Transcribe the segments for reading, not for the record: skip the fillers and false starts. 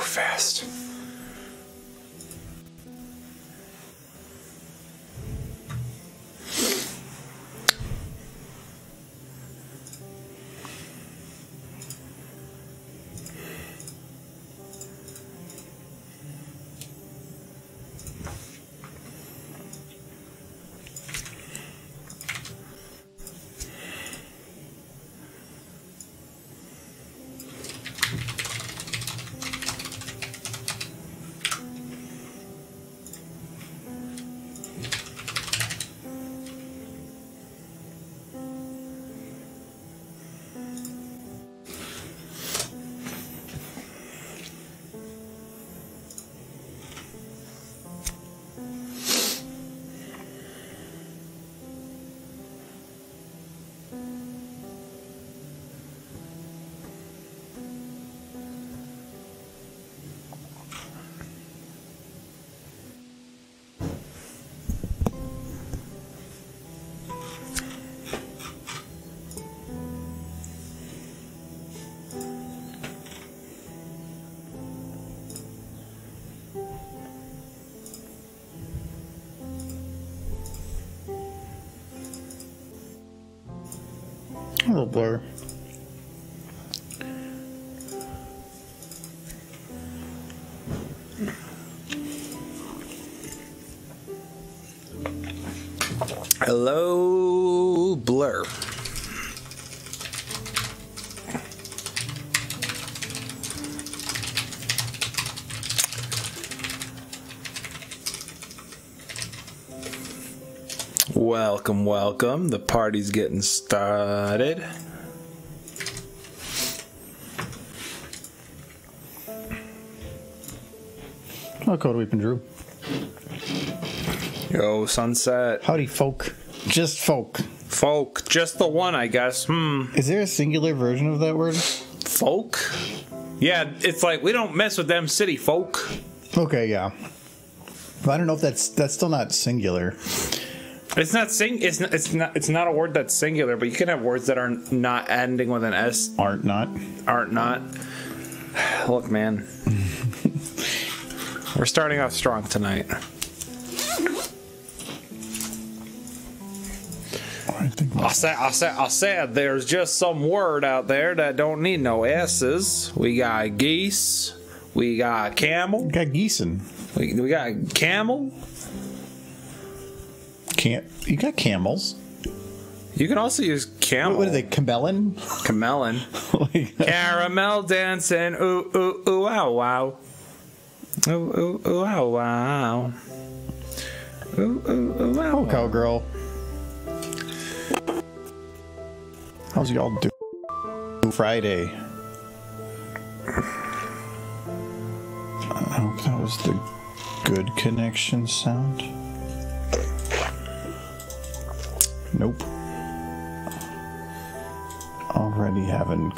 fast. A little blur. Hello, blur. Welcome, welcome. The party's getting started. Oh, Code Weepin' Drew. Yo, sunset. Howdy, folk. Just folk. Folk. Just the one, I guess. Is there a singular version of that word? Folk? Yeah, it's like, we don't mess with them city folk. Okay, yeah. But I don't know if that's still not singular. It's not it's not a word that's singular, but you can have words that are not ending with an S. Aren't not. Look, man. We're starting off strong tonight. I said there's just some word out there that don't need no S's. We got geese. We got camel. We got geesin'. We got camel. You got camels. You can also use camel. What are they? Camelin? Camelin. Caramel dancing. Ooh, ooh, ooh, wow, wow. Ooh, ooh, ooh, wow, wow. Ooh, ooh, ooh, wow. Oh, cowgirl. How's y'all doing? Friday. I hope that was the good connection sound. Nope. Already having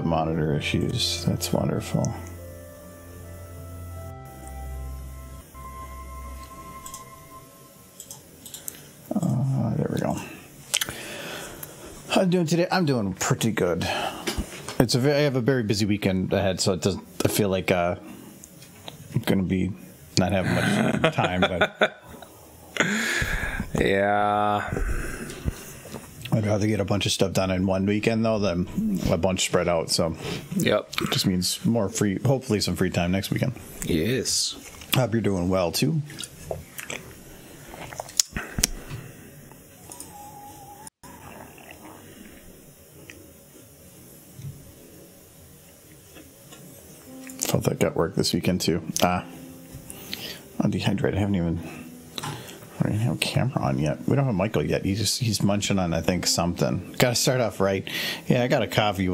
monitor issues. That's wonderful. There we go. How am I doing today? I'm doing pretty good. I have a very busy weekend ahead, so it doesn't. I feel like I'm gonna be not having much time, but yeah. I'd rather get a bunch of stuff done in one weekend though than a bunch spread out. So yep, it just means more free. Hopefully, some free time next weekend. Yes. Hope you're doing well too. Felt that got work this weekend too. I'm dehydrated. I don't even have a camera on yet. We don't have Michael yet. He's munching on, I think, something. Got to start off right. Yeah, I got a coffee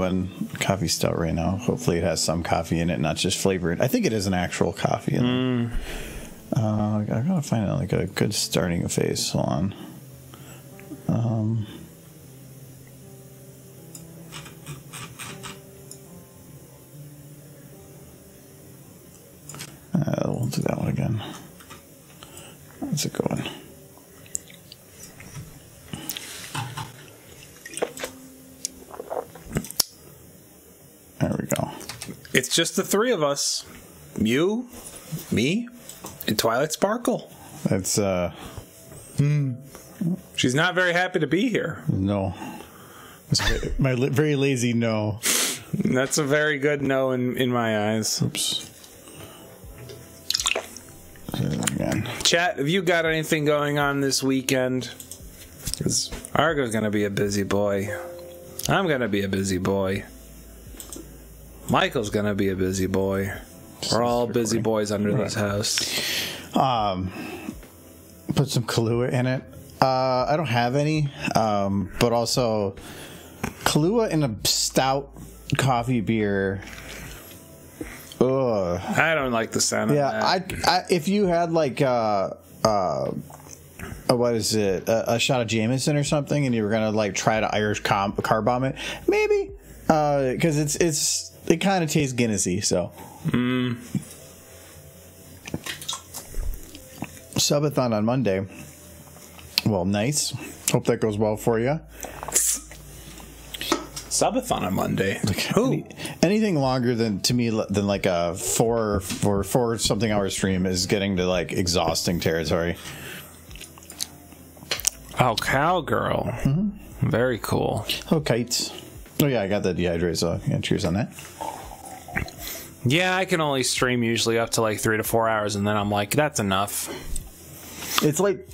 stout right now. Hopefully it has some coffee in it, not just flavored. I think it is an actual coffee. I gotta find out like a good starting phase. Hold on. We'll do that one again. How's it going? There we go. It's just the three of us. you, me, and Twilight Sparkle. That's She's not very happy to be here. no. It's my very lazy no. That's a very good no in my eyes. Oops. Again. Chat, have you got anything going on this weekend? Because Argo's going to be a busy boy. I'm going to be a busy boy. Michael's going to be a busy boy. We're all busy boys under this house. Put some Kahlua in it. I don't have any, but also Kahlua in a stout coffee beer. Ugh. I don't like the sound of that. I if you had like what is it, a shot of Jameson or something, and you were gonna like try to Irish car bomb it, maybe, because it kind of tastes Guinnessy. So subathon on Monday. Well, nice. Hope that goes well for you. Subathon on Monday. Anything longer than like a four something hour stream is getting to like exhausting territory. Oh, cowgirl. Mm-hmm. Very cool. Oh, kites. Oh yeah, I got the dehydrate, so yeah, cheers on that. Yeah, I can only stream usually up to like 3 to 4 hours, and then I'm like, that's enough. It's like,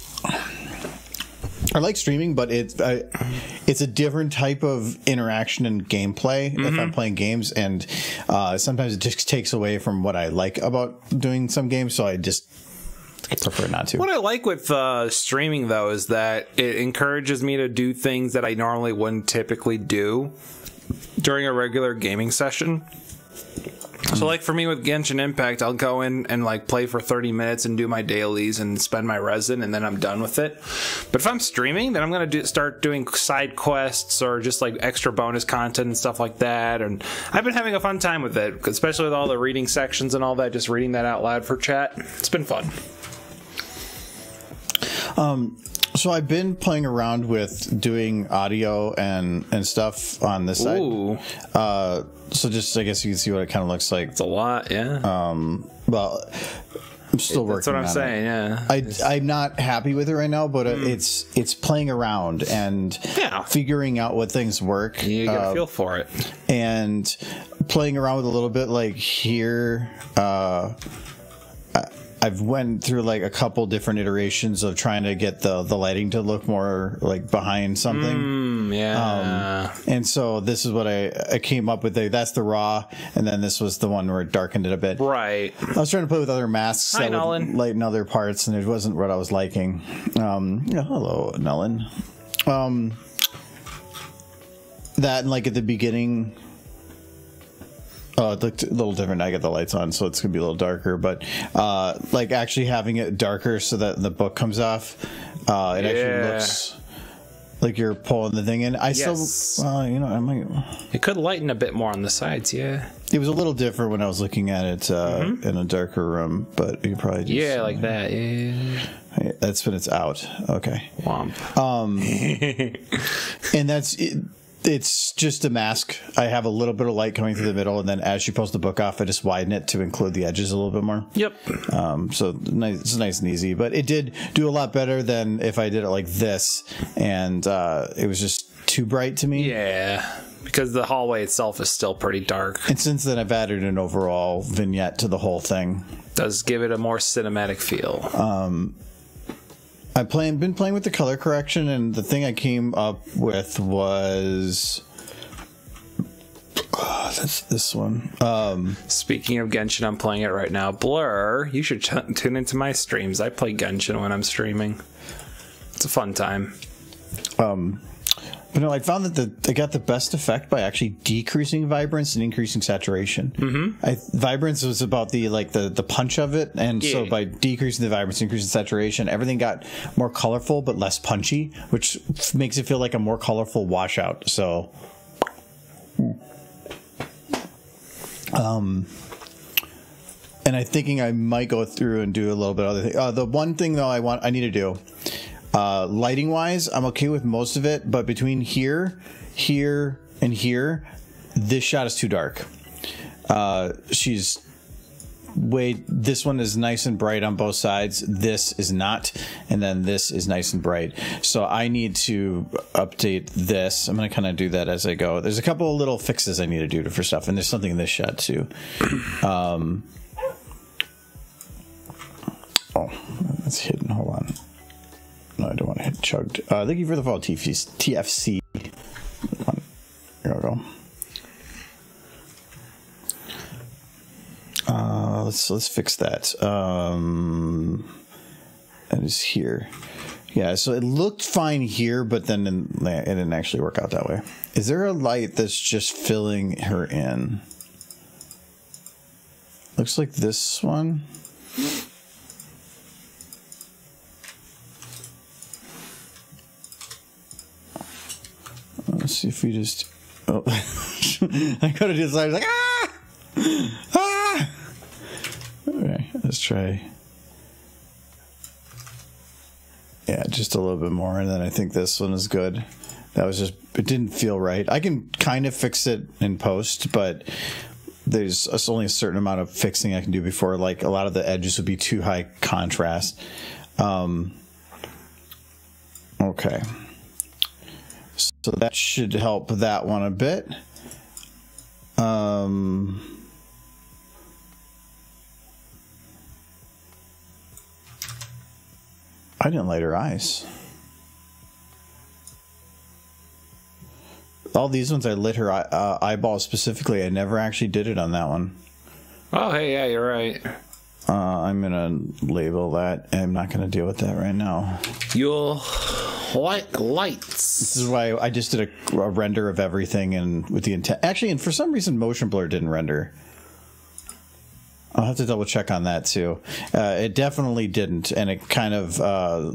I like streaming, but it's a different type of interaction and gameplay if I'm playing games, and sometimes it just takes away from what I like about doing some games, so I prefer not to. What I like with streaming, though, is that it encourages me to do things that I normally wouldn't typically do during a regular gaming session. So, like, for me with Genshin Impact, I'll go in and, like, play for 30 minutes and do my dailies and spend my resin, and then I'm done with it. But if I'm streaming, then I'm going to start doing side quests or just, like, extra bonus content and stuff like that. And I've been having a fun time with it, especially with all the reading sections and all that, just reading that out loud for chat. It's been fun. So I've been playing around with doing audio and stuff on this side. Ooh. So just, I guess you can see what it kind of looks like. It's a lot, yeah. Well, I'm still working on it. That's what I'm saying, yeah. I'm not happy with it right now, but it's playing around and figuring out what things work. You get a feel for it. And playing around with a little bit, like here, I've went through like a couple different iterations of trying to get the lighting to look more like behind something. And so this is what I came up with. That's the raw, and then this was the one where it darkened it a bit. Right. I was trying to play with other masks that would lighten other parts, and it wasn't what I was liking. Hello, Nellen. That and like at the beginning. Oh, it looked a little different. I got the lights on, so it's gonna be a little darker. But like actually having it darker so that the book comes off, it actually looks like you're pulling the thing in. Still, I might. It could lighten a bit more on the sides. Yeah. It was a little different when I was looking at it in a darker room, but you probably just, like that. Yeah. That's when it's out. Okay. Womp. And that's it. It's just a mask. I have a little bit of light coming through the middle, and then as you post the book off, I just widen it to include the edges a little bit more. Yep. So it's nice and easy, but it did do a lot better than if I did it like this, and it was just too bright to me. Yeah, because the hallway itself is still pretty dark. And since then, I've added an overall vignette to the whole thing. Does give it a more cinematic feel. I've been playing with the color correction, and the thing I came up with was that's this one. Speaking of Genshin, I'm playing it right now. Blur, you should tune into my streams. I play Genshin when I'm streaming. It's a fun time. But no, I found that I got the best effect by actually decreasing vibrance and increasing saturation. Vibrance was about the punch of it, and so by decreasing the vibrance, increasing saturation, everything got more colorful but less punchy, which makes it feel like a more colorful washout. So, and I'm thinking I might go through and do a little bit of other thing. The one thing though I need to do. Lighting wise, I'm okay with most of it, but between here, and here, this shot is too dark. She's way this one is nice and bright on both sides. This is not, and then this is nice and bright. So I need to update this. I'm going to kind of do that as I go. There's a couple of little fixes I need to do for stuff, and there's something in this shot too. Oh, that's hidden. Hold on. No, I don't want to hit chugged. Thank you for the follow, TFC. Here we go. Let's fix that. That is here. Yeah, so it looked fine here, but then it didn't actually work out that way. Is there a light that's just filling her in? Looks like this one. Let's see if we just... Oh. I could have just I was like, ah! Ah! Okay, let's try. Yeah, just a little bit more, and then I think this one is good. That was just, it didn't feel right. I can kind of fix it in post, but there's only a certain amount of fixing I can do before, like a lot of the edges would be too high contrast. Okay. So that should help that one a bit. I didn't light her eyes. All these ones I lit her eyeball specifically. I never actually did it on that one. Oh, hey, yeah, you're right. I'm going to label that. I'm not going to deal with that right now. You'll like lights. This is why I just did a render of everything, and with the intent. Actually, and for some reason, motion blur didn't render. I'll have to double check on that too. It definitely didn't, and it kind of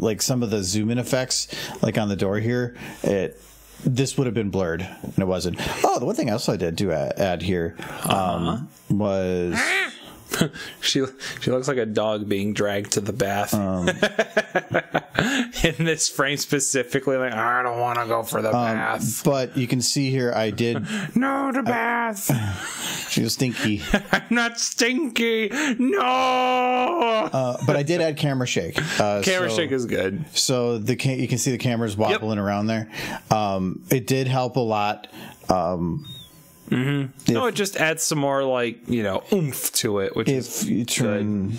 like some of the zoom in effects, like on the door here. This would have been blurred, and it wasn't. Oh, the one thing else I did do add here was. She looks like a dog being dragged to the bath. In this frame specifically, like, I don't want to go for the bath. But you can see here, I did. No, the bath. She was stinky. I'm not stinky. No. But I did add camera shake. Camera shake is good. So you can see the cameras wobbling around there. It did help a lot. No, it just adds some more, like, oomph to it. Which if you turn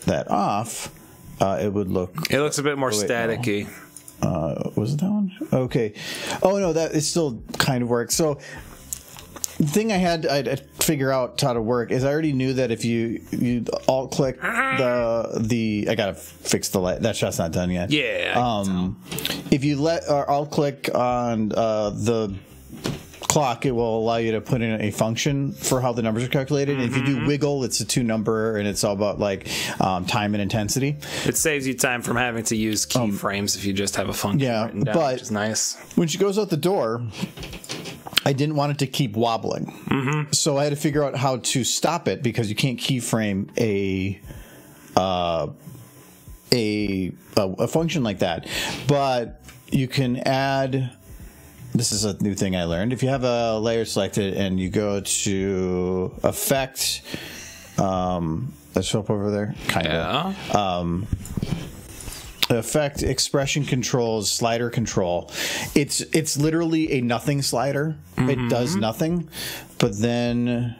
that off, it would look. It looks a bit more staticky. Was it that one? Okay. Oh no, that it still kind of works. So the thing I'd figure out how to work is I already knew that if you alt click the I gotta fix the light. That shot's not done yet. Yeah. If you alt click on the clock, it will allow you to put in a function for how the numbers are calculated. And if you do wiggle, it's a 2 number, and it's all about like time and intensity. It saves you time from having to use keyframes if you just have a function written down, which is nice. When she goes out the door, I didn't want it to keep wobbling, so I had to figure out how to stop it, because you can't keyframe a function like that. But you can add. This is a new thing I learned. If you have a layer selected and you go to Effect, let's show up over there. Kind of. Effect, Expression Controls, Slider Control. It's literally a nothing slider. It does nothing, but then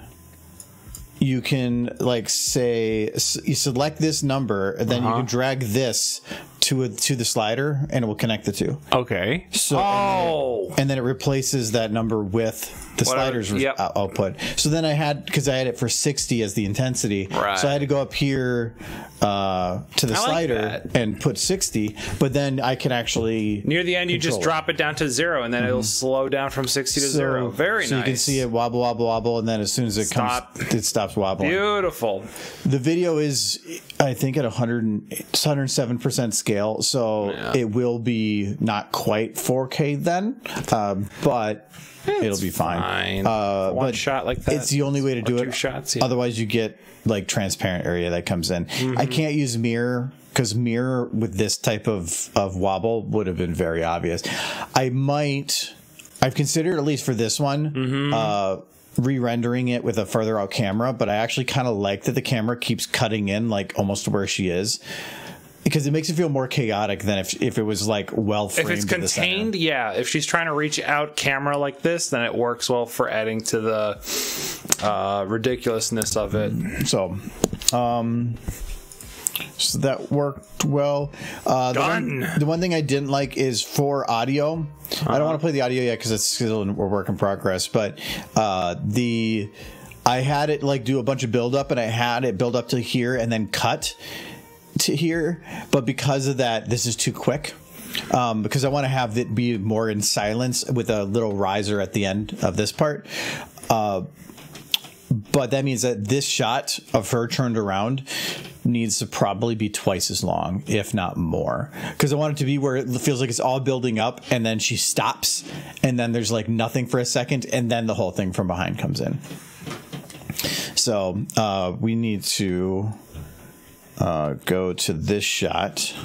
you can like say you select this number, and then you can drag this to the slider, and it will connect the two. Okay. So and then it replaces that number with the slider's output. So then because I had it for 60 as the intensity, so I had to go up here to the slider and put 60. But then I can actually near the end you just drop it down to 0, and then it'll slow down from 60 to 0. Very nice. So you can see it wobble, wobble, wobble, and then as soon as it comes, it stops wobbling. Beautiful. The video is, I think, at 107% scale, so it will be not quite 4K then, but it'll be fine. One shot like that. It's the only way to do it. 2 shots. Yeah. Otherwise, you get like transparent area that comes in. I can't use mirror, because mirror with this type of wobble would have been very obvious. I've considered, at least for this one, re-rendering it with a further out camera, but I actually kind of like that the camera keeps cutting in like almost to where she is, because it makes it feel more chaotic than if it was like well framed. If it's contained, yeah. If she's trying to reach out camera like this, then it works well for adding to the ridiculousness of it. So that worked well. The one thing I didn't like is for audio. I don't want to play the audio yet because it's still a work in progress. But I had it like do a bunch of build up, and I had it build up to here and then cut to here. But because of that, this is too quick. Because I want to have it be more in silence with a little riser at the end of this part. But that means that this shot of her turned around needs to probably be twice as long, if not more. Because I want it to be where it feels like it's all building up, and then she stops, and then there's like nothing for a second, and then the whole thing from behind comes in. So we need to go to this shot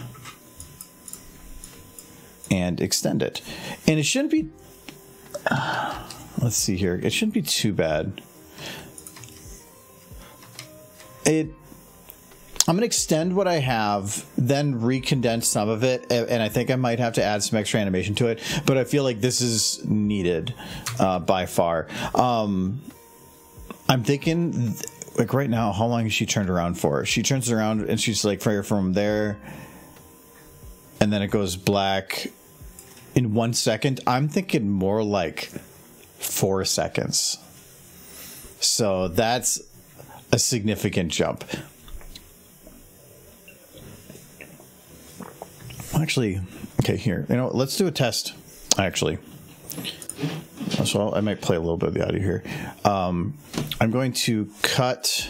and extend it. And it shouldn't be... let's see here. It shouldn't be too bad. I'm going to extend what I have, then recondense some of it, and I think I might have to add some extra animation to it, but I feel like this is needed by far. I'm thinking, like right now, how long has she turned around for? She turns around and she's like from there, and then it goes black in 1 second. I'm thinking more like 4 seconds. So that's a significant jump. Actually, okay, here. You know, let's do a test, actually. So I might play a little bit of the audio here. I'm going to cut.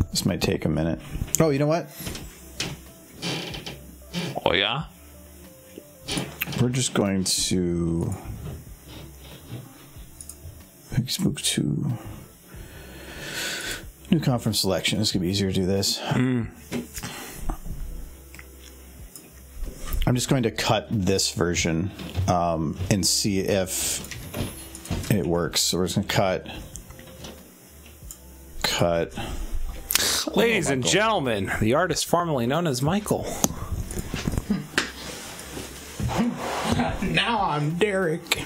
This might take a minute. Oh, you know what? Oh, yeah? We're just going to spook to new conference selection. It's going to be easier to do this. I'm just going to cut this version and see if it works. So we're just going to cut. Ladies and gentlemen, the artist formerly known as Michael. Now I'm Derek.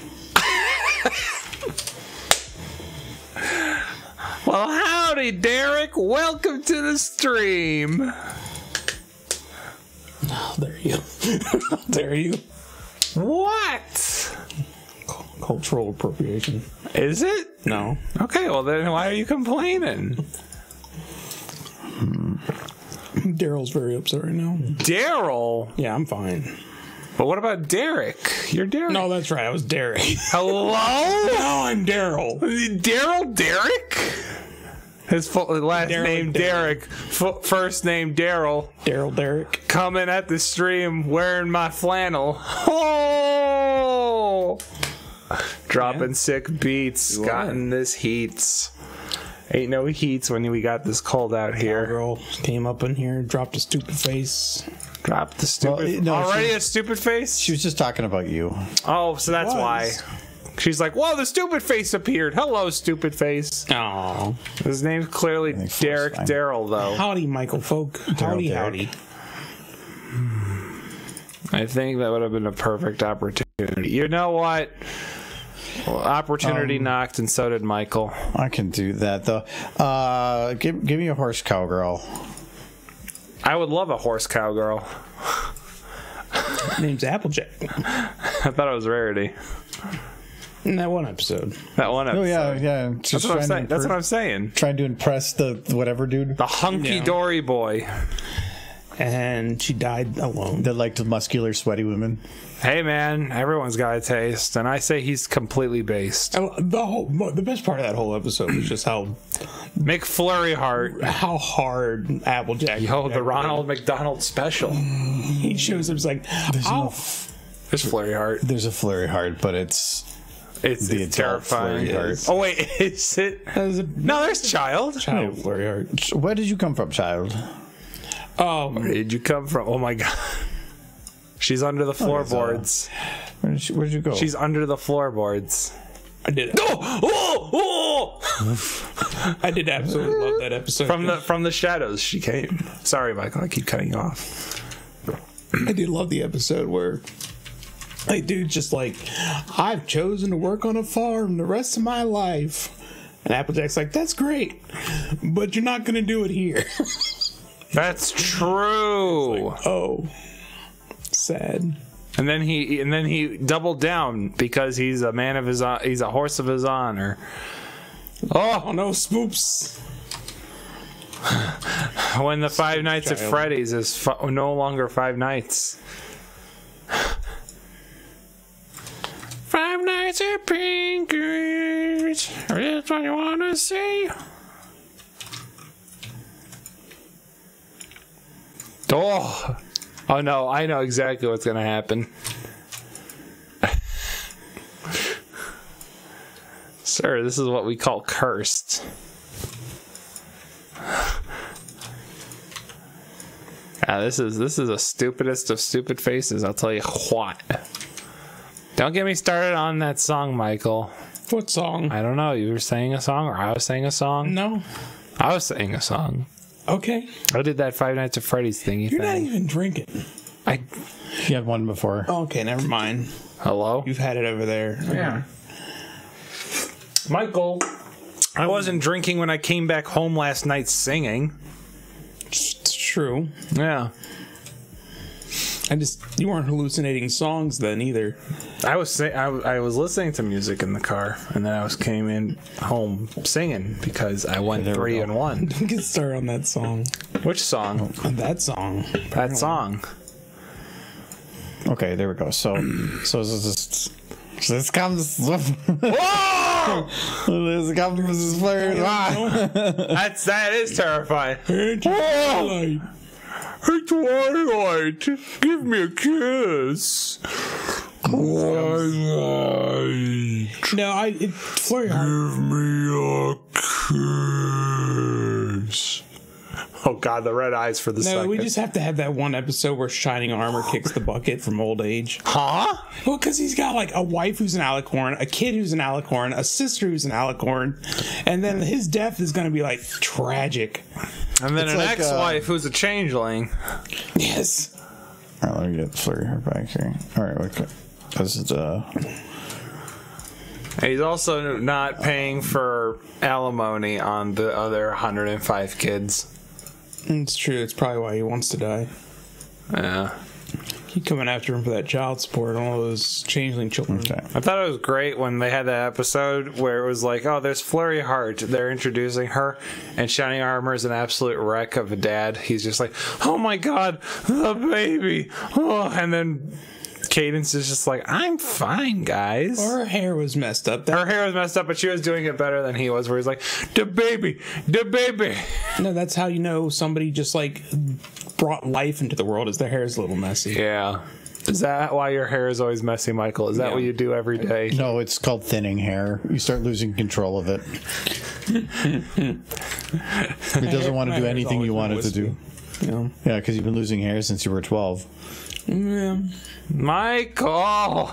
Well, howdy, Derek. Welcome to the stream. Oh, there you. There you. What? Cultural appropriation. Is it? No. Okay, well then why are you complaining? Daryl's very upset right now. Daryl? Yeah, I'm fine. But what about Derek? You're Derek. No, that's right. I was Derek. Hello? Now I'm Daryl. Daryl Derek? His last name Derek. First name Daryl. Daryl Derek. Coming at the stream wearing my flannel. Oh! Dropping sick beats. Gotten this heats. Ain't no heats when we got this cold out here. Girl came up in here, dropped a stupid face. Dropped the stupid... Well, no, already a stupid face? She was just talking about you. Oh, so that's why. She's like, whoa, the stupid face appeared. Hello, stupid face. Oh, His name's clearly Derek Daryl, though. howdy, Michael folk. Howdy, howdy. I think that would have been a perfect opportunity. You know what? Well, opportunity knocked, and so did Michael. I can do that, though. Give me a horse cowgirl. I would love a horse cowgirl. Name's Applejack. I thought it was Rarity. In that one episode. That one episode. Oh, yeah. That's what I'm saying. That's what I'm saying. Trying to impress the whatever dude. The hunky-dory boy. And she died alone. That liked muscular, sweaty women. Hey, man, everyone's got a taste, and I say he's completely based. The best part of that whole episode was just how McFlurry Heart. How hard Applejack. Yo, the Ronald McDonald special. He shows up, like, There's Flurry Heart. There's a flurry heart, but it's the terrifying. flurry heart. Oh wait, is it? No, there's Child. Child flurry heart. Where did you come from, child? Where did you come from? Oh my god. She's under the floorboards. Where'd you go? She's under the floorboards. I did. I did absolutely love that episode. From the shadows she came. Sorry, Michael, I keep cutting you off. I did love the episode where, like, dude's just like, I've chosen to work on a farm the rest of my life. And Applejack's like, that's great, but you're not going to do it here. That's true. Like, oh, sad. And then he doubled down because he's a man of his he's a horse of his honor. Oh no, spoops. When the Five Nights at Freddy's is no longer Five Nights. Five Nights at Pinker's. That's what you want to see. Oh no, I know exactly what's going to happen. Sir, this is what we call cursed. This is the stupidest of stupid faces, I'll tell you what. Don't get me started on that song, Michael. What song? I don't know. You were saying a song, or I was saying a song? No. I was saying a song. Okay. I did that Five Nights at Freddy's thingy. You're not even drinking. You had one before. Okay, never mind. Hello? You've had it over there. Yeah. Michael, I wasn't drinking when I came back home last night singing. It's true. Yeah. You weren't hallucinating songs then either. I was listening to music in the car, and then came in home singing because I went 3 and 1. Don't get started on that song. Which song? That song. That song. Okay, there we go. So this comes. Whoa! This comes flared. That is terrifying. Twilight. Hey, Twilight, give me a kiss. Twilight, No, Flurry Heart. give me a kiss. Oh God, the red eyes for the second. No, we just have to have that one episode where Shining Armor kicks the bucket from old age. Huh? Well, because he's got like a wife who's an alicorn, a kid who's an alicorn, a sister who's an alicorn, and then his death is going to be like tragic. And then It's an like, ex-wife who's a changeling. Yes. All right, let me get Flurry Heart back here. All right, okay. This is And he's also not paying for alimony on the other 105 kids. It's true. It's probably why he wants to die. Yeah. Keep coming after him for that child support on all those changeling children. okay. I thought it was great when they had that episode where it was like, oh, there's Flurry Heart. They're introducing her, and Shining Armor is an absolute wreck of a dad. He's just like, oh my God, the baby. Oh, and then Cadence is just like, I'm fine, guys. Her hair was messed up. Her hair was messed up, but she was doing it better than he was, where he's like, the baby, the baby. No, that's how you know somebody just like brought life into the world, is their hair is a little messy. Yeah. Is that why your hair is always messy, Michael? Is that what you do every day? No, it's called thinning hair. You start losing control of it. It doesn't want to do anything you want it to do. Yeah. Yeah, because you've been losing hair since you were 12. Yeah. Michael!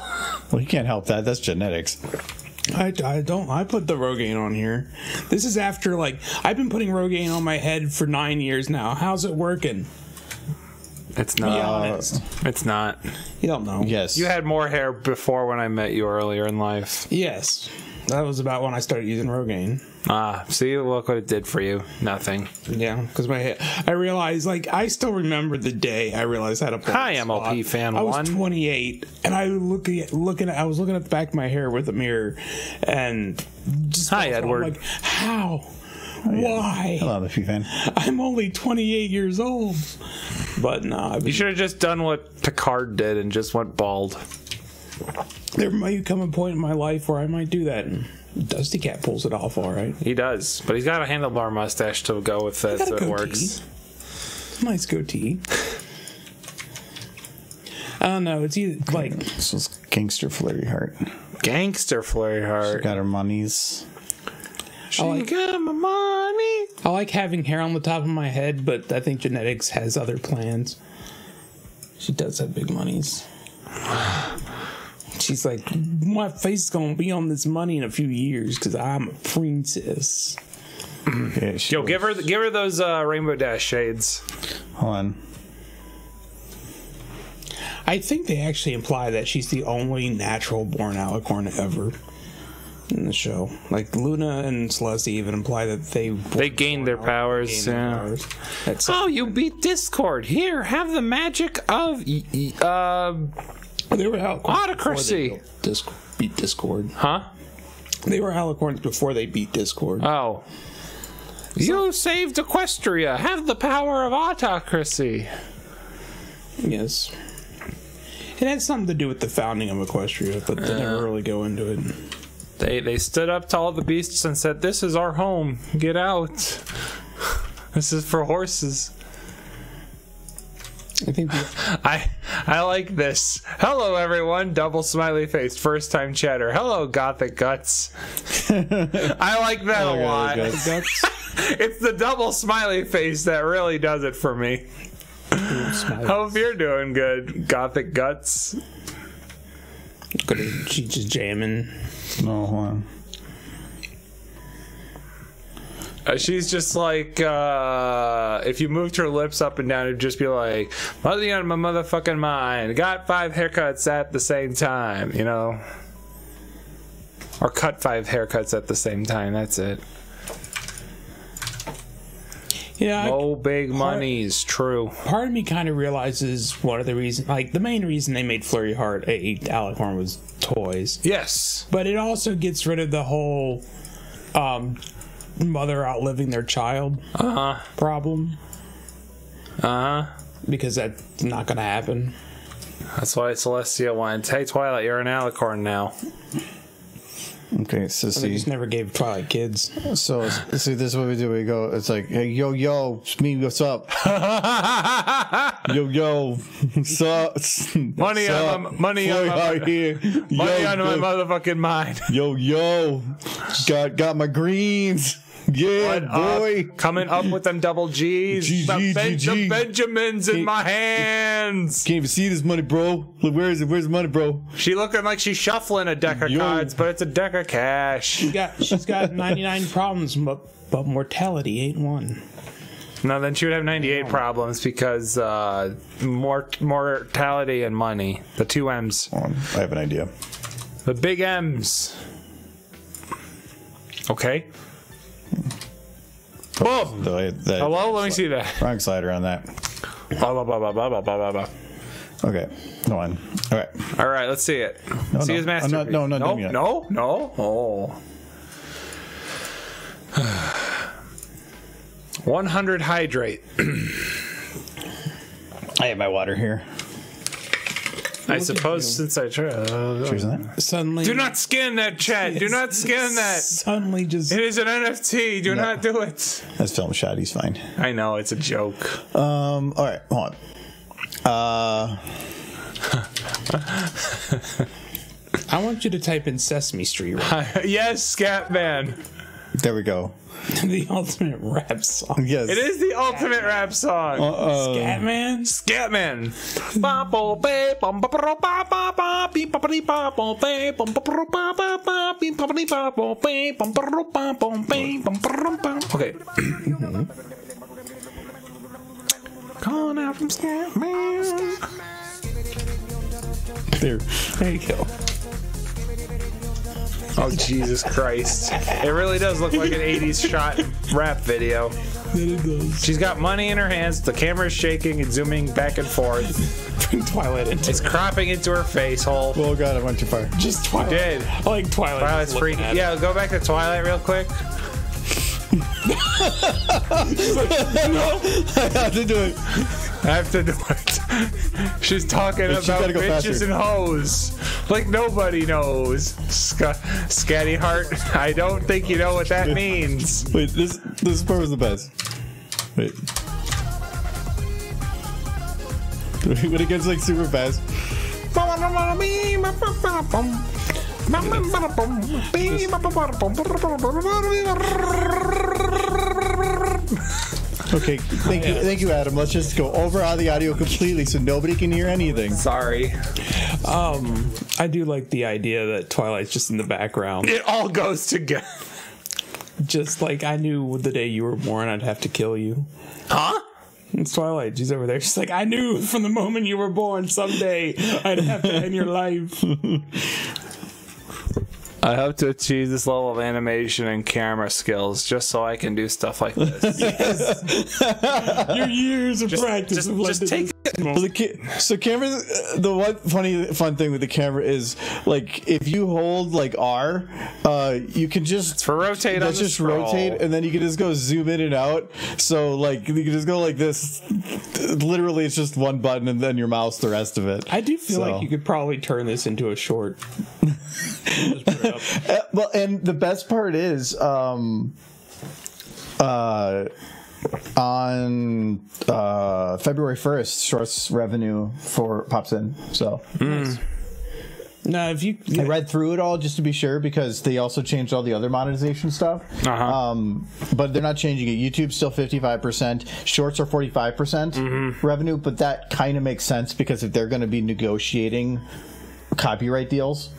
Well, you can't help that. That's genetics. I don't. I put the Rogaine on here. This is after, like, I've been putting Rogaine on my head for 9 years now. How's it working? It's Be not. honest. It's not. You don't know. Yes. You had more hair before when I met you earlier in life. Yes. That was about when I started using Rogaine. Ah, see, look what it did for you. Nothing. Yeah, because my hair. I realized, like, I still remember the day I realized how to pull Hi, the MLP spot. fan I was 1. 28, and I I was looking at the back of my hair with a mirror, and just Hi, Edward. I'm like, how? Why? Hello, the fan. I'm only 28 years old. But no, You should have just done what Picard did and just went bald. there might come a point in my life where I might do that. And Dusty Cat pulls it off all right. He does, but he's got a handlebar mustache to go with it, so it works. Nice goatee. I don't know. It's either like This was Gangster Flurry Heart. Gangster Flurry She Heart. got her monies. She got my money. I like having hair on the top of my head, but I think genetics has other plans. She does have big monies. she's like, my face is gonna be on this money in a few years because I'm a princess. Yeah, Yo, give her those Rainbow Dash shades. Hold on. I think they actually imply that she's the only natural born alicorn ever in the show. Like Luna and Celeste even imply that they gained their powers. Oh, you beat Discord. Here, have the magic of they were autocracy. Beat Discord. Huh? They were alicorns before they beat Discord. Oh. You saved Equestria. Have the power of autocracy. Yes. It had something to do with the founding of Equestria, but they never really go into it. They stood up to all the beasts and said, "This is our home. Get out. This is for horses." I think I like this. Hello, everyone. Double smiley face. First time chatter. Hello, Gothic Guts. I like that a lot. It's the double smiley face that really does it for me. Hope you're doing good, Gothic Guts. She's just jamming. No, hold on. She's just like, if you moved her lips up and down, it'd just be like, money on my motherfucking mind. Got 5 haircuts at the same time, you know? Or cut 5 haircuts at the same time, that's it. Yeah, no big money's true. Part of me kind of realizes one of the reasons, like the main reason they made Flurry Heart a alicorn was toys. Yes, but it also gets rid of the whole mother outliving their child problem. Because that's not going to happen. That's why Celestia wanted, hey Twilight, you're an alicorn now. Okay, so see, they just never gave Twilight kids. So see, this is what we do. We go. It's like, hey, yo, it's me. What's up? yo, what's up? Money on my motherfucking mind. Yo, got my greens. Yeah, boy. Coming up with them double G's. The Benjamins in my hands. Can't even see this money, bro. Look, where is it? Where's the money, bro? She looking like she's shuffling a deck of cards, but it's a deck of cash. She's got 99 problems, but mortality ain't one. No, then she would have 98 problems because mortality and money. The 2 M's. I have an idea. The big M's. Okay. Oh! Hello? Let me see that. Wrong slider on that. Okay. Go on. All right. All right, let's see it. See his masterpiece. No. Oh. 100 hydrate. I have my water here. I suppose since I tried. Suddenly, do not scan that, chat. Do not scan that. Suddenly, just it is an NFT. Do not do it. That's film shot. He's fine. I know it's a joke. All right, hold on. I want you to type in Sesame Street. Right? Yes, Scatman. There we go. The ultimate rap song. Yes. It is the ultimate rap song. Scatman? Scatman. Okay. Calling out from Scatman. There you go. Oh, Jesus Christ. It really does look like an 80s shot rap video. It does. She's got money in her hands. The camera is shaking and zooming back and forth. Twilight into it's cropping into her face hole. Oh, God, I went too far. Just Twilight. You did. I like Twilight. Twilight's freaking. Yeah, go back to Twilight real quick. No, I have to do it. I have to do it. She's talking about bitches and hoes. Like nobody knows. Scatty Heart, I don't think you know what that means. Wait, this part was the best. Wait. When it gets like super fast. Okay, thank you, Adam. Let's just go over all the audio completely so nobody can hear anything. Sorry. I do like the idea that Twilight's just in the background. It all goes together. Just like I knew the day you were born I'd have to kill you. Huh? It's Twilight. She's over there. She's like, I knew from the moment you were born someday I'd have to end your life. I hope to achieve this level of animation and camera skills just so I can do stuff like this. Yes. Your years of practice. Just take it. So cameras, the one fun thing with the camera is like if you hold like R, you can just it's for rotate. Let's just rotate, and then you can just go zoom in and out. So like you can just go like this. Literally, it's just one button, and then your mouse the rest of it. I do feel like you could probably turn this into a short. Just put it up. Well, and the best part is on February 1st, Shorts revenue pops in. So no, if you I read through it all just to be sure because they also changed all the other monetization stuff. But they're not changing it. YouTube's still 55%. Shorts are 45% revenue, but that kind of makes sense because if they're going to be negotiating copyright deals,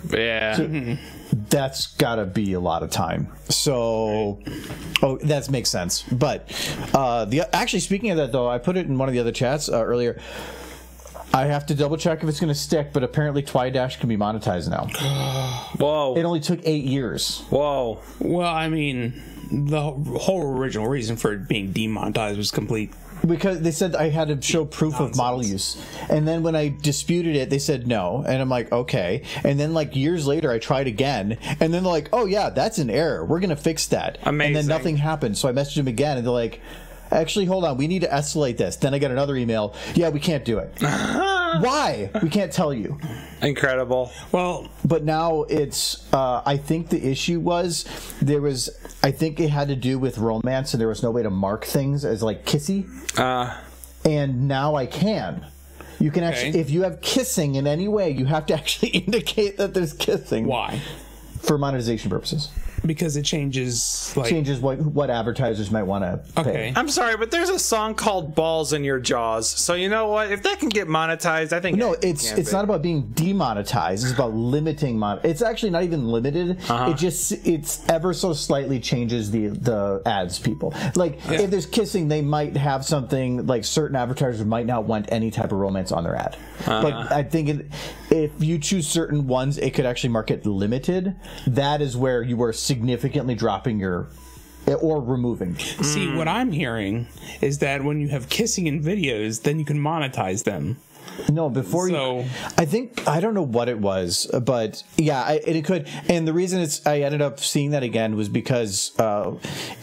that's gotta be a lot of time. So that makes sense. But actually speaking of that though, I put it in one of the other chats earlier. I have to double check if it's going to stick, but apparently Twidash can be monetized now. Whoa. It only took 8 years. Whoa. Well, I mean, the whole original reason for it being demonetized was complete. Because they said I had to show proof of model use. And then when I disputed it, they said no. And I'm like, okay. And then like years later, I tried again. And then they're like, oh yeah, that's an error. We're going to fix that. Amazing. And then nothing happened. So I messaged them again and they're like, actually, hold on. We need to escalate this. Then I got another email. Yeah, we can't do it. Why? We can't tell you. Incredible. Well, but now it's, I think the issue was, I think it had to do with romance and there was no way to mark things as like kissy. And now I can. You can actually, if you have kissing in any way, you have to actually indicate that there's kissing. Why? For monetization purposes. Because it changes what advertisers might want to pay. I'm sorry, but there's a song called "Balls in Your Jaws." So you know what? If that can get monetized, I think it's not about being demonetized. It's about limiting It's actually not even limited. It's ever so slightly changes the ads people. Like if there's kissing, they might have something like certain advertisers might not want any type of romance on their ad. But I think if you choose certain ones, it could actually mark it limited. That is where you were significantly dropping or removing. See, what I'm hearing is that when you have kissing in videos, then you can monetize them. No, I don't know what it was, but yeah, it could. And the reason I ended up seeing that again was because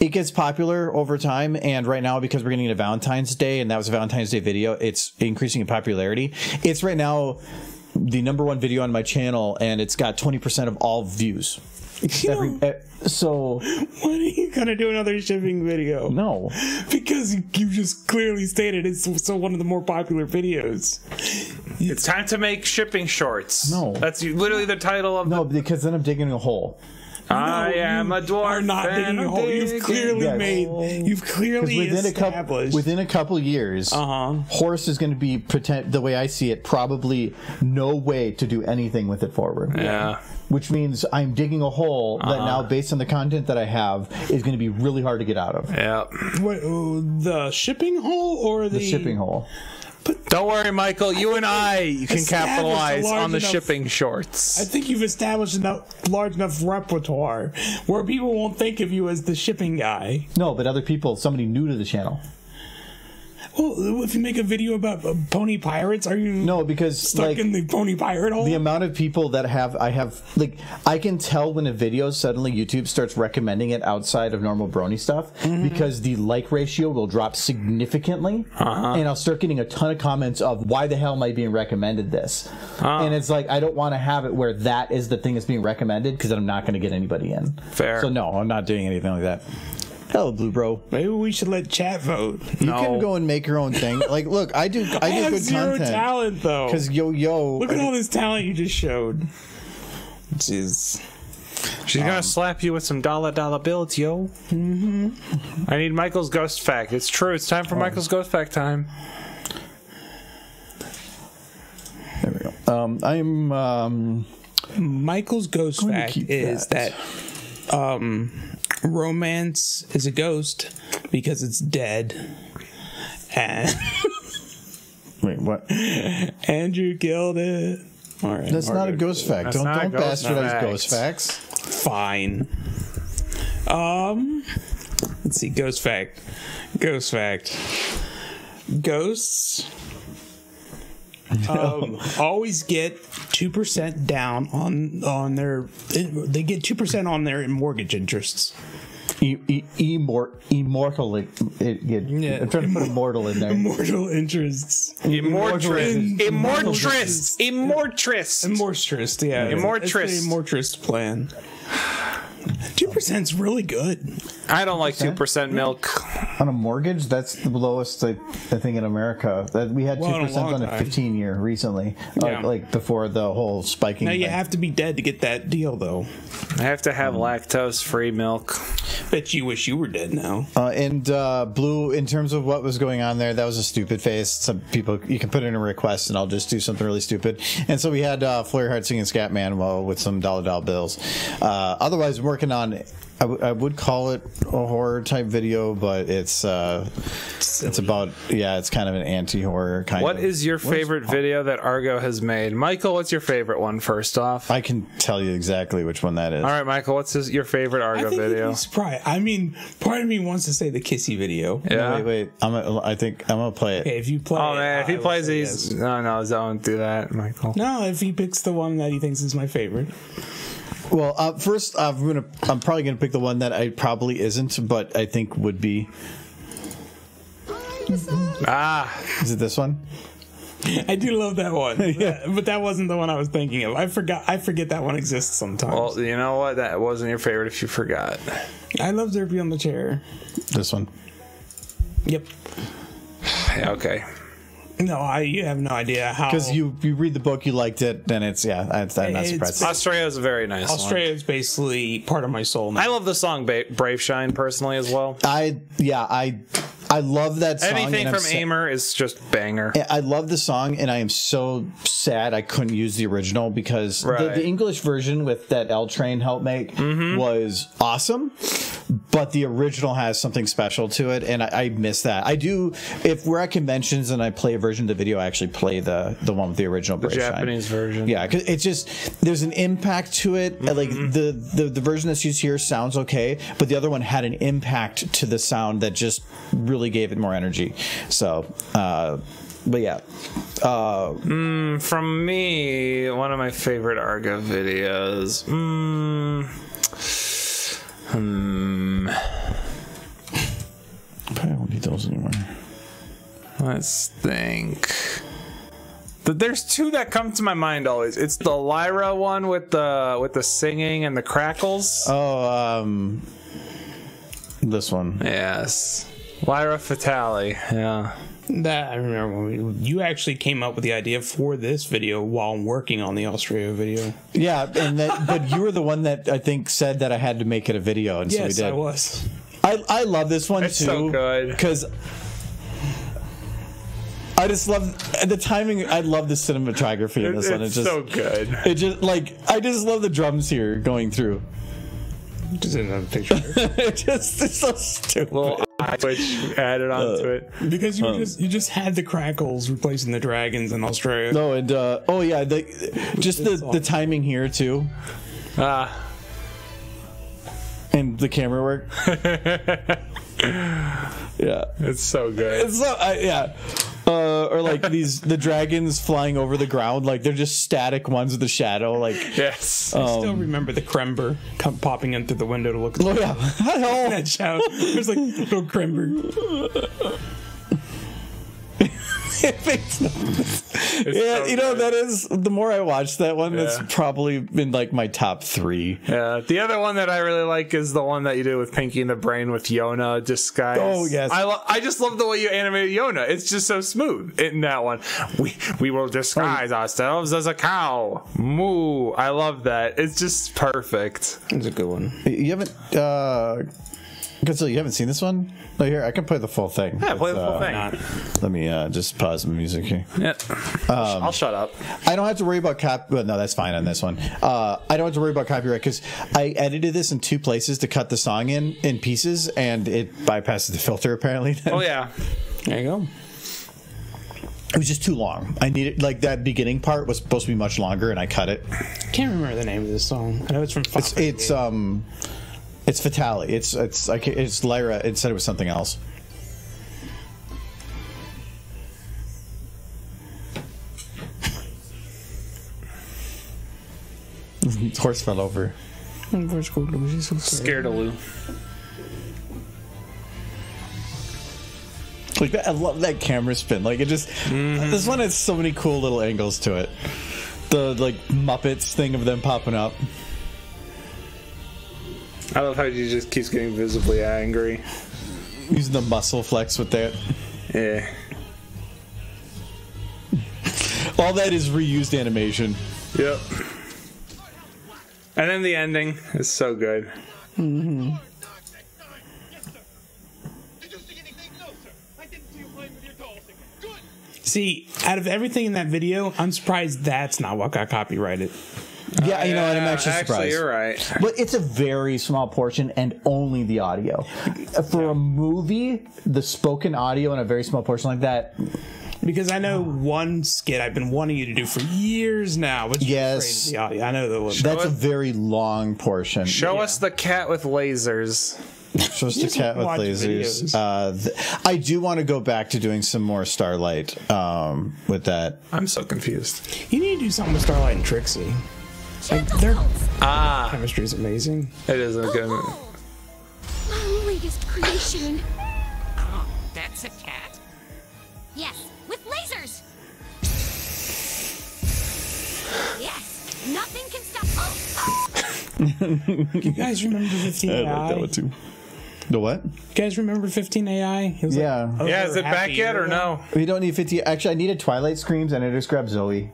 it gets popular over time. And right now, because we're getting into Valentine's Day, and that was a Valentine's Day video, it's increasing in popularity. It's right now the #1 video on my channel, and it's got 20% of all views. So when are you gonna do another shipping video? No, because you just clearly stated it's so one of the more popular videos. It's time to make shipping shorts. No, that's literally the title of because then I'm digging a hole. I am a dwarf. Not digging a hole. You've clearly You've clearly established within a couple years. Horse is going to be the way I see it, probably no way to do anything with it forward. Yeah. Which means I'm digging a hole that now, based on the content that I have, is going to be really hard to get out of. Yeah. What, the shipping hole or the shipping hole? But don't worry, Michael. You and I can capitalize on the shipping shorts. I think you've established a large enough repertoire where people won't think of you as the shipping guy. No, but other people, somebody new to the channel. Well, if you make a video about pony pirates, are you stuck in the pony pirate hole? The amount of people that I can tell when a video suddenly YouTube starts recommending it outside of normal brony stuff because the like ratio will drop significantly, and I'll start getting a ton of comments of why the hell am I being recommended this? And it's like I don't want to have it where that is the thing that's being recommended because I'm not going to get anybody in. Fair. So no, I'm not doing anything like that. Hello, Blue Bro. Maybe we should let chat vote. You can go and make your own thing. Like, look, I do good zero content. Talent though. Because look at all this talent you just showed. She's gonna slap you with some dollar bills, yo. I need Michael's ghost fact. It's true. It's time for Michael's ghost fact time. There we go. Michael's ghost going to fact keep is that romance is a ghost because it's dead. And Wait, what? Andrew killed it. All right, That's not a ghost fact. Don't bastardize ghost facts. Fine. Let's see. Ghost fact. Ghosts always get 2% down on their. They get 2% on their mortgage interests. Immortal. I'm trying to put immortal in there. Immortal interests. Immortrist. Yeah. Immortrist Plan. 2%'s really good. I don't like 2% milk. On a mortgage, that's the lowest, I think, in America. That we had 2% on a 15-year recently, like before the whole spiking. Now you have to be dead to get that deal, though. I have to have lactose-free milk. Bet you wish you were dead now. And Blue, in terms of what was going on there, that was a stupid face. Some people, you can put in a request, and I'll just do something really stupid. And so we had Flurry Heart singing Scatman with some dollar bills. Otherwise, I'm working on. I would call it a horror type video, but it's about it's kind of an anti-horror kind of. What is your favorite video that Argo has made? Michael, what's your favorite one first off? I can tell you exactly which one that is. All right, Michael, what's your favorite Argo video? I mean, part of me wants to say the Kissy video. Yeah. Wait. I think I'm gonna play it. Okay, if you play if he plays these, no, don't do that, Michael. No, if he picks the one that he thinks is my favorite. Well, first, I'm probably gonna pick the one that I probably isn't, but I think would be. Is it this one? I do love that one, but that wasn't the one I was thinking of. I forget that one exists sometimes. Well, you know what? That wasn't your favorite if you forgot. I love Derpy on the chair. This one. Yep. Okay. No, you have no idea how. Because you read the book, you liked it, then I'm not surprised. Australia is a very nice one. Australia is basically part of my soul now. I love the song Brave Shine personally as well. I love that song. Anything from Aimer is just banger. I love the song, and I am so sad I couldn't use the original because the English version with that L Train helped make was awesome, but the original has something special to it, and I miss that. I do, if we're at conventions and I play a version of the video, I actually play the one with the original Brave Japanese Shine. version. Yeah, because it's just, there's an impact to it. Like the version that's used here sounds okay, but the other one had an impact to the sound that just really gave it more energy. So but yeah, from me, one of my favorite Argo videos, I don't need those anymore. Let's think. There's two that come to my mind always. It's the Lyra one with the singing and the crackles. This one. Yes. Lyra Fatale, yeah. That I remember when you actually came up with the idea for this video while working on the Australia video. Yeah, but you were the one that I think said that I had to make it a video, and so we did. I was. I love this one it's too. So good because I just love the timing. I love the cinematography in this one. It's just so good. It just I just love the drums here going through. Just another picture. It's so stupid. Little switch added onto it because you just had the crackles replacing the dragons in Australia. No, and the timing here too. And the camera work. Yeah, it's so good. It's so or like the dragons flying over the ground, like they're just static ones with the shadow. Like yes, I still remember the Krember popping in through the window to look. Oh yeah, that shout. There's like little Krember. That is, the more I watch that one, that's probably been like my top 3. Yeah, the other one that I really like is the one that you did with Pinky in the Brain with Yona disguise. Oh yes, I just love the way you animated Yona. It's just so smooth in that one. We will disguise ourselves as a cow. Moo. I love that. It's just perfect. It's a good one. You haven't Godzilla, you haven't seen this one? No, here, I can play the full thing. Yeah, play the full thing. Let me just pause the music here. Yeah. I'll shut up. I don't have to worry about well, no, that's fine on this one. I don't have to worry about copyright because I edited this in 2 places to cut the song in pieces, and it bypasses the filter apparently. Oh yeah. There you go. It was just too long. I needed, like, that beginning part was supposed to be much longer, and I cut it. Can't remember the name of this song. I know it's from. It's Fatale. It's Lyra. It said it was something else. Horse fell over. Scared of Lou. Like that, I love that camera spin. Like it just, this one has so many cool little angles to it. The like Muppets thing of them popping up. I love how he just keeps getting visibly angry. Using the muscle flex with that. Yeah. All that is reused animation. Yep. And then the ending is so good. Mm-hmm. See, out of everything in that video, I'm surprised that's not what got copyrighted. Yeah, you know what? I'm actually surprised. Actually, you're right. But it's a very small portion and only the audio. For a movie, the spoken audio in a very small portion like that. Because I know one skit I've been wanting you to do for years now. Which Yes. is the audio. I know the one. That's a very long portion. Show us the cat with lasers. Show us the cat with watch lasers. I do want to go back to doing some more Starlight with that. I'm so confused. You need to do something with Starlight and Trixie. Like their chemistry is amazing. It is a good movie. My latest creation. Oh, that's a cat. Yes, with lasers. Yes, nothing can stop. You guys remember 15 AI? I like that one too. The what? You guys remember 15 AI? It was Yeah. like Yeah, is it half a back yet year or ago. no? We don't need 50. Actually, I needed Twilight screams and I just grabbed Zoe.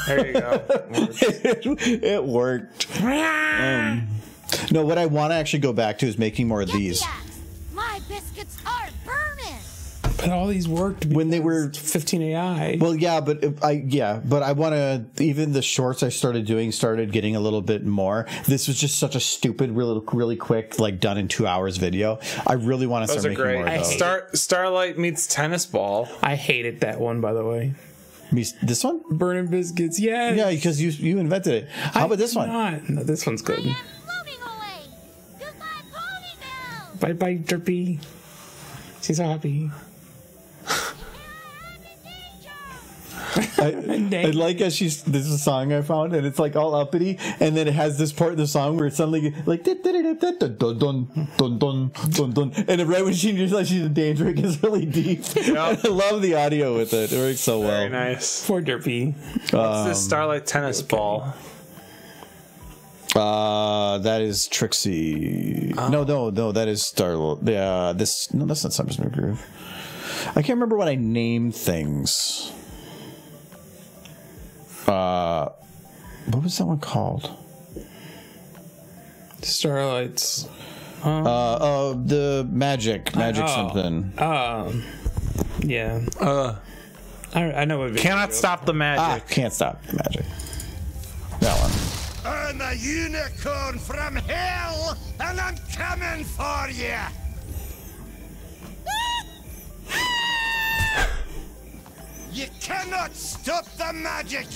There you go. It worked. No, what I want to actually go back to is making more of these. My biscuits are burning. But all these worked When they were 15 AI. Well, yeah, but I want to. Even the shorts I started doing started getting a little bit more. This was just such a stupid, really quick, like done in 2 hours video. I really want to Those start are making great. more of those. Starlight meets tennis ball. I hated that one, by the way. This one? Burning biscuits, yeah. Yeah, because you invented it. How about this one? No, this one's I good. am floating away. Goodbye, pony Bye bye, Derpy. She's so happy. I like as this is a song I found and it's like all uppity and then it has this part of the song where it's suddenly like dun dun dun dun dun dun and then right when she realizes she's in danger it gets really deep. Yep. I love the audio with it. It works so well. Very nice. Poor Derpy. What's this Starlight tennis ball? That is Trixie. No, that is Starlight. Yeah, that's not Summer's New Groove. I can't remember what I named things. What was that one called? Starlights. The magic something. Yeah. I know what. Cannot stop the magic. Can't stop the magic. That one. I'm a unicorn from hell, and I'm coming for you. You cannot stop the magic.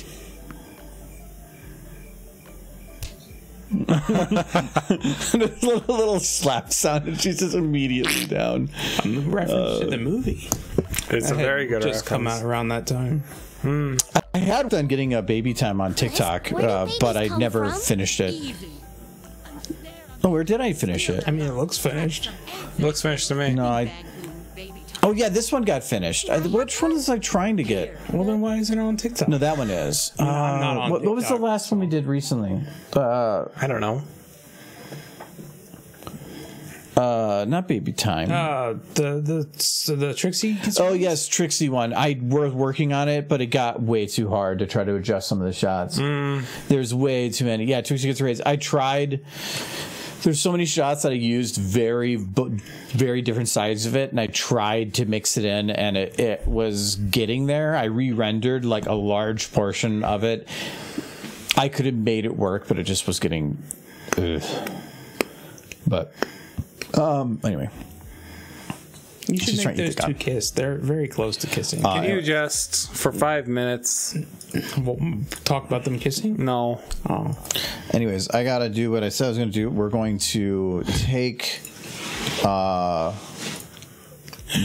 There's a little slap sound, and she's just immediately down. Reference to the movie. It's a very good Just come out around that time. I had done getting a baby time on TikTok, but I never finished it. Oh, where did I finish it? I mean, it looks finished. Looks finished to me. No, Oh yeah, this one got finished. Which one is I trying to get? Well, then why is it on TikTok? No, that one is. I'm not on what was the TikTok. last one we did recently? I don't know. Not baby time. The Trixie. Oh yes, Trixie one. I was working on it, but it got way too hard to try to adjust some of the shots. There's way too many. Yeah, Trixie gets raised. I tried there's so many shots that I used very different sides of it, and I tried to mix it in, and it was getting there. I re-rendered like a large portion of it. I could have made it work, but it just was getting. But anyway. You should make those two kiss. They're very close to kissing. Can you just, for 5 minutes... talk about them kissing? No. Oh. Anyways, I gotta do what I said I was gonna do. We're going to take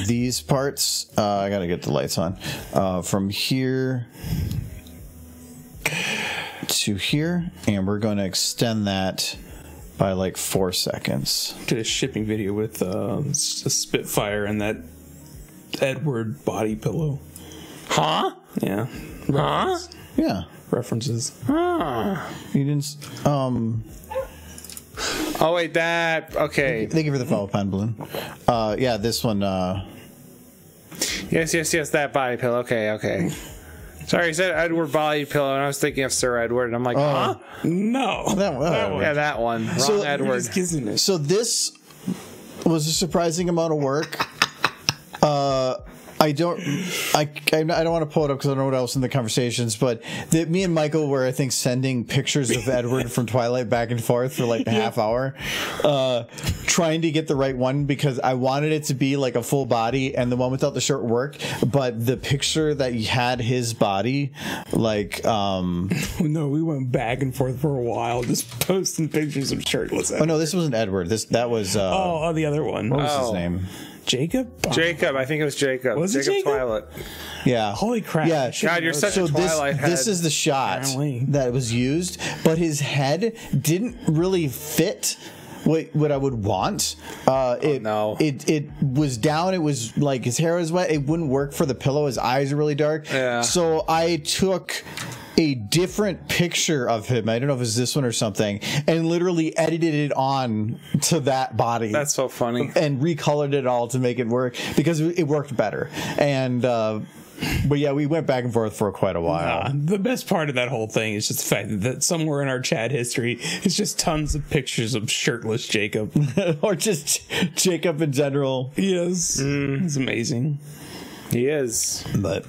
these parts. I gotta get the lights on. From here to here, and we're going to extend that by like 4 seconds. Did a shipping video with a Spitfire and that Edward body pillow. Huh? Yeah. Huh? Yeah. References. Huh. You didn't. Oh wait, that. Okay. Thank you for the follow, Pine Balloon. Yeah, this one. Yes, that body pillow. Okay. Sorry, you said Edward body pillow, and I was thinking of Sir Edward, and I'm like, huh? No. That one. Yeah, that one. Wrong Edward. So this was a surprising amount of work. I don't want to pull it up because I don't know what else in the conversations, but me and Michael were, I think, sending pictures of Edward from Twilight back and forth for like a half hour, trying to get the right one because I wanted it to be like a full body, and the one without the shirt worked, but the picture that had his body, like, no, we went back and forth for a while, just posting pictures of shirtless Edward. Oh no, this wasn't Edward. That was the other one. What was his name? Jacob? Jacob, I think it was Jacob. Was it Jacob? Jacob? Twilight. Yeah. Holy crap. Yeah. God, you're such a Twilight head. This is the shot that was used, but his head didn't really fit what I would want. It was down. It was like his hair was wet. It wouldn't work for the pillow. His eyes are really dark. Yeah. So I took a different picture of him. I don't know if it was this one or something, and literally edited it on to that body. That's so funny. And recolored it all to make it work because it worked better. And but yeah, we went back and forth for quite a while. The best part of that whole thing is just the fact that somewhere in our chat history is just tons of pictures of shirtless Jacob. Or just Jacob in general. Yes. It's amazing. He is. But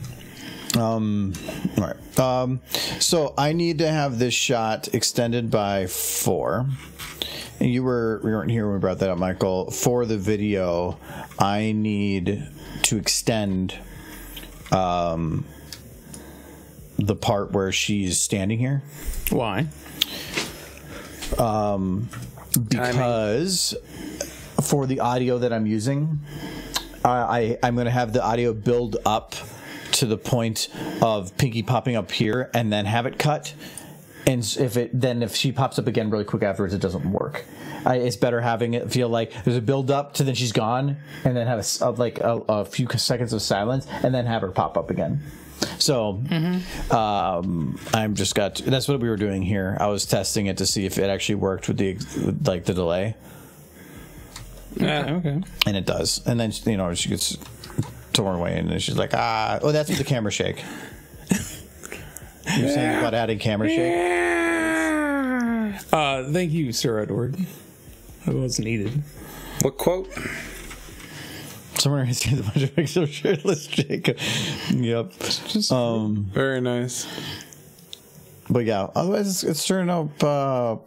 all right. So I need to have this shot extended by 4. And we weren't here when we brought that up, Michael. For the video, I need to extend the part where she's standing here. Why? Because for the audio that I'm using, I'm going to have the audio build up to the point of Pinky popping up here and then have it cut. And if she pops up again really quick afterwards, it doesn't work. It's better having it feel like there's a build up to then she's gone, and then have a few seconds of silence, and then have her pop up again. So that's what we were doing here. I was testing it to see if it actually worked with the delay. Yeah, okay. And it does. And then she gets torn away, and then she's like, oh, that's with the camera shake. You're saying about adding camera shake? Thank you, Sir Edward. It was needed. What quote? Somewhere I see a bunch of pictures of shirtless Jacob. Yep. Very nice. But yeah, otherwise it's turned out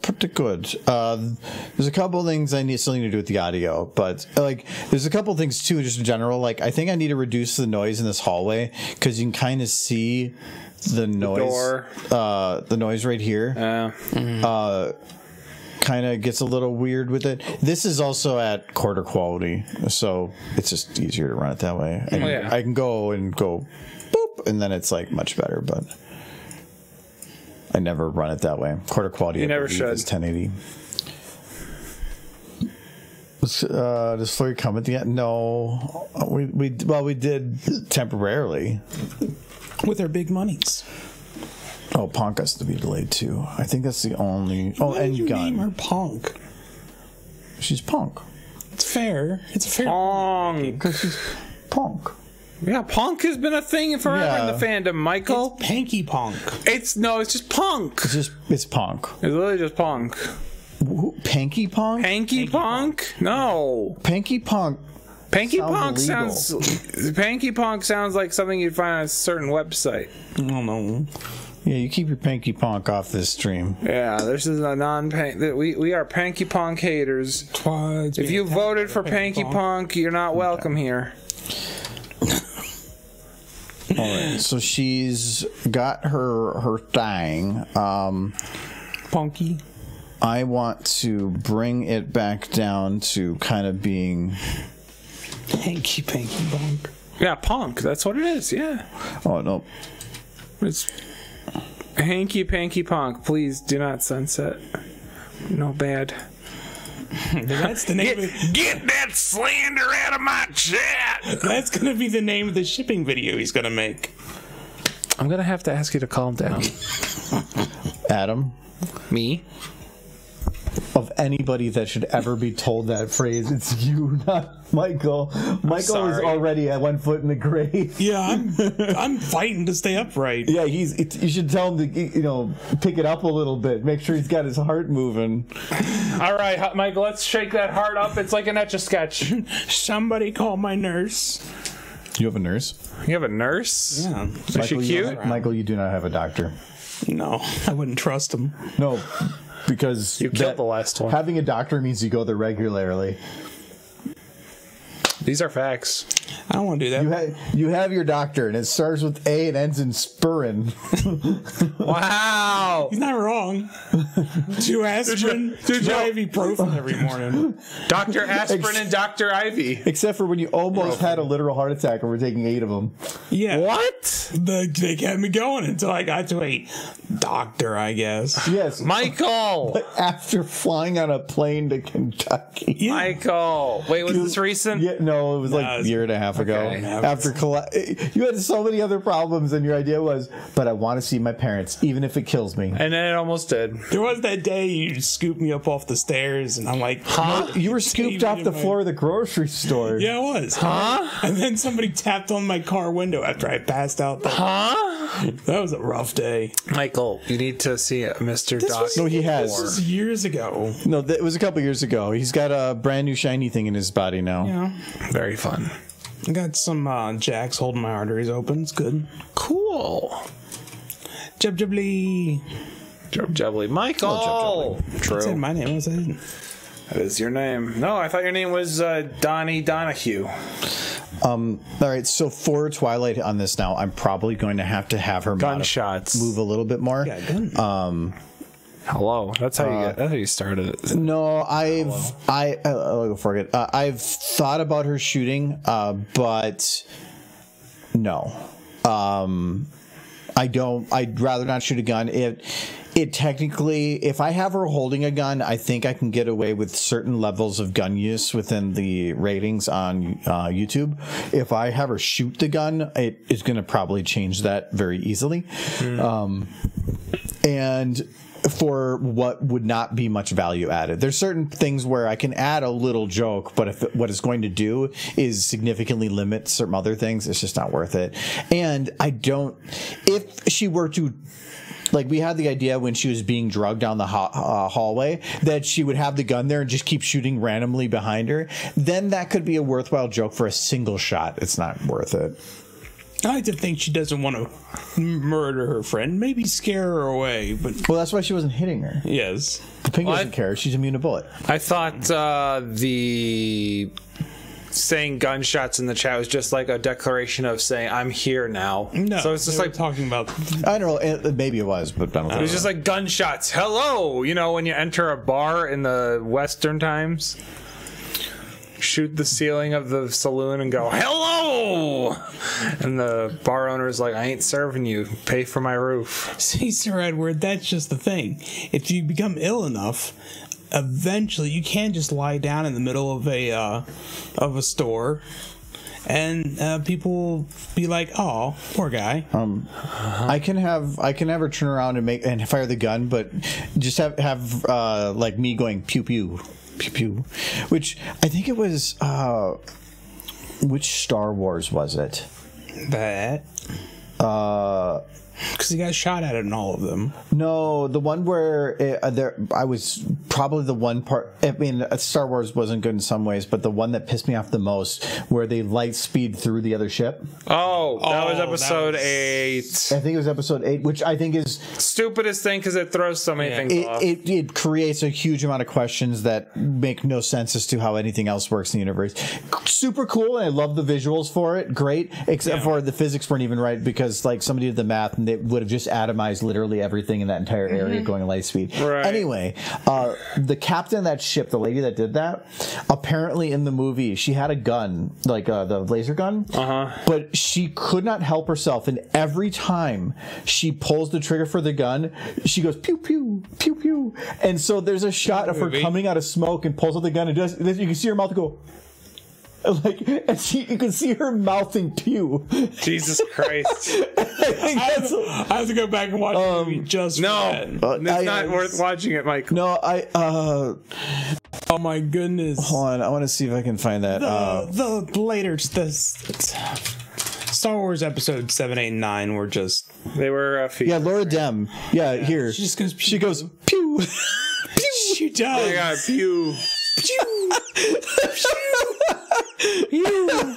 pretty good. There's a couple things I still need to do with the audio, but there's a couple things too, just in general. Like I think I need to reduce the noise in this hallway because you can kind of see the noise, the noise right here. Kind of gets a little weird with it. This is also at quarter quality, so it's just easier to run it that way. I can go boop, and then it's like much better, but I never run it that way. Quarter quality. You never should. It's 1080. Does Flurry come at the end? No, we did temporarily with our big monies. Oh, Punk has to be delayed too. I think that's the only. Why and did you Gun. name her Punk? She's Punk. It's fair. It's a fair. Punk. Because she's Punk. Yeah, Punk has been a thing forever in the fandom, Michael. It's Panky Punk. It's just Punk. It's Punk. It's literally just Punk. Panky Punk? Panky Punk? No. Panky Punk. Panky Punk illegal. Panky Punk sounds like something you'd find on a certain website. I don't know. Yeah, you keep your Panky Punk off this stream. Yeah, this is a non-pank. We are Panky Punk haters. If you voted for Panky Punk, you're not welcome here. All right, so she's got her thing. Punky. I want to bring it back down to kind of being. Panky Punk. Yeah, punk. That's what it is. Yeah. Oh no. It's Hanky Panky Punk. Please do not sunset. No bad. That's the name. Get that slander out of my chat. That's gonna be the name of the shipping video he's gonna make. I'm gonna have to ask you to calm down. Adam, Me? of anybody that should ever be told that phrase, it's you, not Michael. Michael is sorry. already at 1 foot in the grave. Yeah, I'm fighting to stay upright. Yeah, you should tell him to, pick it up a little bit. Make sure he's got his heart moving. All right, Michael, let's shake that heart up. It's like an Etch-a-Sketch. Somebody call my nurse. You have a nurse? You have a nurse? Yeah. Is she cute? Michael, you do not have a doctor. No, I wouldn't trust him. No, because You killed the last one. Having a doctor means you go there regularly. These are facts. I don't want to do that. You have your doctor, and it starts with A and ends in Spurin. Wow. He's not wrong. 2 aspirin, 2 ibuprofen every morning. Dr. Aspirin and Dr. Ivy. Except for when you almost had a literal heart attack and we're taking 8 of them. Yeah. What? They kept me going until I got to a doctor, I guess. Yes. Michael. After flying on a plane to Kentucky. Yeah. Michael. Wait, was this recent? Yeah, no, it was like a year and a half ago. Okay. After you had so many other problems, and your idea was, but I want to see my parents, even if it kills me. And then it almost did. There was that day you scooped me up off the stairs, and I'm like, Huh? You were scooped off the floor of the grocery store. Yeah, I was. Huh? And then somebody tapped on my car window after I passed out. Huh? That was a rough day. Michael, you need to see Mr. Doc. No, he has. This was years ago. No, it was a couple years ago. He's got a brand new shiny thing in his body now. Yeah. Very fun. I got some jacks holding my arteries open. It's good. Cool. Jubbly. Jubbly. Michael. I said True. my name was it? That is your name. No, I thought your name was Donnie Donahue. All right, so for Twilight on this now, I'm probably going to have her Gunshots. move a little bit more. Yeah, gun. Hello. That's how you get. That's how you started it. No, I'll go for it. I've thought about her shooting, but no. I don't. I'd rather not shoot a gun. It technically, if I have her holding a gun, I think I can get away with certain levels of gun use within the ratings on YouTube. If I have her shoot the gun, it is going to probably change that very easily. And for what would not be much value added. There's certain things where I can add a little joke, but if what it's going to do is significantly limit certain other things, it's just not worth it. And if she were to, like, we had the idea when she was being drugged down the hallway that she would have the gun there and just keep shooting randomly behind her, then that could be a worthwhile joke for a single shot. It's not worth it. I like to think she doesn't want to murder her friend. Maybe scare her away, but Well, that's why she wasn't hitting her. yes. The pig doesn't care. She's immune to bullet. I thought the saying gunshots in the chat was just like a declaration of saying I'm here now. No, so it's just they were like talking about. I don't know. Maybe it was, but I don't it think was just like gunshots. Hello, when you enter a bar in the Western times, shoot the ceiling of the saloon and go hello, and the bar owner is like, I ain't serving you. Pay for my roof. See, Sir Edward, that's just the thing. If you become ill enough, eventually you can't just lie down in the middle of a store, and people will be like, "Oh, poor guy." I can have her turn around and fire the gun, but just have like me going pew pew pew pew, which I think it was. Which Star Wars was it? That Because he got shot at it in all of them. No, the one where I was probably the one part. I mean, Star Wars wasn't good in some ways, but the one that pissed me off the most, where they light speed through the other ship. Oh, that was episode 8. I think it was episode 8, which I think is stupidest thing because it throws so many things off. It creates a huge amount of questions that make no sense as to how anything else works in the universe. Super cool, and I love the visuals for it. Great, except for the physics weren't even right because like somebody did the math and they would have just atomized literally everything in that entire area going at light speed. Right. Anyway, the captain of that ship, the lady that did that, apparently in the movie she had a gun, like the laser gun, but she could not help herself, and every time she pulls the trigger for the gun, she goes pew pew pew pew, and so there's a shot of her coming out of smoke and pulls out the gun and does. You can see her mouth go. Like, and you can see her mouthing pew. Jesus Christ. I have to go back and watch the movie just for that. It's not worth watching it, Mike. No, oh my goodness. Hold on, I want to see if I can find that. The Star Wars episode 7, 8, and 9 were just... They were... yeah, Laura Dem. Yeah, here. She just goes... She goes, pew. Pew. She does. They got pew. Pew. Pew.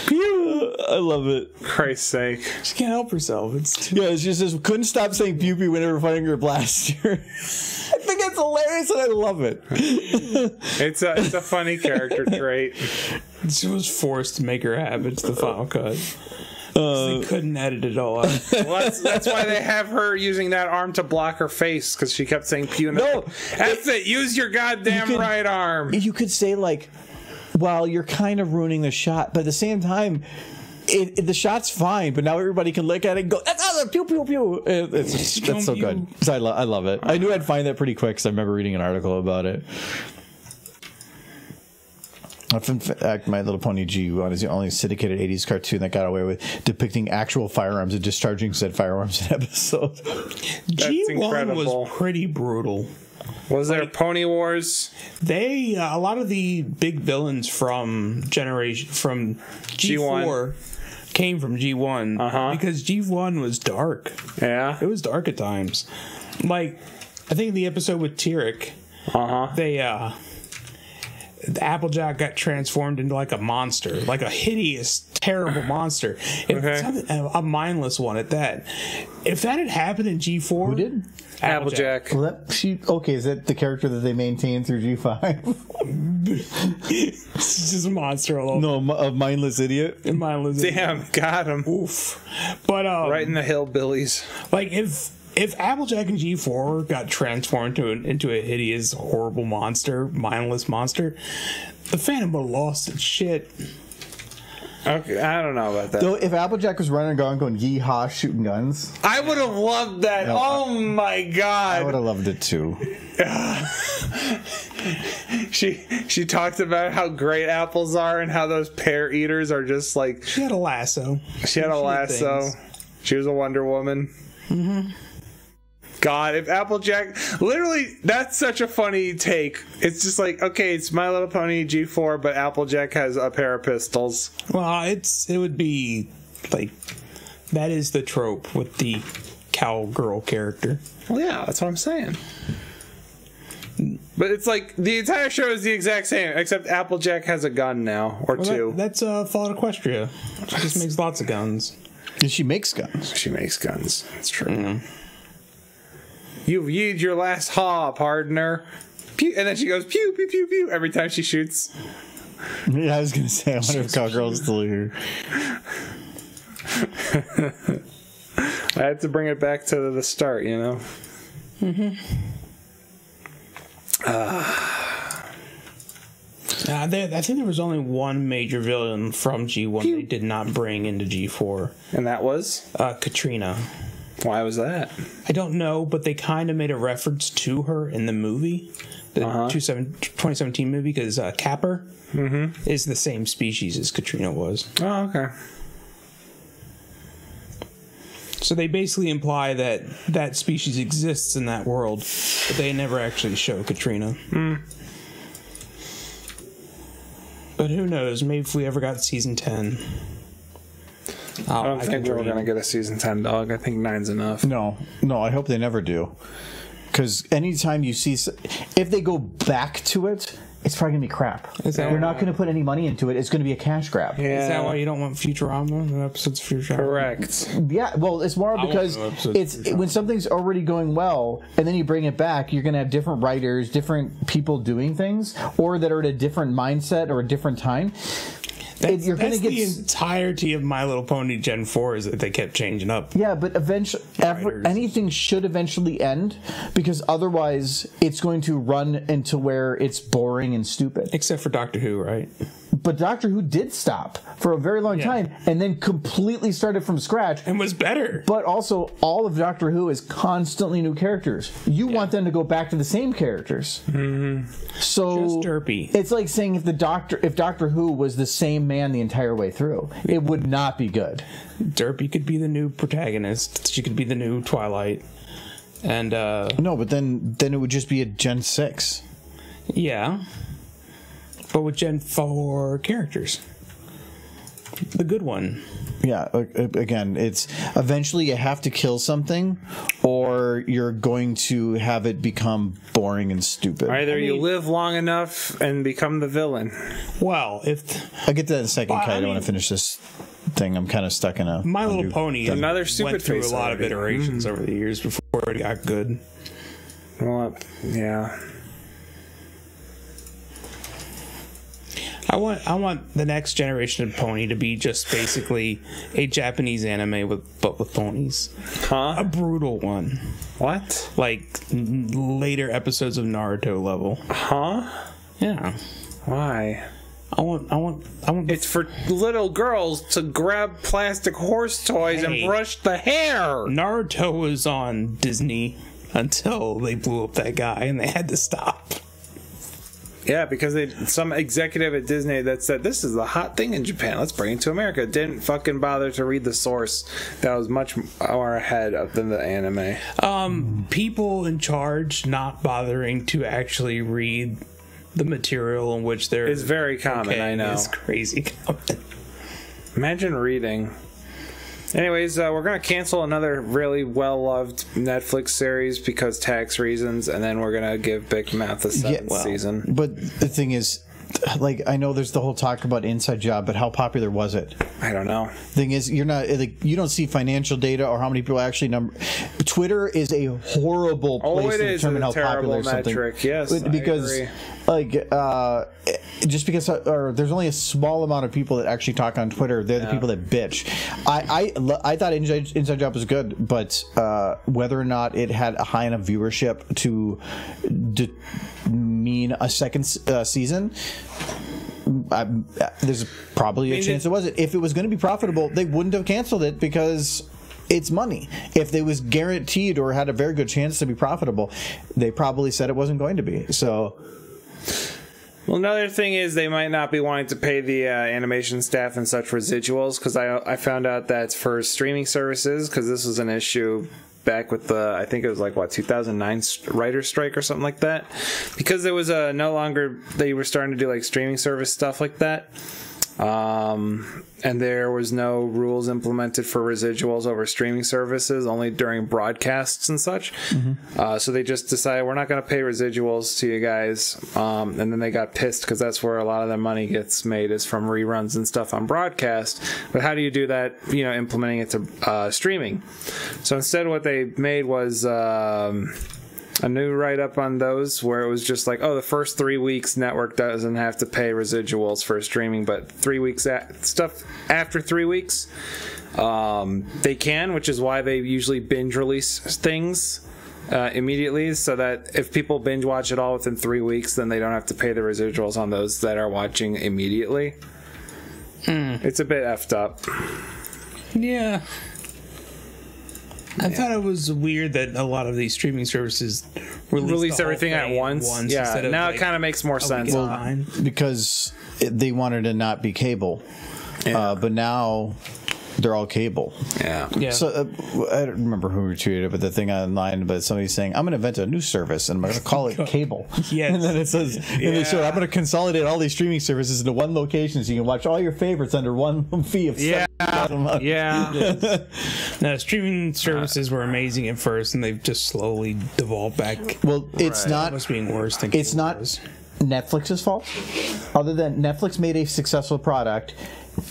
Pew. I love it. Christ's sake. She can't help herself. It's too... Yeah, she just couldn't stop saying pew pew whenever fighting her blaster. I think it's hilarious and I love it. It's a funny character trait. She was forced to make her have it to the final cut. They couldn't edit it all out. Well, that's why they have her using that arm to block her face, because she kept saying pew. No, that's it. Use your goddamn right arm. You could say like, well, you're kind of ruining the shot, but at the same time, the shot's fine. But now everybody can look at it and go, "That's awesome, pew pew pew." That's so good. So I love it. I knew I'd find that pretty quick because I remember reading an article about it. In fact, My Little Pony G1 is the only syndicated 80s cartoon that got away with depicting actual firearms and discharging said firearms in episodes. G1 incredible. was pretty brutal. Was there Pony Wars? They a lot of the big villains from G4 came from G1 because G1 was dark. Yeah, it was dark at times. Like I think the episode with Tyrek, the Applejack got transformed into like a monster, like a hideous, terrible monster. A mindless one at that. If that had happened in G4... Who did? Applejack. Well, is that the character that they maintain through G5? It's just a monster all over. No, a mindless idiot. Damn, got him. Oof. But, right in the hillbillies. Like, if Applejack and G4 got transformed into a hideous, horrible monster, mindless monster, the fandom would have lost its shit. Okay, I don't know about that. Though, if Applejack was running around going yee-haw shooting guns, I would have loved that. No, oh my god, I would have loved it too. She talked about how great apples are and how those pear eaters are just like. She had a lasso. She was a Wonder Woman. Mm-hmm. God, if Applejack... Literally, that's such a funny take. It's just like, okay, it's My Little Pony G4, but Applejack has a pair of pistols. Well, it would be, like... That is the trope with the cowgirl character. Well, yeah, that's what I'm saying. But it's like, the entire show is the exact same, except Applejack has a gun now, or two. That's Fallout Equestria. She just makes lots of guns. She makes guns. She makes guns. That's true. Mm-hmm. You've yeed your last haw, partner. Pew, and then she goes pew, pew, pew, pew every time she shoots. Yeah, I was going to say, I wonder if Cowgirl's still here. I had to bring it back to the start, you know? Mm-hmm. I think there was only one major villain from G1 they did not bring into G4. And that was? Katrina. Why was that? I don't know, but they kind of made a reference to her in the movie, the 2017 movie, because Capper is the same species as Katrina was. Oh, okay. So they basically imply that that species exists in that world, but they never actually show Katrina. But who knows? Maybe if we ever got season 10. I don't can think we're dream. going to get a season 10, dog. I think 9's enough. No, I hope they never do. Because anytime you see, if they go back to it, it's probably gonna be crap. They're not gonna put any money into it. It's gonna be a cash grab. Is that why you don't want Futurama? The episodes of Futurama? Correct. Yeah, well, it's more because when something's already going well, and then you bring it back, you're gonna have different writers, different people doing things, or that are at a different mindset or a different time. You're gonna get the entirety of My Little Pony Gen 4 is that they kept changing up. Yeah, but eventually, anything should eventually end, because otherwise it's going to run into where it's boring and stupid. Except for Doctor Who, right? But Doctor Who did stop for a very long time and then completely started from scratch. And was better. But also, all of Doctor Who is constantly new characters. You want them to go back to the same characters. Mm-hmm. So just derpy. It's like saying if Doctor Who was the same man the entire way through, it would not be good. Derpy could be the new protagonist. She could be the new Twilight. And no, but then it would just be a Gen 6. Yeah. But with Gen 4 characters. The good one. Yeah, again, it's eventually you have to kill something, or you're going to have it become boring and stupid. Either you live long enough and become the villain. Well, I'll get to that in a second, Kai. I don't want to finish this thing. I'm kind of stuck in a... My Little Pony another stupid went through face a lot of already. iterations over the years before it got good. Well, yeah. I want the next generation of pony to be just basically a Japanese anime but with ponies. Huh? A brutal one. What? Like later episodes of Naruto level. Huh? Yeah. Why? I want It's for little girls to grab plastic horse toys and brush the hair. Naruto was on Disney until they blew up that guy and they had to stop. Yeah, because some executive at Disney that said, this is the hot thing in Japan, let's bring it to America, didn't fucking bother to read the source that was much more ahead than the anime. People in charge not bothering to actually read the material in which they're... It's very common, I know. It's crazy common. Imagine reading. Anyways, we're going to cancel another really well-loved Netflix series because tax reasons, and then we're going to give Big Mouth a seventh season. But the thing is, like, I know there's the whole talk about Inside Job, but how popular was it? I don't know. Thing is, you don't see financial data or how many people actually Twitter is a horrible place to determine how popular something. Yes, because I agree. Just because there's only a small amount of people that actually talk on Twitter, they're the people that bitch. I thought Inside Job was good, but whether or not it had a high enough viewership to mean a second season, there's probably a chance it wasn't. If it was going to be profitable, they wouldn't have canceled it because it's money. If they was guaranteed or had a very good chance to be profitable, they probably said it wasn't going to be. So, well, another thing is they might not be wanting to pay the animation staff and such residuals, because I found out that's for streaming services, because this was an issue back with the, I think it was like, 2009 writer's strike or something like that, because it was no longer, they were starting to do like streaming service stuff like that, and there was no rules implemented for residuals over streaming services, only during broadcasts and such. So they just decided, we're not going to pay residuals to you guys, and then they got pissed because that's where a lot of their money gets made, is from reruns and stuff on broadcast. But how do you do that, implementing it to streaming? So instead what they made was a new write-up on those where it was just like, the first 3 weeks network doesn't have to pay residuals for streaming, but 3 weeks stuff after 3 weeks they can, which is why they usually binge release things immediately, so that if people binge watch it all within 3 weeks, then they don't have to pay the residuals on those that are watching immediately. It's a bit effed up. Yeah. I thought it was weird that a lot of these streaming services release everything at once. Yeah, now it kind of makes more sense. because they wanted to not be cable. But now they're all cable. Yeah. So I don't remember who retweeted it, but the thing online, but somebody's saying, I'm going to invent a new service and I'm going to call it cable. Yes. And then it says, in the show, I'm going to consolidate all these streaming services into one location so you can watch all your favorites under one fee of $7 a month. Yeah. No, streaming services were amazing at first, and they've just slowly devolved back. Well, it's not. Almost being worse than It's cable not was. Netflix's fault. Other than Netflix made a successful product,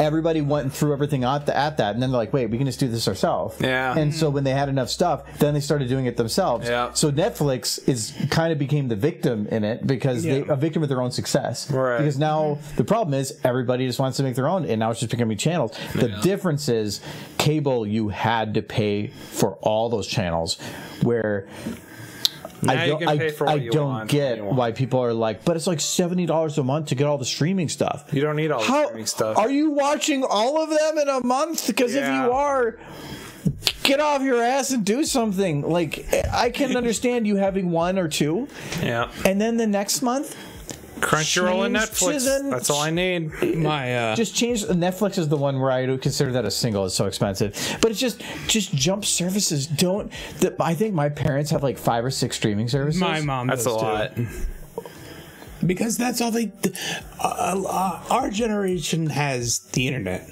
everybody went and threw everything at that, and then they're like, wait, we can just do this ourselves. Yeah. And so when they had enough stuff, then they started doing it themselves. Yeah. So Netflix is kind of became the victim in it because they a victim of their own success. Right. Because now the problem is everybody just wants to make their own, and now it's just becoming channels. The difference is cable, you had to pay for all those channels, where Now I you don't, can pay for what I you don't want, get when you want. why people are like, but it's like $70 a month to get all the streaming stuff. You don't need all the streaming stuff. Are you watching all of them in a month? Because if Yeah. you are, get off your ass and do something. Like, I can understand you having one or two, Yeah. and then the next month, Crunchyroll and change Netflix. to the- That's all I need. My just change. Netflix is the one where I would consider that a single. It's so expensive, but it's just jump services. Don't. I think my parents have like 5 or 6 streaming services. my mom That's does a too. lot. Because that's all they. Our generation has the internet,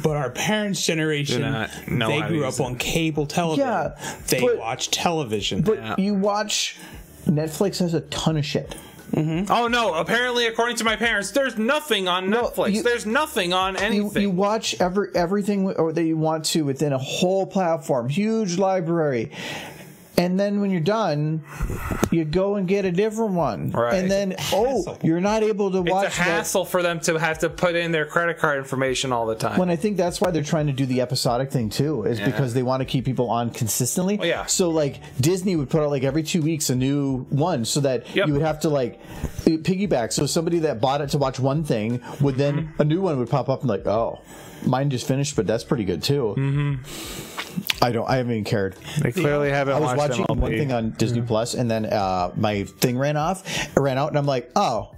but our parents' generation, Do not know they how to grew use up on cable television. Yeah, they but- watch television. But you watch. Netflix has a ton of shit. Oh no! Apparently, according to my parents, there's nothing on Netflix. There's nothing on anything. You watch everything that you want to within a whole platform, huge library, and then when you're done, you go and get a different one, Right. and then you're not able to watch. It's a hassle for them to have to put in their credit card information all the time. When I think that's why they're trying to do the episodic thing too, is because they want to keep people on consistently. Oh, yeah. So like Disney would put out like every 2 weeks a new one, so that you would have to like piggyback. So somebody that bought it to watch one thing would then a new one would pop up and like, oh, mine just finished, but that's pretty good too. I haven't even cared. They clearly haven't I was watched watching MLB. one thing on Disney Plus, and then my thing ran out, and I'm like, oh,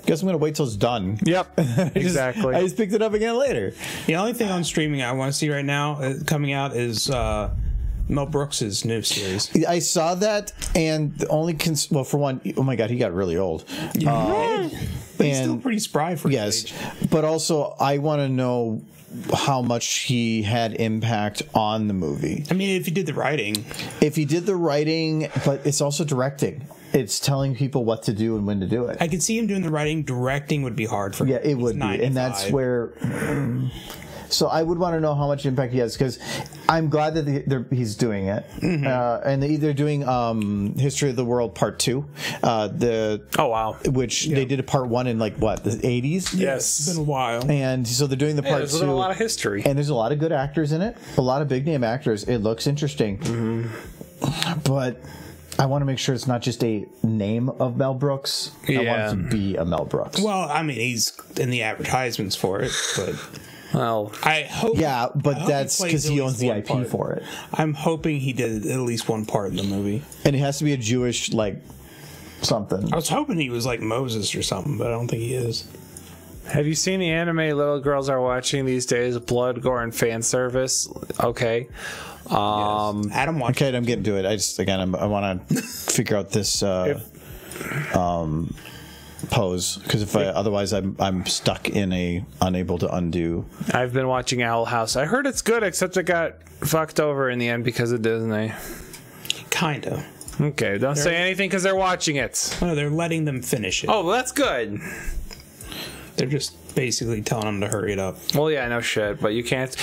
guess I'm gonna wait till it's done. Yep, exactly. I just picked it up again later. the only thing on streaming I want to see right now coming out is Mel Brooks's new series. I saw that, and the only well, for one, oh my god, he got really old. But he's still and- pretty spry for his Yes, age. but also I want to know how much he had impact on the movie. I mean, if he did the writing, If he did the writing, but it's also directing. It's telling people what to do and when to do it. I could see him doing the writing. Directing would be hard for him. Yeah, it would be, and that's 95. where. So I would want to know how much impact he has, because I'm glad that he's doing it, and they're doing History of the World Part 2. Oh wow! Which they did a Part 1 in like what, the 80s? Yes, It's been a while. And so they're doing the Part there's 2. a lot of history. And there's a lot of good actors in it, a lot of big name actors. It looks interesting, but I want to make sure it's not just a name of Mel Brooks. I want Yeah. it to be a Mel Brooks. Well, I mean, he's in the advertisements for it, but Well, I hope. yeah, I but hope that's plays because at he least owns the one IP part. for it. I'm hoping he did at least one part in the movie. And it has to be a Jewish, like, something. I was hoping he was like Moses or something, but I don't think he is. have you seen the anime little girls are watching these days? Blood, gore, and fan service. Okay. Adam watched. Okay, I'm getting to it. I just, again, I want to figure out this pose, because otherwise I'm stuck in a unable to undo. I've been watching Owl House. I heard it's good, except it got fucked over in the end because of Disney. Kinda. Okay, don't say anything because they're watching it. No, they're letting them finish it. Oh, well, that's good. They're just basically telling them to hurry it up. Well, yeah, no shit, but you can't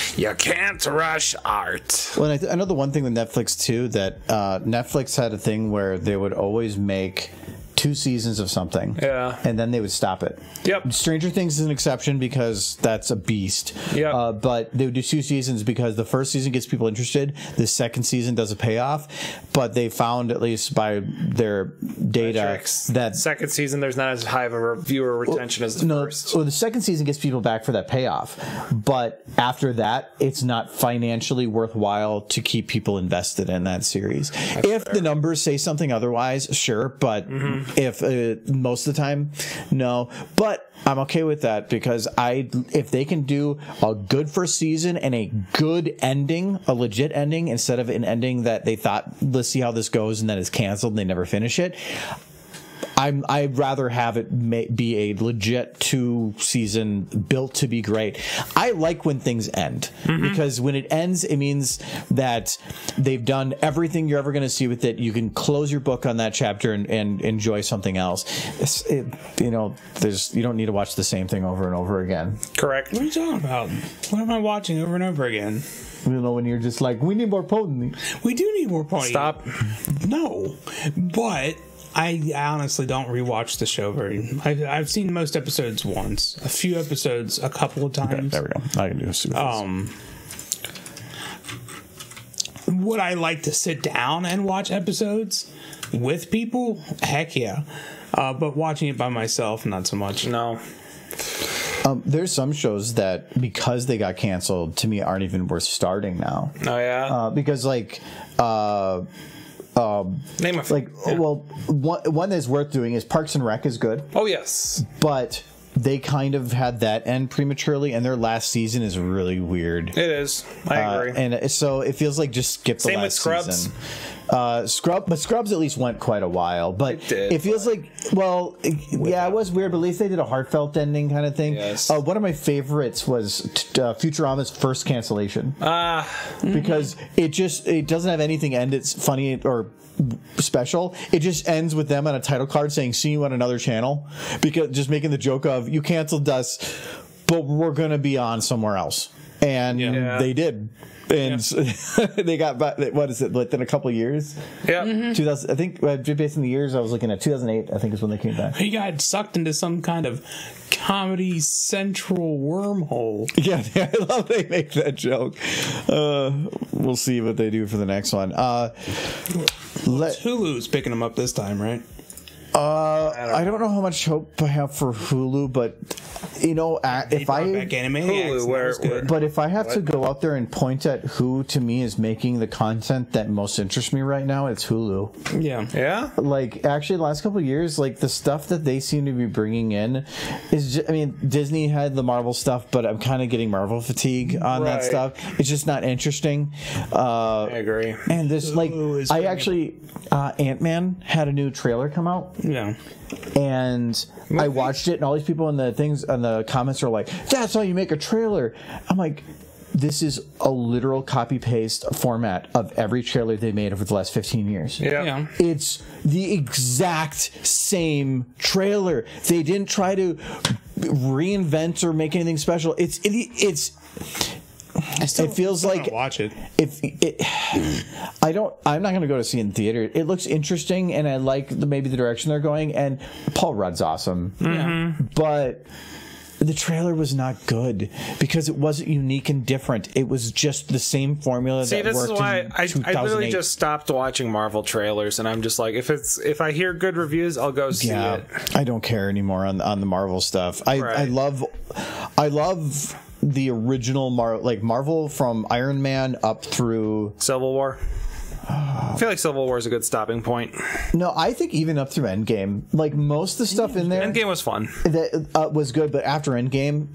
rush art. Well, and I know the one thing with Netflix too, that Netflix had a thing where they would always make 2 seasons of something, and then they would stop it. Yep. Stranger Things is an exception because that's a beast. Yep. But they would do 2 seasons because the first season gets people interested. The second season does a payoff, but they found, at least by their data, Metrics. that Second season, there's not as high of a viewer retention as the first. Well, the second season gets people back for that payoff, but after that, it's not financially worthwhile to keep people invested in that series. If the numbers say something otherwise, sure, but If most of the time, no. But I'm okay with that because if they can do a good first season and a good ending, a legit ending, instead of an ending that they thought, let's see how this goes, and then it's canceled and they never finish it. I'd rather have it be a legit 2-season built to be great. I like when things end because when it ends, it means that they've done everything you're ever going to see with it. You can close your book on that chapter and enjoy something else. You don't need to watch the same thing over and over again. Correct. What are you talking about? What am I watching over and over again? When you're just like, we need more potency. We do need more potency. Stop. No, but I honestly don't rewatch the show very. I've seen most episodes once, a few episodes a couple of times. There we go. I can do a super Would I like to sit down and watch episodes with people? Heck yeah. But watching it by myself, not so much. No. There's some shows that, because they got canceled, to me aren't even worth starting now. Oh yeah. Because like. Name a few. Well, one that's worth doing is Parks and Rec is good. Oh yes, but they kind of had that end prematurely, and their last season is really weird. It is. I agree. And so it feels like just skip the last season. Scrubs at least went quite a while, but it feels like, well, it was weird, but at least they did a heartfelt ending kind of thing. Yes. One of my favorites was Futurama's first cancellation. Because it doesn't have anything end. It's funny or special. It just ends with them on a title card saying, see you on another channel, because just making the joke of, you canceled us, but we're going to be on somewhere else. And they did. And they got back, what is it, within a couple of years? Yeah. 2000, I think, based on the years, I was looking at 2008, I think is when they came back. He got sucked into some kind of Comedy Central wormhole. Yeah, I love they make that joke. We'll see what they do for the next one. Hulu's picking them up this time, right? I don't know how much hope I have for Hulu, but if I have to go out there and point at who to me is making the content that most interests me right now, it's Hulu. Yeah. Like, actually, the last couple of years, like, the stuff that they seem to be bringing in is just, Disney had the Marvel stuff, but I'm kind of getting Marvel fatigue on that stuff. It's just not interesting. I agree. And this, Ant-Man had a new trailer come out. Yeah. And I watched it, and all these people in the comments are like, that's how you make a trailer. I'm like, this is a literal copy-paste format of every trailer they made over the last 15 years. Yeah. It's the exact same trailer. They didn't try to reinvent or make anything special. It feels like watch it. I'm not going to go to see it in theater. It looks interesting, and I like maybe the direction they're going. And Paul Rudd's awesome, but the trailer was not good because it wasn't unique and different. It was just the same formula. See, that this is worked why in I literally 2008. just stopped watching Marvel trailers, and I'm just like, if I hear good reviews, I'll go see it. I don't care anymore on the Marvel stuff. I love the original Marvel from Iron Man up through Civil War. I feel like Civil War is a good stopping point. No, I think even up through Endgame, like most of the stuff in there, Endgame was fun. That was good, but after Endgame,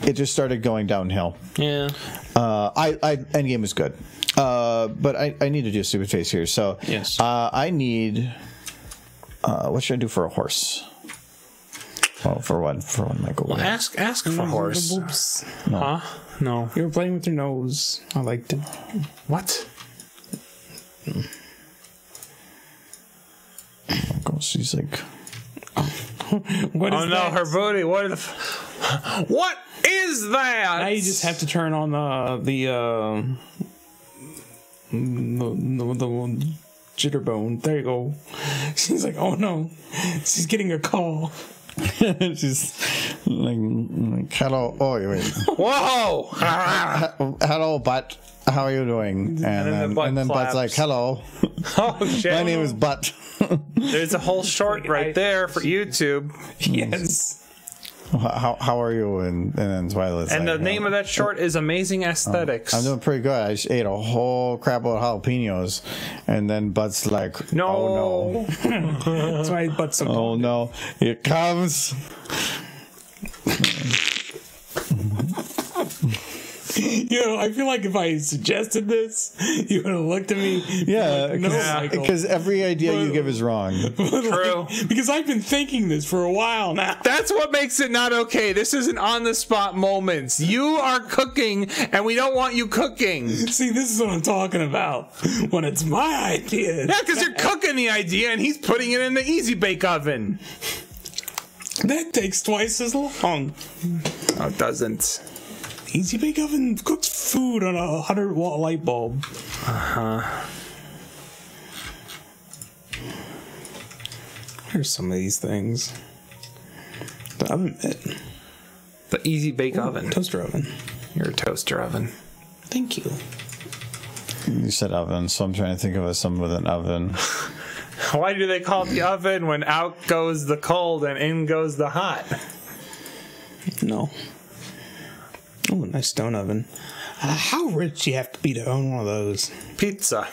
it just started going downhill. Yeah. Endgame was good, but I need to do a stupid face here. So yes, I need. What should I do for a horse? Oh, for one, Michael. Well, ask for horse. No. Huh? No. You were playing with your nose. I liked it. What? She's like, what is that? Her booty. What is that? Now you just have to turn on the jitterbone. There you go. She's like, oh no, she's getting a call. She's like, hello. Oh, wait. Whoa! Hello, Butt. How are you doing? And then Butt's like, hello. Oh shit! My name is Butt. There's a whole short right there for YouTube. Yes. How are you in Twilight? And the name of that short is Amazing Aesthetics. I'm doing pretty good. I just ate a whole crap load of jalapenos, and then Bud's like, No. "Oh That's why Bud's so no, oh no, here it comes." You know, I feel like if I suggested this, you would have looked at me. Yeah, like, no, Michael. because every idea you give is wrong. True. Because I've been thinking this for a while now. That's what makes it not okay. This isn't on the spot moments. You are cooking, and we don't want you cooking. See, this is what I'm talking about. When it's my idea. Yeah, because you're cooking the idea, and he's putting it in the easy bake oven. That takes twice as long. No, it doesn't. Easy Bake Oven cooks food on a 100-watt light bulb. Here's some of these things. The oven mitt. The easy bake oven. Toaster oven. Your toaster oven. Thank you. You said oven, so I'm trying to think of something with an oven. Why do they call it the oven when out goes the cold and in goes the hot? No. Oh, nice stone oven. How rich do you have to be to own one of those? Pizza.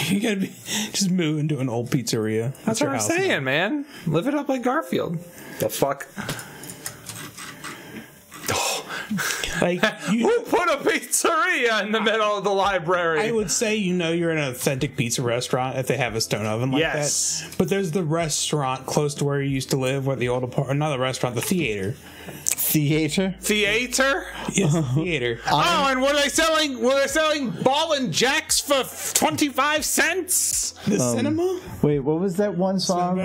You gotta be just move into an old pizzeria. That's what I'm saying, man. Live it up like Garfield. The fuck? Like Who put a pizzeria in the middle of the library? I would say, you know, you're in an authentic pizza restaurant if they have a stone oven like Yes. that. But there's the restaurant close to where you used to live, where the old apartment, not the restaurant, the theater. Theater? Theater? Yes, the theater. Oh, and were they selling ball and jacks for 25 cents? The cinema? Wait, what was that one song?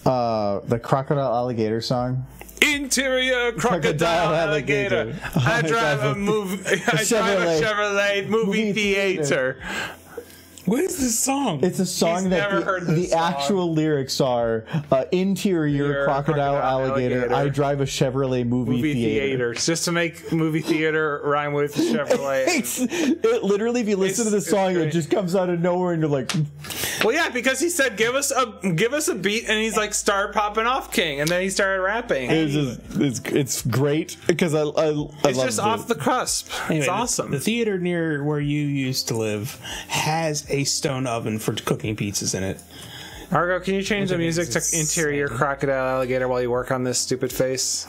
The Crocodile Alligator song? Interior crocodile alligator. I drive a Chevrolet movie theater. What is this song? It's a song He's that never heard this the song. actual lyrics are interior crocodile alligator. I drive a Chevrolet movie theater. Just to make movie theater rhyme with Chevrolet. It literally, if you listen to the song, great. it just comes out of nowhere, and you're like, Well, yeah, because he said, "Give us a beat," and he's like, "Start popping off, King," and then he started rapping. it's great because I It's love just it. off the cusp. Anyway, It's awesome. The theater near where you used to live has a stone oven for cooking pizzas in it. Argo, can you change the music to It's interior crocodile alligator while you work on this stupid face?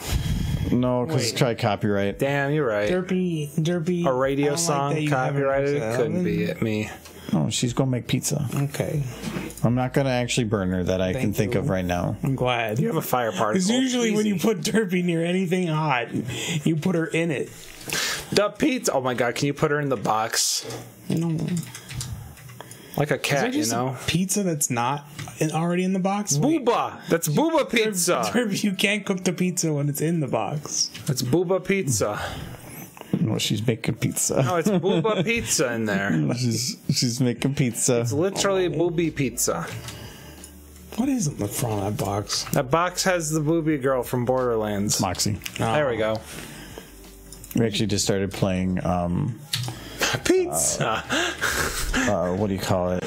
No, because try copyright. Damn, you're right. Derpy. A radio I don't song like that you have copyrighted? an It couldn't oven. be it, me. Oh, she's gonna make pizza. Okay, I'm not gonna actually burn her that I can Thank think you. of right now. I'm glad. You have a fire particle. Because usually when you Easy. put Derpy near anything hot, you put her in it. The pizza. Oh my god, can you put her in the box? No. Like a Is cat, there you just know? a pizza that's not already in the box? Wait, Booba. That's Booba pizza. Derpy, you can't cook the pizza when it's in the box. It's Booba pizza. Well, she's making pizza. No, it's Booba pizza in there. She's making pizza. It's literally Booby pizza. What is in the front of that box? That box has the Booby girl from Borderlands. Moxie. There we go. We actually just started playing. Pizza. What do you call it?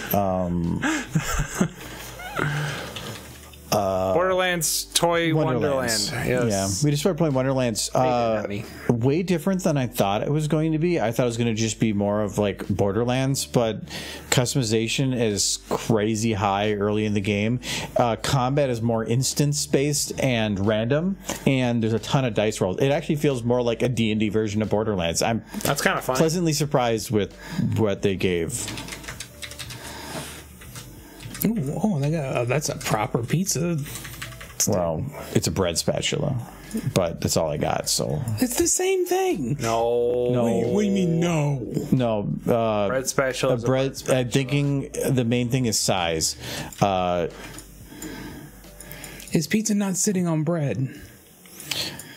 Borderlands Toy Wonderland. Yes. Yeah, we just started playing Wonderlands. honey. Way different than I thought it was going to be. I thought it was going to just be more of like Borderlands, but customization is crazy high early in the game. Combat is more instance based and random, and there's a ton of dice rolls. It actually feels more like a D&D version of Borderlands. I'm That's kind of fun. pleasantly surprised with what they gave. Ooh, oh, they got, that's a proper pizza. Well, it's a bread spatula, but that's all I got. So It's the same thing. No. What do you mean, no? no, Bread special. is a bread. I'm thinking the main thing is size. Is pizza not sitting on bread?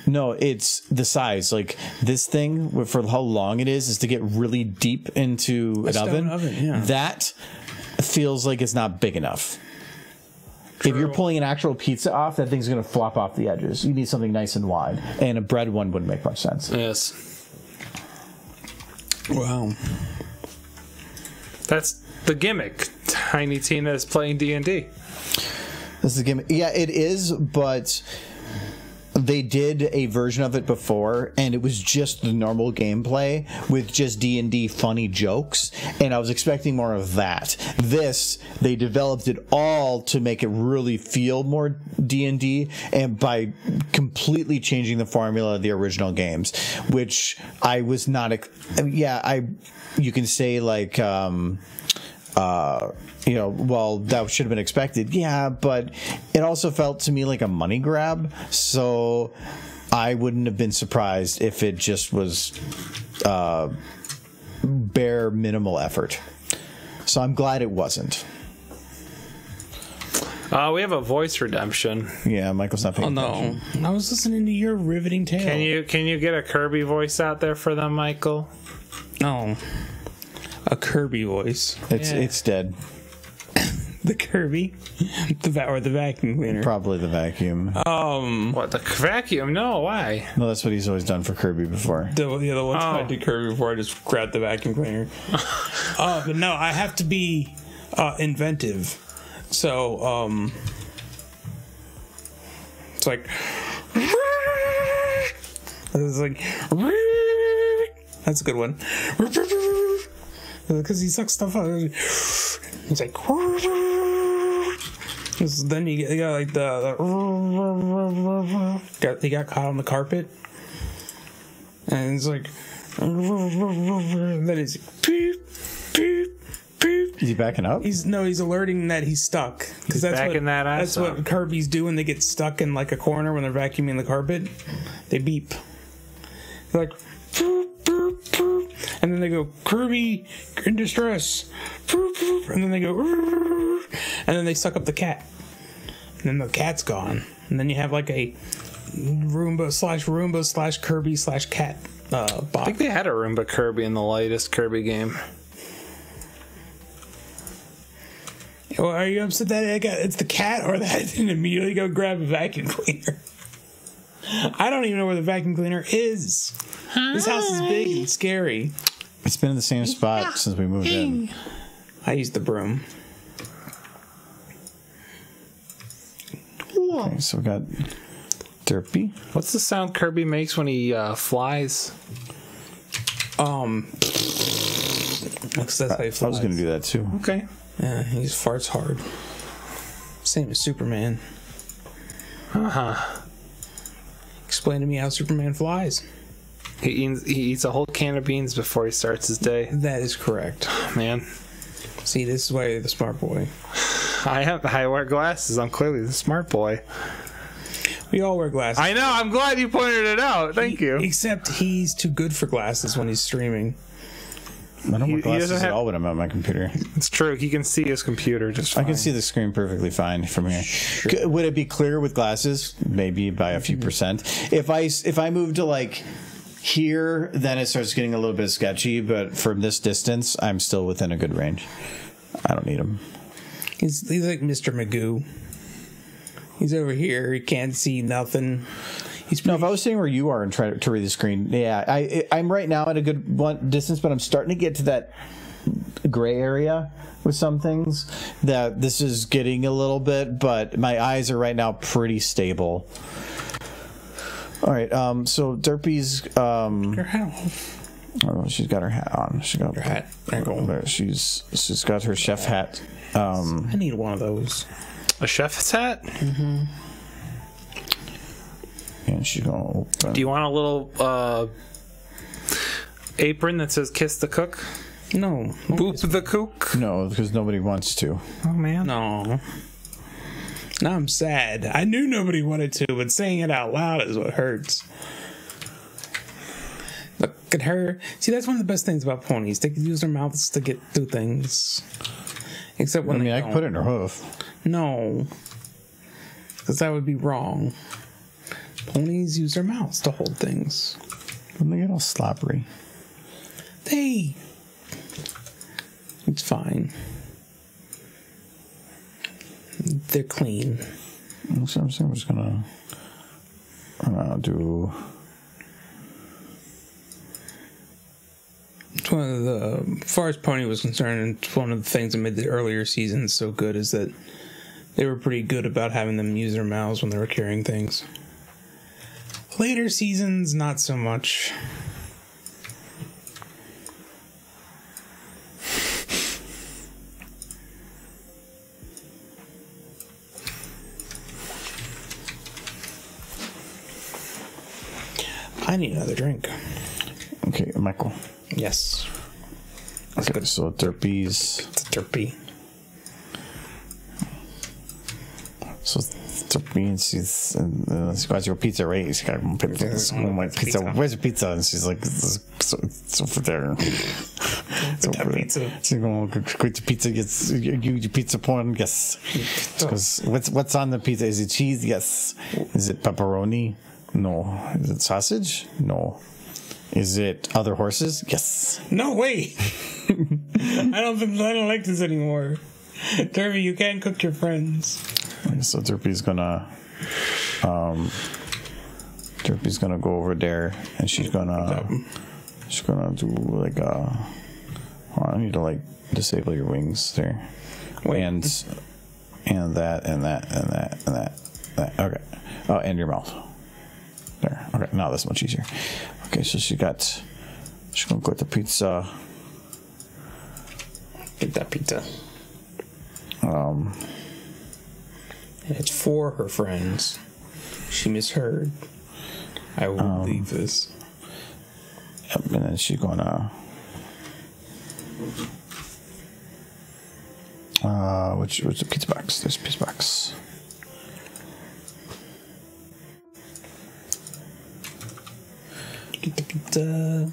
No, it's the size. Like this thing, for how long it is to get really deep into an stone oven, yeah. That feels like it's not big enough. If you're pulling an actual pizza off, that thing's going to flop off the edges. You need something nice and wide, and a bread one wouldn't make much sense. Yes. Wow. That's the gimmick. Tiny Tina is playing D&D. This is a gimmick. Yeah, it is, but they did a version of it before, and it was just the normal gameplay with just D&D funny jokes, and I was expecting more of that. This, they developed it all to make it really feel more D&D, and by completely changing the formula of the original games, which I was not... you can say, like... well, that should have been expected. Yeah, but it also felt to me like a money grab. So I wouldn't have been surprised if it just was bare minimal effort. So I'm glad it wasn't. We have a voice redemption. Yeah, Michael's not paying attention. I was listening to your riveting tale. Can you get a Kirby voice out there for them, Michael? Oh, a Kirby voice. It's dead. The Kirby, the vacuum cleaner. Probably the vacuum. What, the vacuum? No, why? No, that's what he's always done for Kirby before. The one time I did Kirby before, I just grabbed the vacuum cleaner. But no, I have to be inventive. So, it's like, that's a good one. Because he sucks stuff out. He's like, then you got like he got caught on the carpet, and it's like, then he's beep, beep, beep. Is he backing up? He's alerting that he's stuck, because that's what Kirby's do when they get stuck in like a corner when they're vacuuming the carpet. They beep. They're like, boop, boop, boop. And then they go, Kirby in distress. Boop, boop. And then they go, and then they suck up the cat. And then the cat's gone. And then you have like a Roomba / Kirby / cat bot. I think they had a Roomba Kirby in the latest Kirby game. Well, are you upset that it's the cat, or that I didn't immediately go grab a vacuum cleaner? I don't even know where the vacuum cleaner is. This house is big and scary. It's been in the same spot since we moved in. I use the broom. Okay, so we got Derpy. What's the sound Kirby makes when he flies? Because that's how he flies. I was going to do that too. Okay. Yeah, he just farts hard. Same as Superman. Explain to me how Superman flies. He eats a whole can of beans before he starts his day. That is correct. Man. See, this is why you're the smart boy. I wear glasses. I'm clearly the smart boy. We all wear glasses. I know. I'm glad you pointed it out. Thank you. Except he's too good for glasses when he's streaming. I don't wear glasses at all when I'm at my computer. It's true. He can see his computer just fine. I can see the screen perfectly fine from here. Sure. Would it be clearer with glasses? Maybe by a few percent. If I move to like here, then it starts getting a little bit sketchy. But from this distance, I'm still within a good range. I don't need him. He's like Mr. Magoo. He's over here. He can't see nothing. No, if I was sitting where you are and trying to read the screen, yeah, I'm right now at a good distance, but I'm starting to get to that gray area with some things that this is getting a little bit, but my eyes are right now pretty stable. All right, so Derpy's her hat off. Oh, she's got her hat on. She got her hat. There. She's got her chef hat. I need one of those. A chef's hat? Mm-hmm. And she's gonna open. Do you want a little apron that says "Kiss the Cook"? No. Boop the cook? No, because nobody wants to. Oh man. No. Now I'm sad. I knew nobody wanted to, but saying it out loud is what hurts. Look at her. See, that's one of the best things about ponies. They can use their mouths to get through things. Except when I can put it in her hoof. No. Because that would be wrong. Ponies use their mouths to hold things. When they get all slobbery. It's fine. They're clean. So I'm saying we're just gonna do. It's one of the, as far as Pony was concerned, it's one of the things that made the earlier seasons so good is that they were pretty good about having them use their mouths when they were carrying things. Later seasons, not so much. I need another drink. Okay, Michael. Yes. Okay, so Derpies. It's a derpy. So Derpy, she got your pizza, right? She got my pizza. Where's your pizza? And she's like, it's over there. It's over there. Pizza. She's going to get the pizza. Yes, you pizza porn. Yes. Because what's on the pizza? Is it cheese? Yes. Is it pepperoni? No. Is it sausage? No. Is it other horses? Yes. No, wait. I don't like this anymore. Derpy, you can't cook your friends. So Derpy's gonna go over there, and she's gonna do like I need to like disable your wings there. Wait. and that. Okay. Oh, and your mouth. There. Okay. Now that's much easier. Okay, so she's gonna get the pizza. Get that pizza. It's for her friends. She misheard. I won't believe this. Yep, and then she's gonna. Which the pizza box? There's a pizza box. Get the pizza.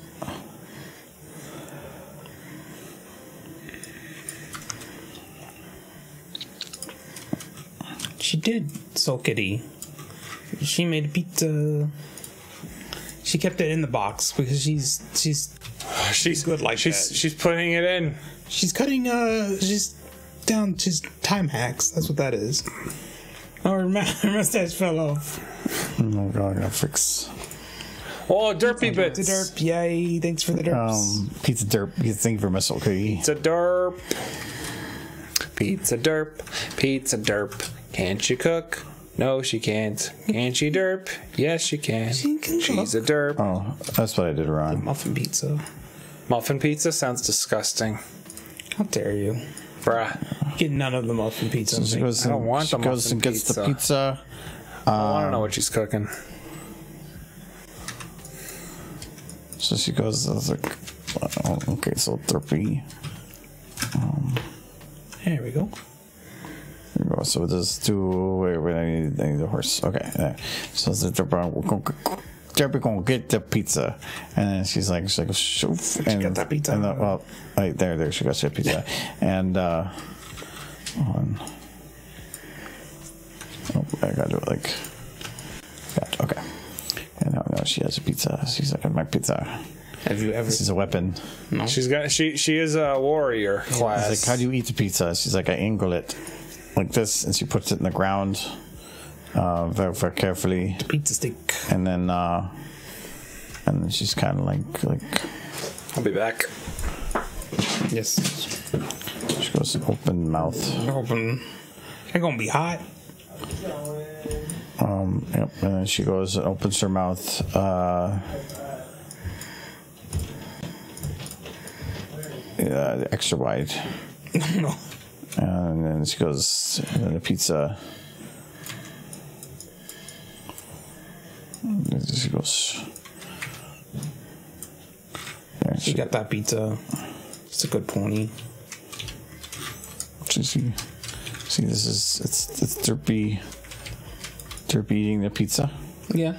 She did, Soul Kitty. She made a pizza. She kept it in the box because she's good like that. She's putting it in. She's cutting she's down to time hacks. That's what that is. Oh, her mustache fell off. Oh god, I gotta fix. Oh, derpy bits. The derp, yay! Thanks for the derps. Pizza derp. Thank you for missile cookie. Pizza derp. Pizza derp. Pizza derp. Can't you cook? No, she can't. Can she derp? Yes, she can. She's a derp. Oh, that's what I did wrong. Muffin pizza. Muffin pizza sounds disgusting. How dare you? Bruh. Get none of the muffin pizza. So she goes I don't want the she goes muffin and gets the pizza. pizza. I don't know what she's cooking. So she goes. I was like, oh, okay, so Derpy. There we go. Here we go. So this wait, I need the horse. Okay. So the Derpy gonna get the pizza, and then she's like, shoof, and got that pizza. And well, right there, she got the pizza, and hold on. Oh, I gotta do it like that. Okay. And now she has a pizza. She's like, my pizza. Have you ever? This is a weapon. No. She is a warrior class. He's like, how do you eat the pizza? She's like, I angle it like this, and she puts it in the ground, very, very carefully. The pizza stick. And then she's kind of like, I'll be back. Yes. she goes open mouth. Open. They're gonna be hot. Yep. And then she goes and opens her mouth. Extra wide. No. And then she goes, and then the pizza. And then she goes. There, She got that pizza. It's a good pony. See, this is it's Derpy eating the pizza. Yeah.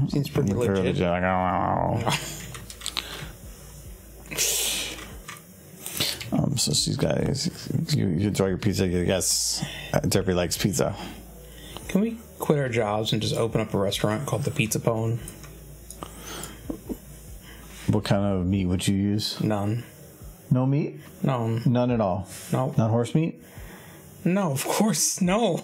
Seems pretty legit. Like, oh. So she's got you enjoy your pizza. Yes, Derpy likes pizza. Can we quit our jobs and just open up a restaurant called the Pizza Pone? What kind of meat would you use? None. No meat? No. None at all. No. Not horse meat? No, of course, no.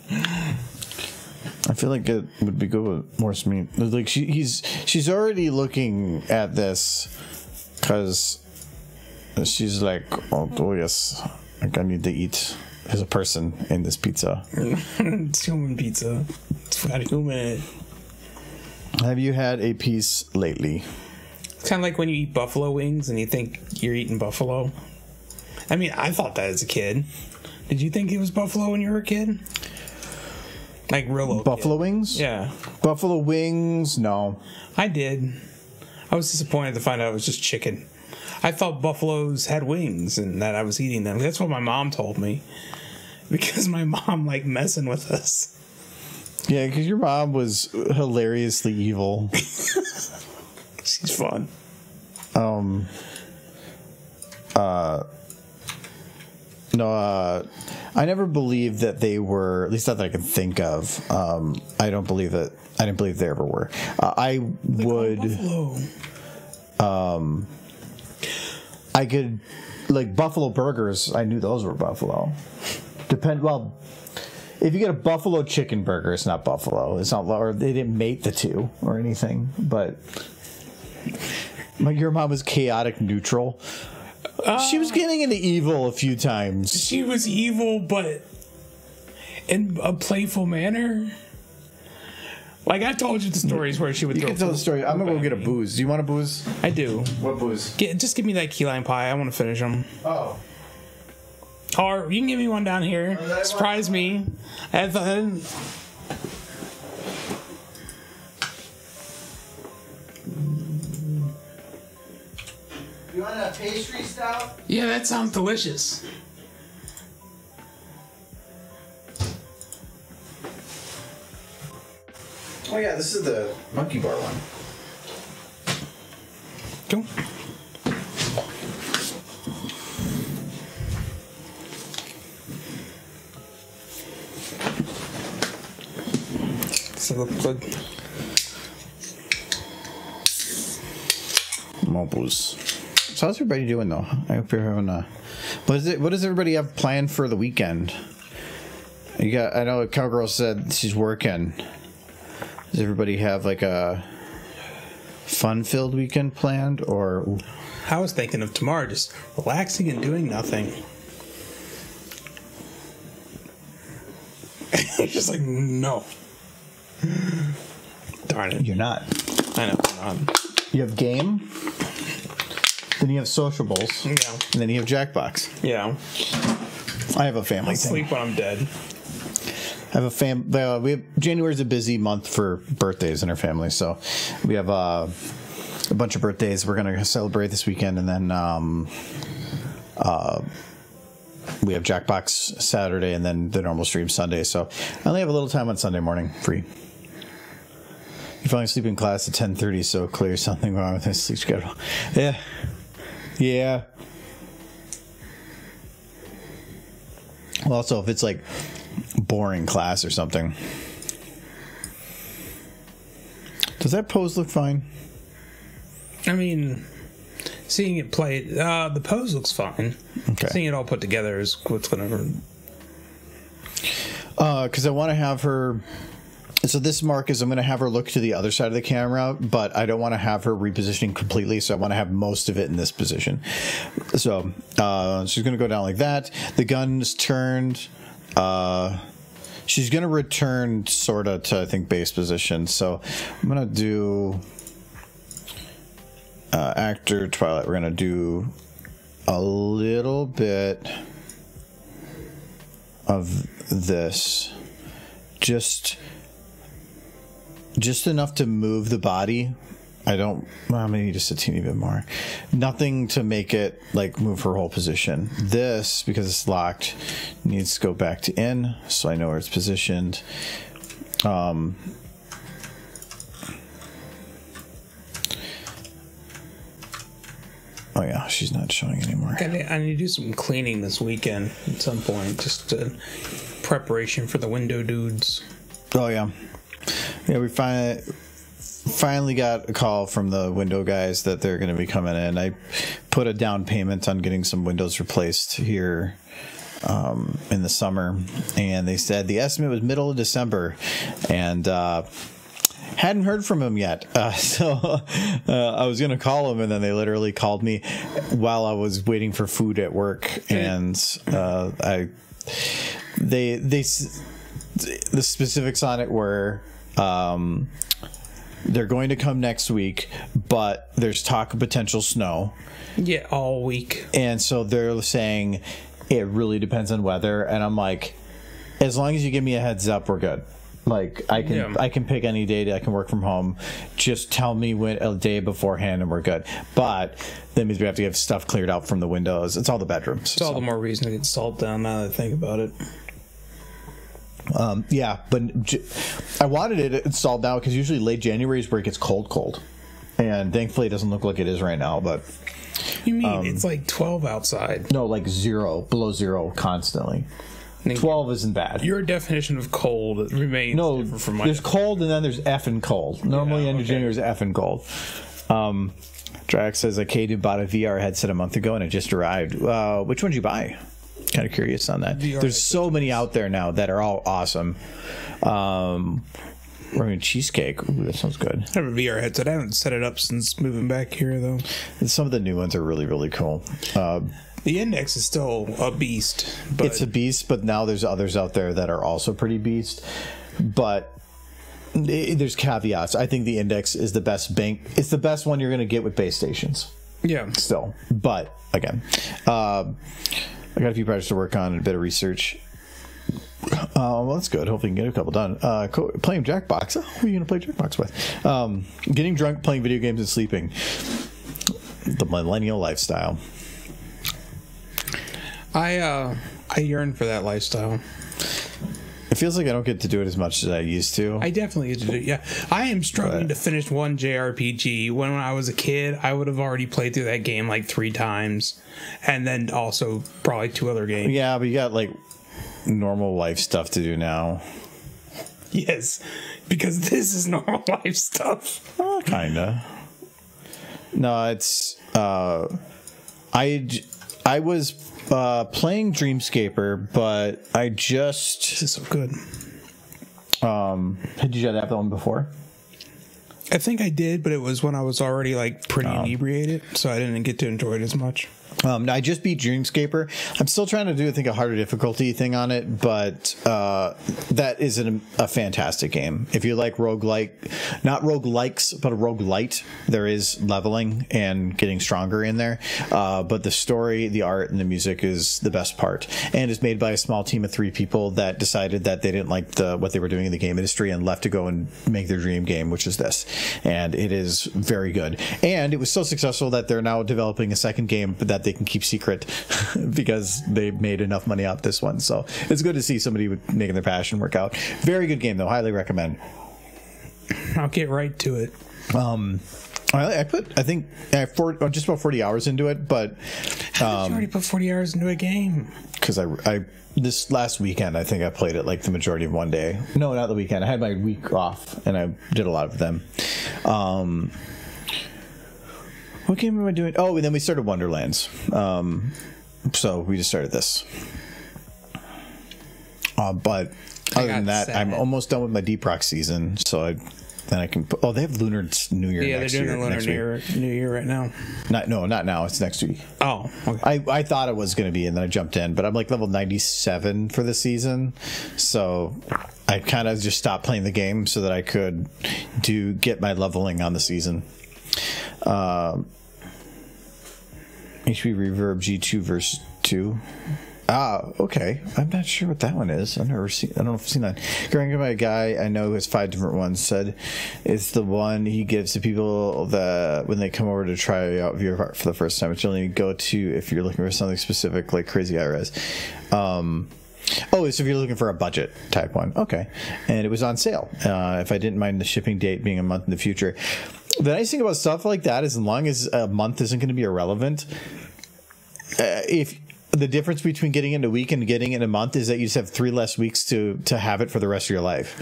I feel like it would be good with horse meat. Like she's already looking at this because she's like, oh yes, like I need to eat as a person in this pizza. It's human pizza. It's got human in it. Have you had a piece lately? It's kind of like when you eat buffalo wings and you think you're eating buffalo. I mean, I thought that as a kid. Did you think it was buffalo when you were a kid? Like real little Buffalo kid. wings? Yeah. Buffalo wings? No. I did. I was disappointed to find out it was just chicken. I thought buffaloes had wings and that I was eating them. That's what my mom told me. Because my mom liked messing with us. Yeah, because your mom was hilariously evil. She's fun. No, I never believed that they were, at least not that I can think of. I didn't believe they ever were. I would, Buffalo. I could, like buffalo burgers, I knew those were buffalo. Well, if you get a buffalo chicken burger, it's not buffalo. It's not, or they didn't mate the two or anything, but your mom was chaotic neutral. She was getting into evil a few times. She was evil, but in a playful manner. Like I told you the stories where she would. You can tell the story. I'm gonna go get a booze. Do you want a booze? I do. What booze? Just give me that key lime pie. I want to finish them. Oh. Or you can give me one down here. Surprise me. I didn't. You want a pastry stout? Yeah, that sounds delicious. Oh yeah, this is the monkey bar one. Go. So look good. Mobiles. So how's everybody doing though? I hope you're having a. What does everybody have planned for the weekend? I know Cowgirl said she's working. Does everybody have like a fun-filled weekend planned, or? I was thinking of tomorrow, just relaxing and doing nothing. It's just like no. Darn it! You're not. I know. I'm not. You have game. Then you have sociables. Yeah. And then you have Jackbox. Yeah. I have a family I'll thing. sleep when I'm dead. I have January's a busy month for birthdays in our family, so we have a bunch of birthdays we're gonna celebrate this weekend, and then we have Jackbox Saturday, and then the normal stream Sunday. So I only have a little time on Sunday morning free. You're falling asleep in class at 10:30, so clearly something wrong with his sleep schedule. Yeah. Well, also if it's like boring class or something. Does that pose look fine? I mean, seeing it played, the pose looks fine. Okay. Seeing it all put together is what's gonna. Because I want to have her. So this mark is I'm going to have her look to the other side of the camera, but I don't want to have her repositioning completely, so I want to have most of it in this position. So she's going to go down like that. The gun's turned. She's going to return sort of to, I think, base position. So I'm going to do actor Twilight. We're going to do a little bit of this. Just enough to move the body. Maybe just a teeny bit more. Nothing to make it like move her whole position. This, because it's locked, needs to go back to in, so I know where it's positioned. Oh yeah, she's not showing anymore. I need to do some cleaning this weekend at some point, just preparation for the window dudes. Oh yeah. Yeah, we finally got a call from the window guys that they're going to be coming in. I put a down payment on getting some windows replaced here in the summer, and they said the estimate was middle of December, and hadn't heard from him yet. So I was going to call him, and then they literally called me while I was waiting for food at work, and the specifics on it were They're going to come next week, but there's talk of potential snow. Yeah, all week. And so they're saying it really depends on weather. And I'm like, as long as you give me a heads up, we're good. Like, I can pick any day that I can work from home. Just tell me when a day beforehand and we're good. But that means we have to get stuff cleared out from the windows. It's all the bedrooms. It's all the more reason to get salt down now that I think about it. Yeah, but I wanted it installed now because usually late January is where it gets cold. And thankfully it doesn't look like it is right now, but... You mean it's like 12 outside? No, like below zero constantly. 12 isn't bad. Your definition of cold remains different from mine. There's cold and then there's effing cold. Normally end of January is effing cold. Drax says, Katie bought a VR headset a month ago and it just arrived. Which one did you buy? Kind of curious on that. There's so many out there now that are all awesome. Cheesecake. Ooh, that sounds good. I have a VR headset. I haven't set it up since moving back here, though. And some of the new ones are really, really cool. The Index is still a beast. But it's a beast, but now there's others out there that are also pretty beast. But there's caveats. I think the Index is the best bank. It's the best one you're going to get with base stations. Yeah. Still. But, again, I got a few projects to work on and a bit of research. Well, that's good. Hopefully, we can get a couple done. Playing Jackbox. Who are you going to play Jackbox with? Getting drunk, playing video games, and sleeping. The millennial lifestyle. I yearn for that lifestyle. It feels like I don't get to do it as much as I used to. I definitely get to do it. Yeah, I am struggling to finish one JRPG. When I was a kid, I would have already played through that game like 3 times, and then also probably 2 other games. Yeah, but you got like normal life stuff to do now. Yes, because this is normal life stuff. Kinda. No, it's I was playing Dreamscaper, but I just... This is so good. Did you have that one before? I think I did, but it was when I was already like pretty inebriated, so I didn't get to enjoy it as much. I just beat Dreamscaper. I'm still trying to do, I think, a harder difficulty thing on it, but that is a fantastic game. If you like roguelike, not roguelikes, but a roguelite, there is leveling and getting stronger in there. But the story, the art, and the music is the best part. And it's made by a small team of 3 people that decided that they didn't like what they were doing in the game industry and left to go and make their dream game, which is this. And it is very good. And it was so successful that they're now developing a second game that they can keep secret because they made enough money off this one. So it's good to see somebody making their passion work out. Very good game, though. Highly recommend. I'll get right to it. I think I have just about 40 hours into it, but how did you already put 40 hours into a game? Because I this last weekend I think I played it like the majority of one day. No, not the weekend. I had my week off and I did a lot of them. What game am I doing? Oh, and then we started Wonderlands. So we just started this. But other than that, I'm almost done with my Deep Rock season. So then I can. They have Lunar New Year. Yeah, next year. They're doing Lunar New Year right now. Not now. It's next week. Oh, okay. I thought it was going to be, and then I jumped in, but I'm like level 97 for the season, so I kind of just stopped playing the game so that I could get my leveling on the season. HP Reverb G2 verse 2. Okay. I'm not sure what that one is. I don't know if I've seen that. Going by a guy I know who has 5 different ones, said it's the one he gives to people that when they come over to try out VR Art for the first time, it's only go to if you're looking for something specific like Crazy IRS. So if you're looking for a budget type one. Okay. And it was on sale. If I didn't mind the shipping date being a month in the future. The nice thing about stuff like that is as long as a month isn't going to be irrelevant, if the difference between getting it in a week and getting it in a month is that you just have 3 less weeks to have it for the rest of your life.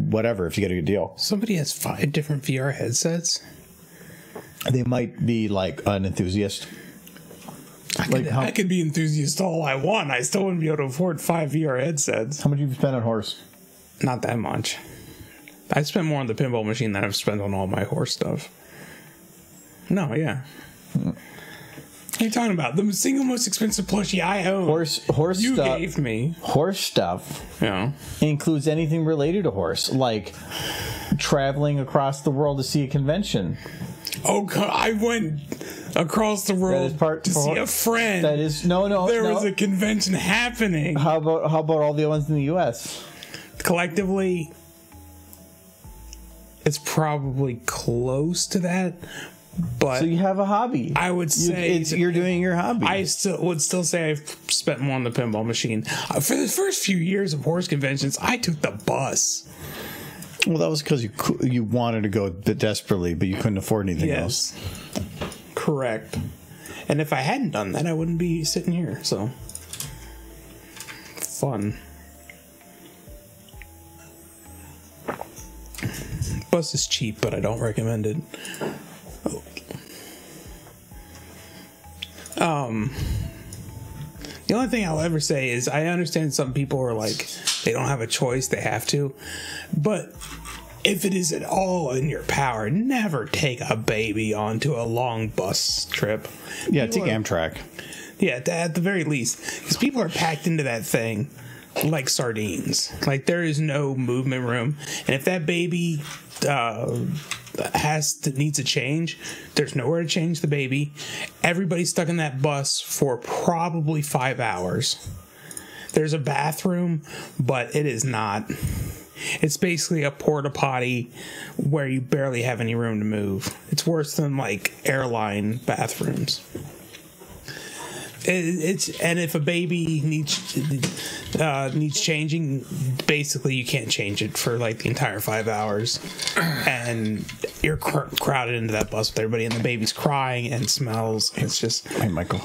Whatever, if you get a good deal. Somebody has 5 different VR headsets. They might be like an enthusiast. I could be enthusiast all I want. I still wouldn't be able to afford 5 VR headsets. How much have you spent on horse? Not that much. I spent more on the pinball machine than I've spent on all my horse stuff. No, yeah. What are you talking about? The single most expensive plushie I own. Horse you stuff. gave me. Horse stuff Yeah. includes anything related to horse, like traveling across the world to see a convention. Oh God, I went across the That is world part to see a friend. That is no. There was a convention happening. How about all the ones in the U.S.? Collectively, it's probably close to that, but So you have a hobby. I would say you're doing your hobby. I would still say I've spent more on the pinball machine. For the first few years of horse conventions, I took the bus. Well, that was because you wanted to go desperately, but you couldn't afford anything else. Correct. And if I hadn't done that, I wouldn't be sitting here. So fun. Bus is cheap, but I don't recommend it. The only thing I'll ever say is I understand some people are like, they don't have a choice, they have to. But if it is at all in your power, never take a baby onto a long bus trip. Yeah, take Amtrak. Yeah, at the very least. Because people are packed into that thing like sardines. Like, there is no movement room. And if that baby needs a change, there's nowhere to change the baby. Everybody's stuck in that bus for probably 5 hours. There's a bathroom, but it is not. It's basically a porta potty where you barely have any room to move. It's worse than like airline bathrooms. And if a baby needs changing, basically you can't change it for like the entire 5 hours, and you're crowded into that bus with everybody, and the baby's crying and smells. It's just Hey, Michael.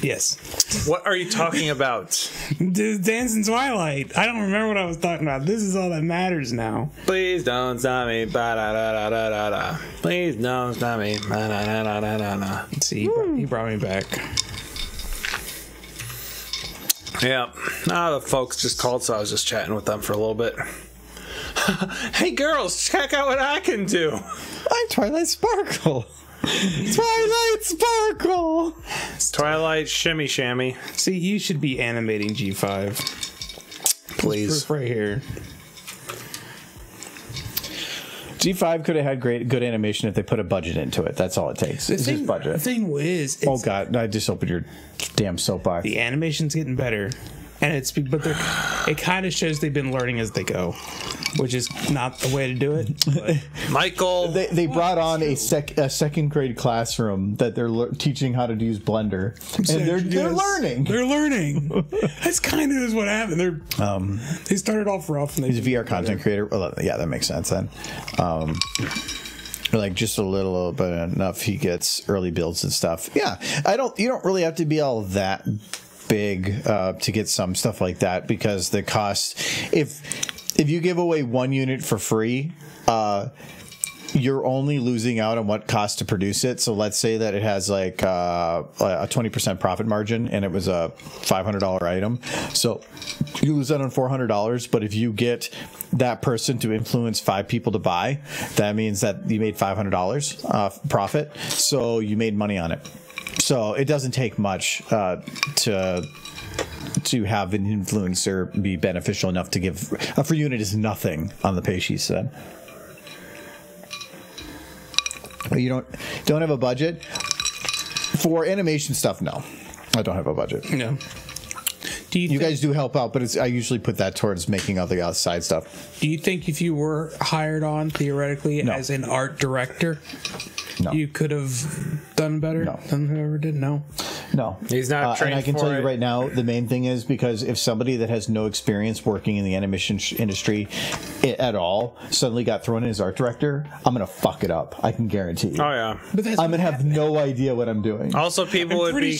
yes. What are you talking about? Dancing Twilight. I don't remember what I was talking about. This is all that matters now. Please don't stop me. Ba-da-da-da-da-da. Please don't stop me. Ba-da-da-da-da-da. See, he brought me back. Yeah. The folks just called, so I was just chatting with them for a little bit. Hey, girls, check out what I can do. I'm Twilight Sparkle. Twilight Sparkle. Twilight Shimmy Shammy. See, you should be animating G5. Please. Proof right here. G5 could have had good animation if they put a budget into it. That's all it takes. It's just budget. The thing is, Oh God! I just opened your damn soapbox. the animation's getting better, and it kind of shows they've been learning as they go, which is not the way to do it. But Michael. They brought on a second grade classroom that they're teaching how to use Blender, and they're learning. They're learning. That's kind of what happened. They started off rough, and He's a VR content creator. Well, yeah, that makes sense then. Like just a little bit enough, he gets early builds and stuff. Yeah, you don't really have to be all that big to get some stuff like that, because the cost, if you give away one unit for free, you're only losing out on what costs to produce it. So let's say that it has like a 20% profit margin and it was a $500 item. So you lose out on $400. But if you get that person to influence 5 people to buy, that means that you made $500 profit. So you made money on it. So it doesn't take much to have an influencer be beneficial enough to give a free unit is nothing on the pay, she said. You don't have a budget for animation stuff? No, I don't have a budget. No. You guys do help out, but I usually put that towards making all the outside stuff. Do you think if you were hired on theoretically as an art director, you could have done better than whoever did? No. He's not trained. And I can tell you right now, the main thing is because if somebody that has no experience working in the animation industry at all suddenly got thrown in as art director, I'm going to fuck it up. I can guarantee you. Oh, yeah. I'm going to have no idea what I'm doing. Also, people would be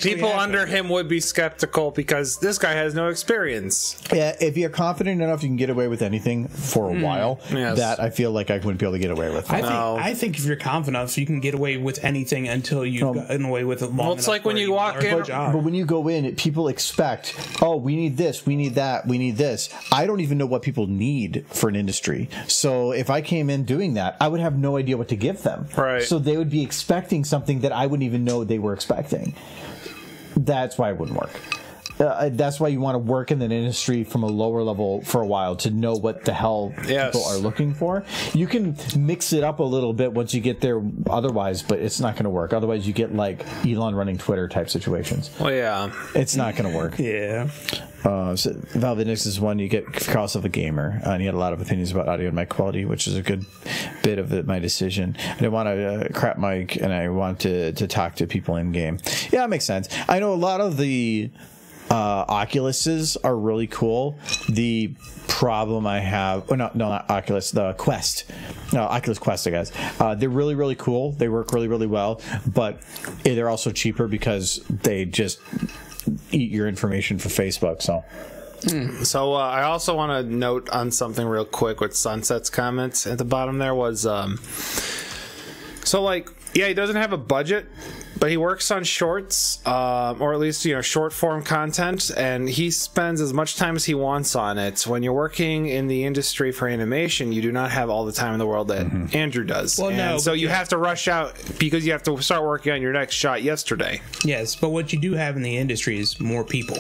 people under him would be skeptical because this guy has no experience. Yeah, if you're confident enough, you can get away with anything for a while. Yes. That I feel like I wouldn't be able to get away with. I think if you're confident enough, you can get away with anything until you've gotten away with it long enough. it's like when you walk in. But when you go in, people expect, oh, we need this, we need that, we need this. I don't even know what people need for an industry. So if I came in doing that, I would have no idea what to give them. Right. So they would be expecting something that I wouldn't even know they were expecting. That's why it wouldn't work. That's why you want to work in an industry from a lower level for a while to know what the hell people are looking for. You can mix it up a little bit once you get there otherwise, but it's not going to work. Otherwise, you get like Elon running Twitter type situations. Well, yeah. It's not going to work. Yeah. So Valve Index is one you get across of a gamer, and he had a lot of opinions about audio and mic quality, which is a good bit of my decision. I didn't want a crap mic, and I want to talk to people in game. Yeah, it makes sense. I know a lot of the Oculuses are really cool. The problem I have, not Oculus, the Quest, Oculus Quest, I guess. They're really, really cool. They work really, really well, but they're also cheaper because they just eat your information for Facebook. So I also want to note on something real quick with Sunset's comments at the bottom there was, so like, yeah, he doesn't have a budget, but he works on shorts, or at least, short form content, and he spends as much time as he wants on it. When you're working in the industry for animation, you do not have all the time in the world that Andrew does. Well, so you have to rush out because you have to start working on your next shot yesterday. Yes, but what you do have in the industry is more people.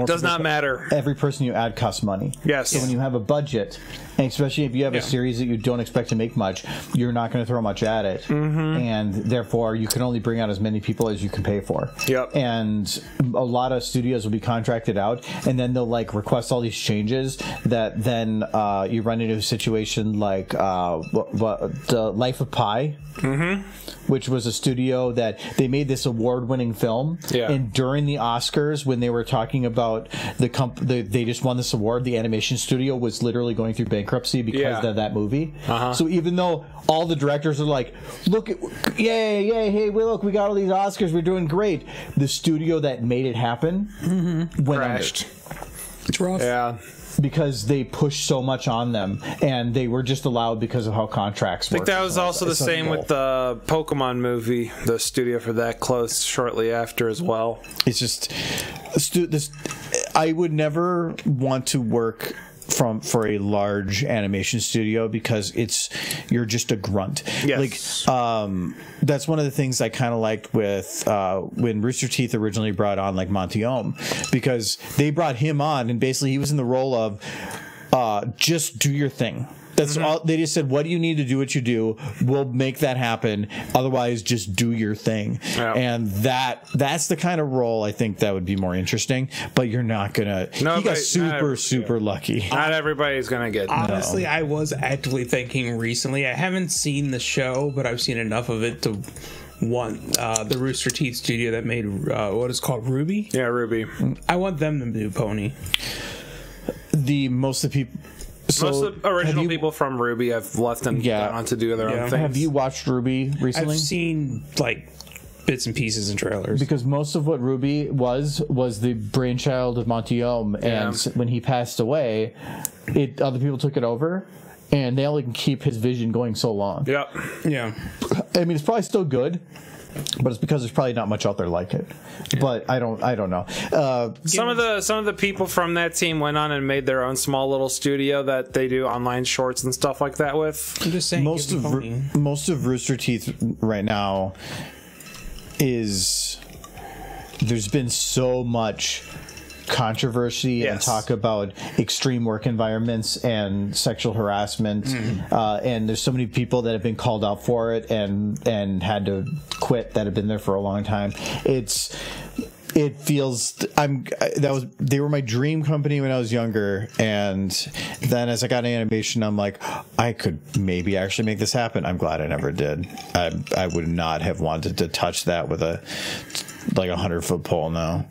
Does not matter. Every person you add costs money. Yes. So when you have a budget, and especially if you have a series that you don't expect to make much, you're not going to throw much at it. And therefore, you can only bring out as many people as you can pay for. Yep. And a lot of studios will be contracted out, and then they'll request all these changes that then you run into a situation like the Life of Pi. Which was a studio that they made this award-winning film, and during the Oscars, when they were talking about they just won this award, the animation studio was literally going through bankruptcy because of that movie. So even though all the directors are like, "Look, yay, hey, look, we got all these Oscars, we're doing great," the studio that made it happen went crashed. It's rough. Yeah. Because they pushed so much on them, and they were just allowed because of how contracts work. I think that was also the same with the Pokemon movie. The studio for that closed shortly after as well. It's just I would never want to work for a large animation studio because you're just a grunt. Yes. That's one of the things I kind of liked with when Rooster Teeth originally brought on Monty Ohm, because they brought him on and basically he was in the role of just do your thing. That's all. They just said, what do you need to do what you do? We'll make that happen. Otherwise, just do your thing. Yep. And that's the kind of role I think that would be more interesting. But you're not going to... He got super lucky. Not everybody's going to get... Honestly, I was actively thinking recently. I haven't seen the show, but I've seen enough of it to want the Rooster Teeth studio that made what is called Ruby. Yeah, Ruby. I want them to do Pony. Most of the people... Most of the original people from Ruby have left and gone on to do their own things. Have you watched Ruby recently? I've seen bits and pieces and trailers. Because most of what Ruby was the brainchild of Monty Ohm, and when he passed away, other people took it over, and they only can keep his vision going so long. Yep. Yeah. I mean, it's probably still good, but it's because there's probably not much out there like it. Yeah. But I don't know. Some of the people from that team went on and made their own small little studio that they do online shorts and stuff like that with. I'm just saying, most of Rooster Teeth right now is there's been so much controversy and talk about extreme work environments and sexual harassment, and there's so many people that have been called out for it and had to quit that have been there for a long time. It feels they were my dream company when I was younger, and then as I got into animation, I'm like, I could maybe actually make this happen. I'm glad I never did. I would not have wanted to touch that with a 100-foot pole now.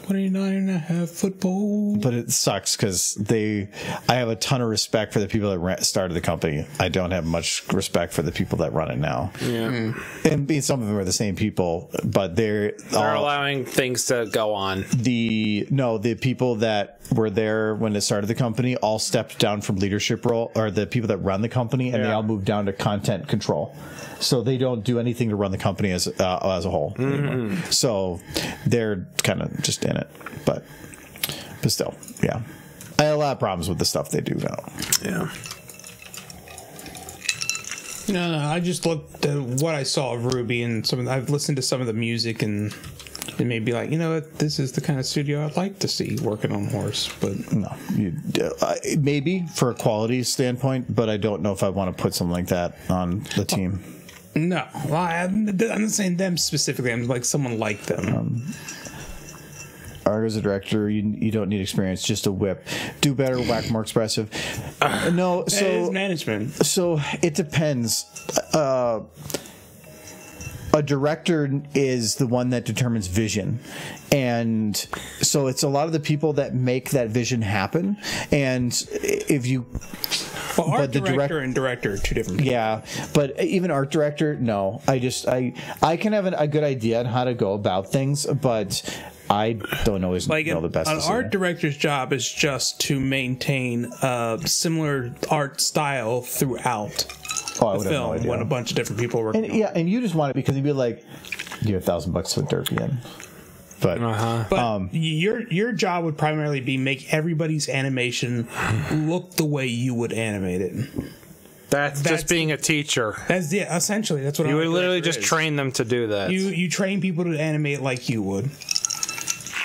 29.5 football. But it sucks because I have a ton of respect for the people that started the company. I don't have much respect for the people that run it now. Yeah. And some of them are the same people, but they're allowing things to go on. The people that were there when it started the company all stepped down from leadership role, or the people that run the company, and they all moved down to content control. So they don't do anything to run the company as a whole anymore. So they're kind of just in it, but still, yeah. I have a lot of problems with the stuff they do now. Yeah. No, I just looked at what I saw of Ruby, and I've listened to some of the music, and it made me like, you know what, this is the kind of studio I'd like to see working on Horse. But no, maybe for a quality standpoint, but I don't know if I want to put something like that on the team. No, well, I'm not saying them specifically. I'm like someone like them. Art as a director, you don't need experience, just a whip. Do better, whack more expressive. No, so it is management. So it depends. A director is the one that determines vision, and so it's a lot of the people that make that vision happen. And if you art director and director are two different people. Yeah, but even art director, no. I can have a good idea on how to go about things, but I don't always know the best. An art director's job is just to maintain a similar art style throughout the film when a bunch of different people are working. And, and you just want it because you'd be like, you have $1,000 to put Derpy in. But, your job would primarily be make everybody's animation look the way you would animate it. That's just being a teacher. Essentially that's what you would literally just train them to do that. You train people to animate like you would.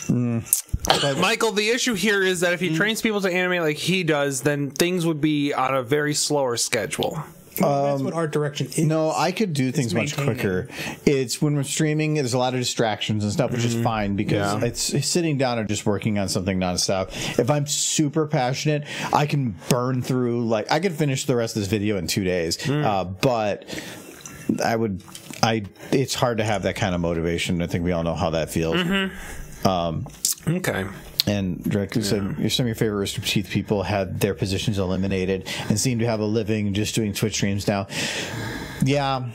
Michael, the issue here is that if he trains people to animate like he does, then things would be on a very slower schedule. That's what art direction is. No, I could do things much quicker. It's when we're streaming, there's a lot of distractions and stuff, which is fine because it's sitting down and just working on something nonstop. If I'm super passionate, I can burn through, I could finish the rest of this video in 2 days. But it's hard to have that kind of motivation. I think we all know how that feels. Okay. And directly said some of your favorite Rooster Teeth people had their positions eliminated and seem to have a living just doing Twitch streams now. Yeah.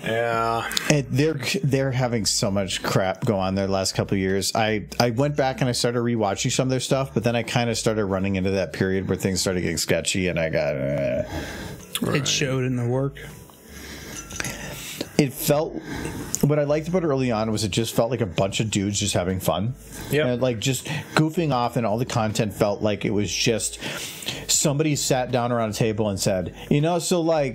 And they're having so much crap go on there the last couple of years. I went back and I started rewatching some of their stuff, but then I kind of started running into that period where things started getting sketchy, and I got it showed in the work. It felt, what I liked about it early on was it just felt like a bunch of dudes just having fun. Yeah. Like just goofing off, and all the content felt like it was just somebody sat down around a table and said, so I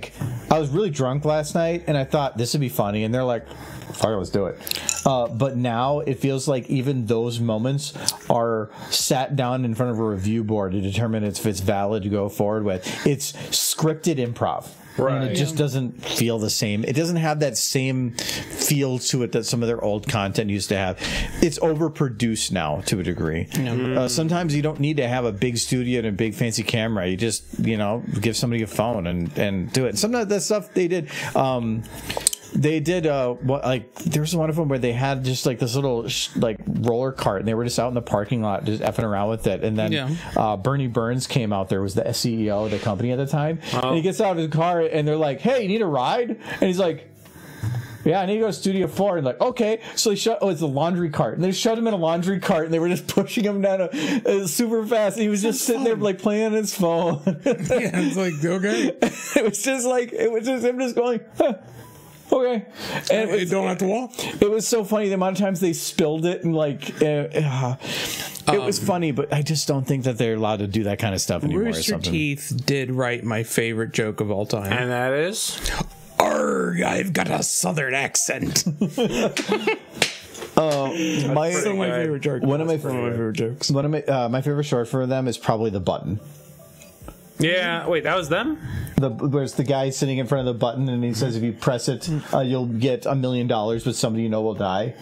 was really drunk last night and I thought this would be funny. And they're like, fuck it, let's do it. But now it feels like even those moments are sat down in front of a review board to determine if it's valid to go forward with. It's scripted improv. Right. And it just doesn't feel the same. It doesn't have that same feel to it that some of their old content used to have. It's overproduced now to a degree. Sometimes you don't need to have a big studio and a big fancy camera. You just, give somebody a phone and do it. And some of that stuff they did. They did there was one of them where they had just this little roller cart, and they were just out in the parking lot just effing around with it. And then Bernie Burns came out there, was the CEO of the company at the time, and he gets out of his car and they're like, "Hey, you need a ride?" And he's like, "Yeah, I need to go to Studio 4. And okay. So they it's a laundry cart. And they shut him in a laundry cart, and they were just pushing him down super fast. And he was just sitting there playing on his phone. It's like, okay. It was just him just going, huh. Okay, and you don't have to walk. It was so funny the amount of times they spilled it, and it was funny, but I just don't think that they're allowed to do that kind of stuff anymore. Rooster Teeth did write my favorite joke of all time, and that is, "Arg, I've got a southern accent." My favorite joke. One of my favorite jokes. One of my favorite short for them is probably The Button. Yeah, wait, that was them? Where's the guy sitting in front of the button, and he says if you press it, you'll get $1 million, but somebody will die.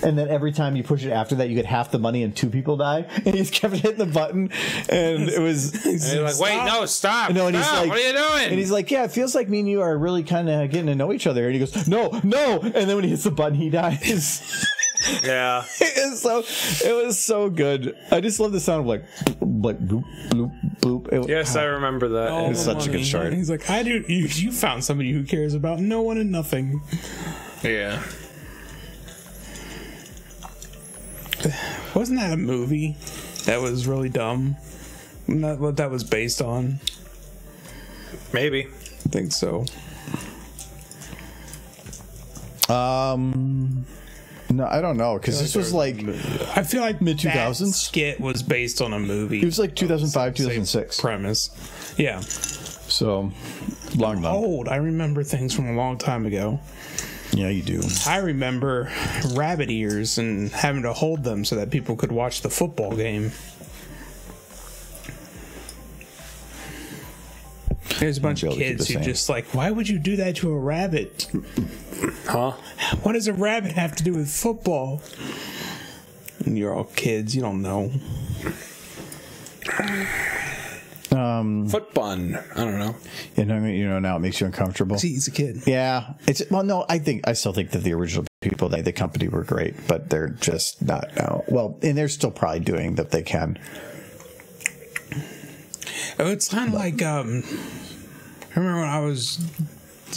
And then every time you push it after that, you get half the money and 2 people die. And he's kept hitting the button, and it was... And he's like, wait, no, stop. No, and he's stop, like, what are you doing? And he's like, yeah, it feels like me and you are really kind of getting to know each other. And he goes, no. And then when he hits the button, he dies. Yeah. It was so good. I just love the sound of like bloop bloop bloop. Yes, I remember that. All It's the such a good money. story. He's like, I do. You found somebody who cares about no one and nothing. Yeah. Wasn't that a movie that was really dumb? Isn't that what that was based on? Maybe. I think so. No, I don't know because this was like I feel like Mid-2000s? that skit was based on a movie. it was like 2005, 2006. Premise. Yeah. So long done. Old. I remember things from a long time ago. Yeah, you do. I remember rabbit ears and having to hold them so that people could watch the football game. There's a bunch of Won't be able to keep kids the who same. just like, why would you do that to a rabbit? Huh? What does a rabbit have to do with football? And you're all kids, you don't know. Foot bun. I don't know. You know now it makes you uncomfortable. See, he's a kid. Yeah, no. I still think that the original people, the company, were great, but they're just not now. Well, and they're still probably doing that they can. Oh, it's kind of like I remember when I was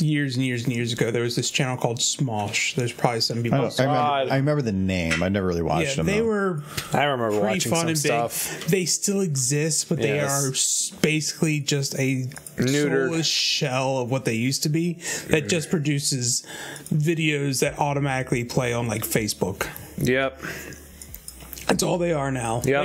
years and years and years ago. There was this channel called Smosh. There's probably some people. I remember the name. I never really watched them. They though. were I remember pretty watching fun some and stuff. big. They still exist, but they Yes. are basically just a Neutered. soulless shell of what they used to be. That just produces videos that automatically play on like Facebook. Yep. That's all they are now. Yep.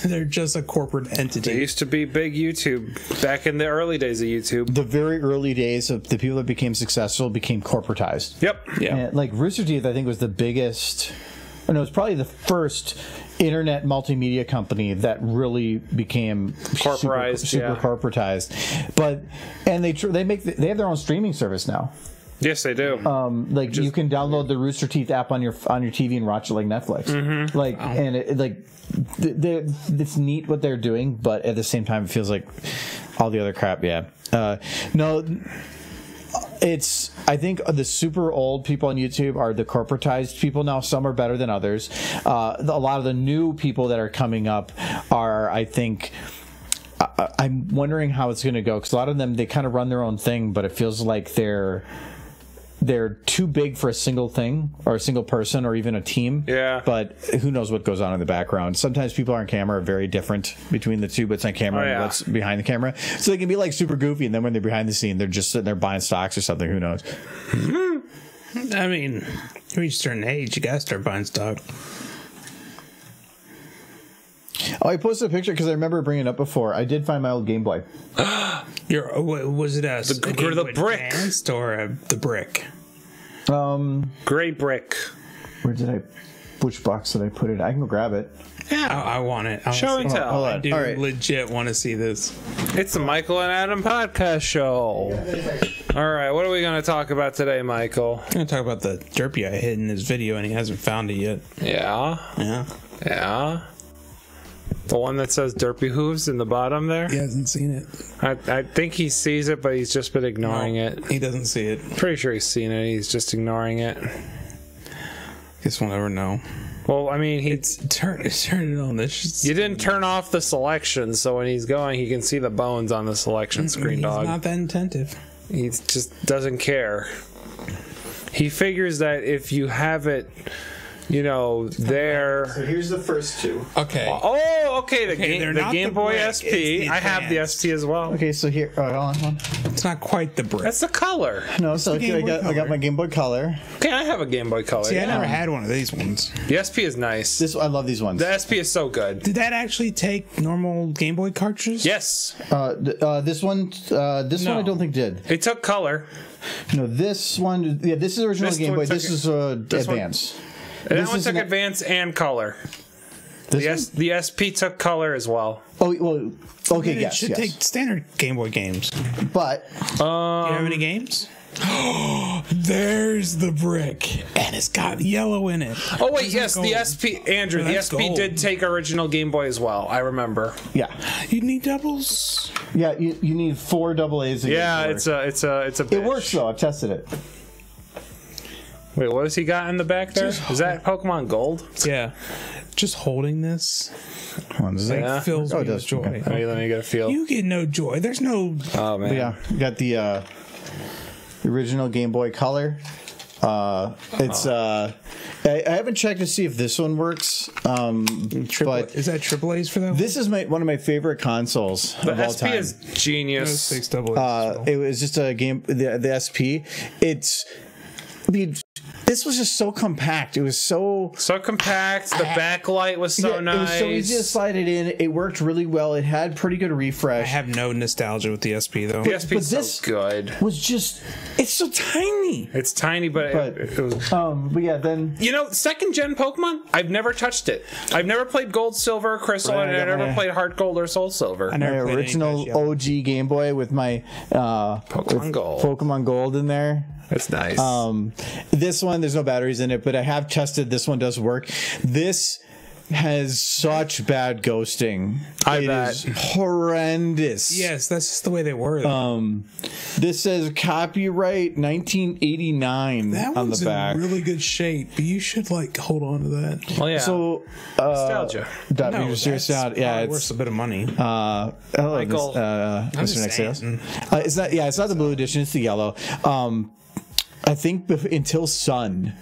They're just a corporate entity. They used to be big YouTube back in the early days of YouTube. The very early days of the people that became successful became corporatized. Yep. Yeah. And, like Rooster Teeth, I think was the biggest. Or no, it's probably the first internet multimedia company that really became Corporatized, super yeah. corporatized. But they have their own streaming service now. Yes, they do. Like you can download the Rooster Teeth app on your TV and watch it like Netflix. Mm-hmm. Like and it's neat what they're doing, but at the same time it feels like all the other crap. Yeah. No. I think the super old people on YouTube are the corporatized people now. Some are better than others. A lot of the new people that are coming up are, I think. I'm wondering how it's going to go because a lot of them, they kind of run their own thing, but it feels like they're too big for a single thing or a single person or even a team. Yeah. But who knows what goes on in the background. Sometimes people on camera are very different between the two, what's on camera and what's behind the camera. So they can be like super goofy, and then when they're behind the scene, they're just sitting there buying stocks or something. Who knows? I mean, you reach a certain age, you gotta start buying stock. Oh, I posted a picture because I remember bringing it up before. I did find my old Game Boy. Was it a Game the Boy brick. Advanced or the brick? Gray brick. Which box did I put it? I can go grab it. Yeah, I want it. Show and tell. hold I on. do All right. legit want to see this. It's the Michael and Adam podcast show. All right, what are we going to talk about today, Michael? I'm gonna talk about the derpy I hid in his video and he hasn't found it yet. Yeah. Yeah, Yeah. The one that says Derpy Hooves in the bottom there? he hasn't seen it. I think he sees it, but he's just been ignoring it. He doesn't see it. Pretty sure he's seen it. He's just ignoring it. Guess we'll never know. Well, I mean, Turn it on. This. you didn't turn off the selection, so when he's going, he can see the bones on the selection screen, He's dog. not that attentive. He just doesn't care. He figures that if you have it, there. So here's the first two. Okay. Oh, okay. The they're the not Game the Boy brick, SP. it's the I have the advanced. SP as well. Okay, so here. Hold on. It's not quite the brick. That's the color. No, so Game I Boy got Color. my Game Boy Color. Okay, I have a Game Boy Color. See, I yeah. never had one of these ones. The SP is nice. I love these ones. The SP is so good. Did that actually take normal Game Boy cartridges? Yes, This one I don't think did. it took color. No, this one. Yeah, this is original This Game one Boy. took This it- is this one- Advance. And that This one is took an- advance and color. This The SP took color as well. one? Oh, well, okay, It yes, should yes. take standard Game Boy games. But You have any games? There's the brick, and it's got yellow in it. Oh wait, Where's yes, that the gold? SP. Andrew, Oh, the that's SP gold. did take original Game Boy as well. I remember. yeah, You need doubles. yeah, you need 4 AA's. to get Yeah, it to work. it's a. It works though. I've tested it. Wait, what has he got in the back there? Is that Pokemon Gold? Yeah. Just holding this Yeah. fills me it with does. joy. Okay. Let me get a feel. You get no joy. There's no. Oh man. But yeah, you got the original Game Boy Color. It's I haven't checked to see if this one works. But Is that triple A's for that? this is one of my favorite consoles The of all SP time. is genius. 6 double A's. It was just a game. The SP. This was just so compact. It was so. So compact. The backlight was so nice. It was so easy to slide it in. It worked really well. It had pretty good refresh. I have no nostalgia with the SP though. The SP is this- so good. was just. It's so tiny. It's tiny, but it was. But yeah, then. You know, second gen Pokemon, I've never touched it. I've never played Gold, Silver, Crystal, Right, and I I've got never my- played Heart Gold or Soul Silver. My never played any original of those yet. OG Game Boy with my Pokemon Gold. Pokemon Gold in there. That's nice. This one, there's no batteries in it, but I have tested. This one does work. This has such bad ghosting. I It bet. is horrendous. Yes, that's just the way they were. This says copyright 1989 that on one's the back. in really good shape, but you should like hold on to that. well, yeah. So Nostalgia. that No, means serious that's sound. Yeah, probably it's worth a bit of money. Michael, Mr. just Next Sales. saying. It's not. Yeah, it's not the blue edition. It's the yellow. I think until Sun,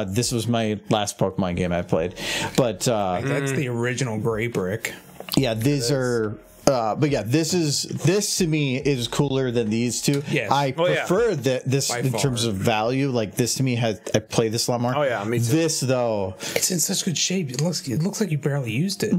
this was my last Pokemon game I played. But That's the original gray brick. yeah, these are. But yeah, this to me is cooler than these two. Yes. I Oh, yeah. prefer this By in far. terms of value. Like this to me I play this a lot more. Oh, yeah, me too. This though, It's in such good shape. It looks like you barely used it.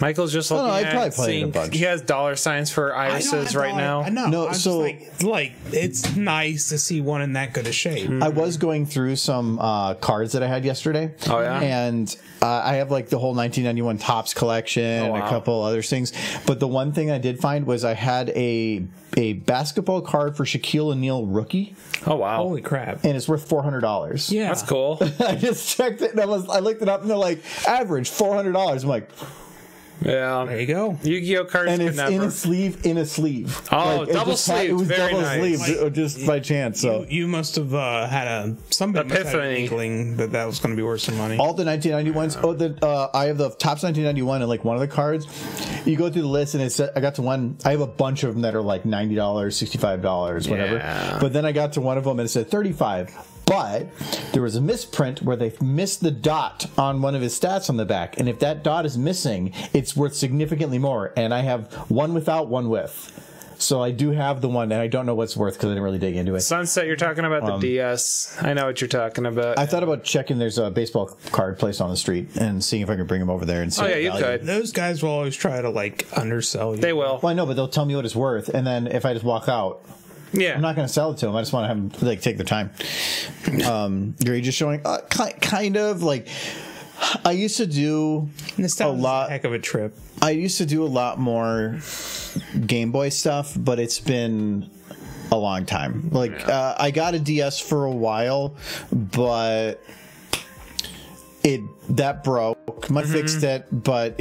Michael's just no, looking I probably at played it a seeing. bunch. He has dollar signs for irises right now. I know. No, I'm so- just like it's nice to see one in that good a shape. I was going through some cards that I had yesterday. Oh, yeah? And I have like the whole 1991 Topps collection and a wow. couple other things. But the one thing I did find was I had a basketball card for Shaquille O'Neal rookie, Oh wow, Holy crap! and it's worth $400. Yeah, that's cool. I just checked it and I looked it up and they're like average $400. I'm like, Yeah, There you go. Yu-Gi-Oh cards and could it's never. in a sleeve. Oh, it double just had- sleeve, It was very double nice. sleeve, just by chance. So You must have had somebody must have had an Epiphany. inkling that was going to be worth some money. all the 1991s. I have the Topps 1991 and like one of the cards. You go through the list and it's. I got to one. I have a bunch of them that are like $90, $65, whatever. Yeah. But then I got to one of them and it said $35. But there was a misprint where they missed the dot on one of his stats on the back, and if that dot is missing, it's worth significantly more. And I have one without, one with. So I do have the one, and I don't know what's worth because I didn't really dig into it. Sunset, you're talking about the DS. I know what you're talking about. I thought about checking. There's a baseball card placed on the street and seeing if I could bring them over there and see. Oh yeah, the you value. could. Those guys will always try to like undersell you. They will. Well, I know, but they'll tell me what it's worth, and then if I just walk out, Yeah. I'm not going to sell it to them. I just want to have them like take their time. Your age is showing, kind of like. I used to do Nostalgia's a lot. heck of a trip. I used to do a lot more Game Boy stuff, but it's been a long time. Like I got a DS for a while, but that broke. I fixed it, but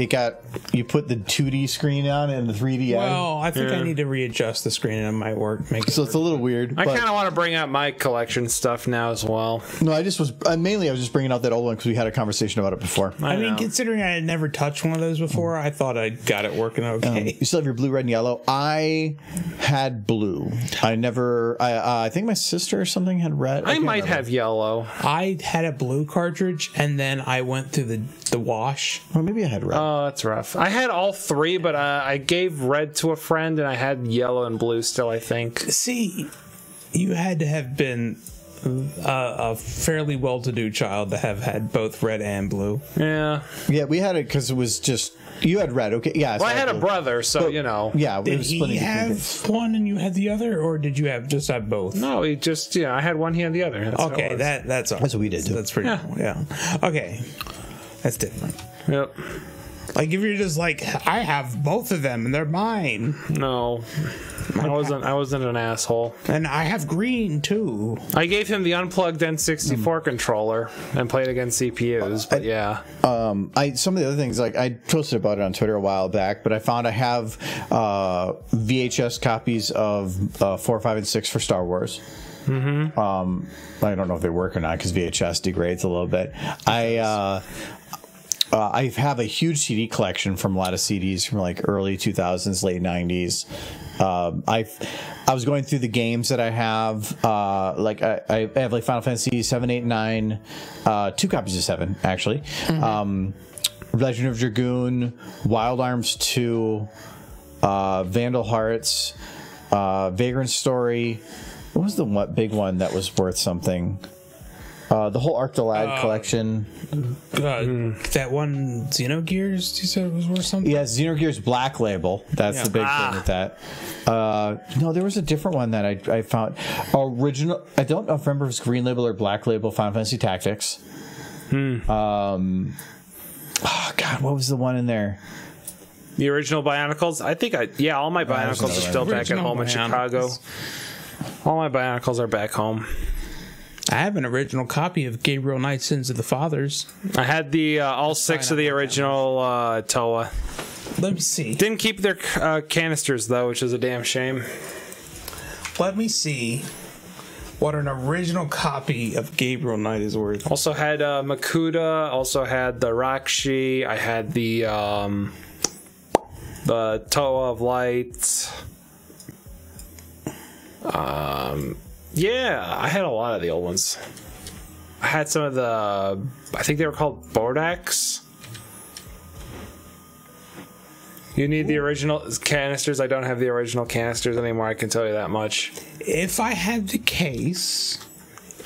you put the 2D screen on and the 3D out. Well, I think I need to readjust the screen and it might work. Make it So it's a little weird. I but- kind of want to bring out my collection stuff now as well. No, I just was mainly I was just bringing out that old one because we had a conversation about it before. I mean, know. considering I had never touched one of those before, I thought I got it working okay. You still have your blue, red, and yellow. I had blue. I never. I think my sister or something had red. I can't might remember. have yellow. I had a blue cartridge, and then I went through the wash. Or maybe I had red. Oh, that's rough. I had all three, but I gave red to a friend, and I had yellow and blue still, I think. See, you had to have been a fairly well-to-do child to have had both red and blue. Yeah. Yeah, we had it because it was just you had red. Okay, yeah. so Well, I had a blue. brother, so, you know. Yeah, it Did was he splitting between have kids. one and you had the other, or did you just have both? No, he just, I had one, he had the other. That's how it Okay, was. that's all. That's what we did, too. That's pretty cool. Yeah. Okay, that's different. Yep. Like if you're just like, I have both of them and they're mine, No. I wasn't an asshole. and I have green too. I gave him the unplugged N64 controller and played against CPUs, but yeah. Some of the other things like I posted about it on Twitter a while back, but I found I have VHS copies of 4, 5, and 6 for Star Wars. I don't know if they work or not because VHS degrades a little bit. I have a huge CD collection from a lot of CDs from like early 2000s, late 90s. I was going through the games that I have. I have like Final Fantasy 7, 8, 9, 2 copies of 7 actually. Legend of Dragoon, Wild Arms 2, Vandal Hearts, Vagrant Story. What was the big one that was worth something? The whole Arc de Lad collection. That one Xenogears you said was worth something? Yeah, Xenogears Black Label. That's the big thing with that. No, there was a different one that I found. Original. I don't know if I remember if it was Green Label or Black Label. Final Fantasy Tactics. Oh God, what was the one in there? The original Bionicles? I think all my Bionicles are still back at home in Chicago. All my Bionicles are back home. I have an original copy of Gabriel Knight Sins of the Fathers. I had the all 6 of the original Toa. Let me see. Didn't keep their canisters though, which is a damn shame. Let me see what an original copy of Gabriel Knight is worth. Also had Makuta. Also had the Rakshi. I had the Toa of Light. Yeah, I had a lot of the old ones. I had some of the, I think they were called Bordaks. You need the original canisters. I don't have the original canisters anymore, I can tell you that much. If I had the case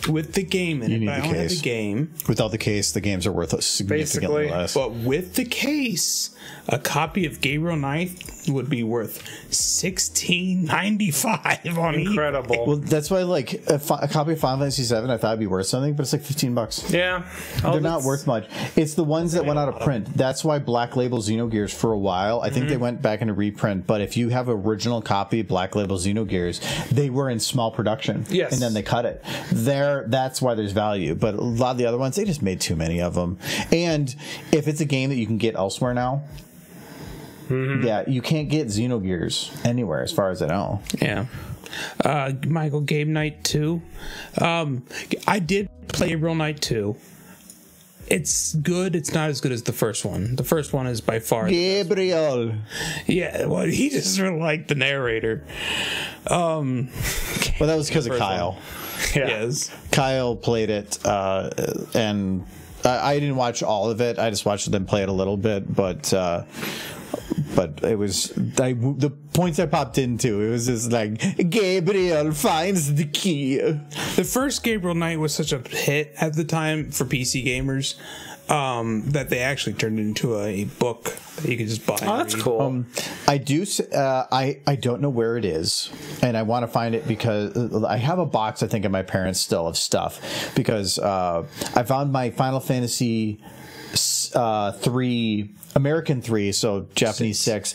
with the game in it, but I don't have the game. Without the case, the games are worth significantly less. But with the case, a copy of Gabriel Knight would be worth $16.95 on Incredible. eBay. Well, that's why, like, a copy of Final Fantasy 7, I thought it'd be worth something, but it's like $15. Yeah. They're not worth much. It's the ones that went out of print. That's why Black Label Xenogears for a while, I think they went back into reprint, but if you have an original copy of Black Label Xenogears, they were in small production. Yes. And then they cut it. That's why there's value. But a lot of the other ones, they just made too many of them. And if it's a game that you can get elsewhere now, yeah, you can't get Xenogears anywhere as far as I know. Yeah. Michael, Game Night 2. I did play Gabriel Knight 2. It's good. It's not as good as the first one. The first one is by far Gabriel. Yeah, well, he just really liked the narrator. Well, that was because of Kyle. Yeah. Yes. Kyle played it, and I didn't watch all of it. I just watched them play it a little bit, but it was the points I popped into. It was just like Gabriel finds the key. The first Gabriel Knight was such a hit at the time for PC gamers that they actually turned it into a book that you could just buy. Oh, that's cool. I do. I don't know where it is, and I want to find it because I have a box. I think of my parents still of stuff because I found my Final Fantasy 3 American 3, so Japanese 6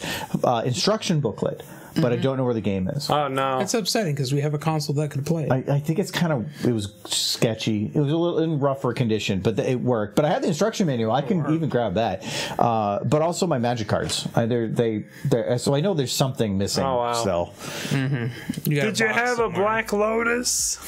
instruction booklet. But I don't know where the game is. Oh, no. That's upsetting because we have a console that could play. I think it's it was sketchy. It was a little in rougher condition, but it worked. But I have the instruction manual. I can even grab that. But also my magic cards. So I know there's something missing. Oh, wow. Still. Did you have a Black Lotus?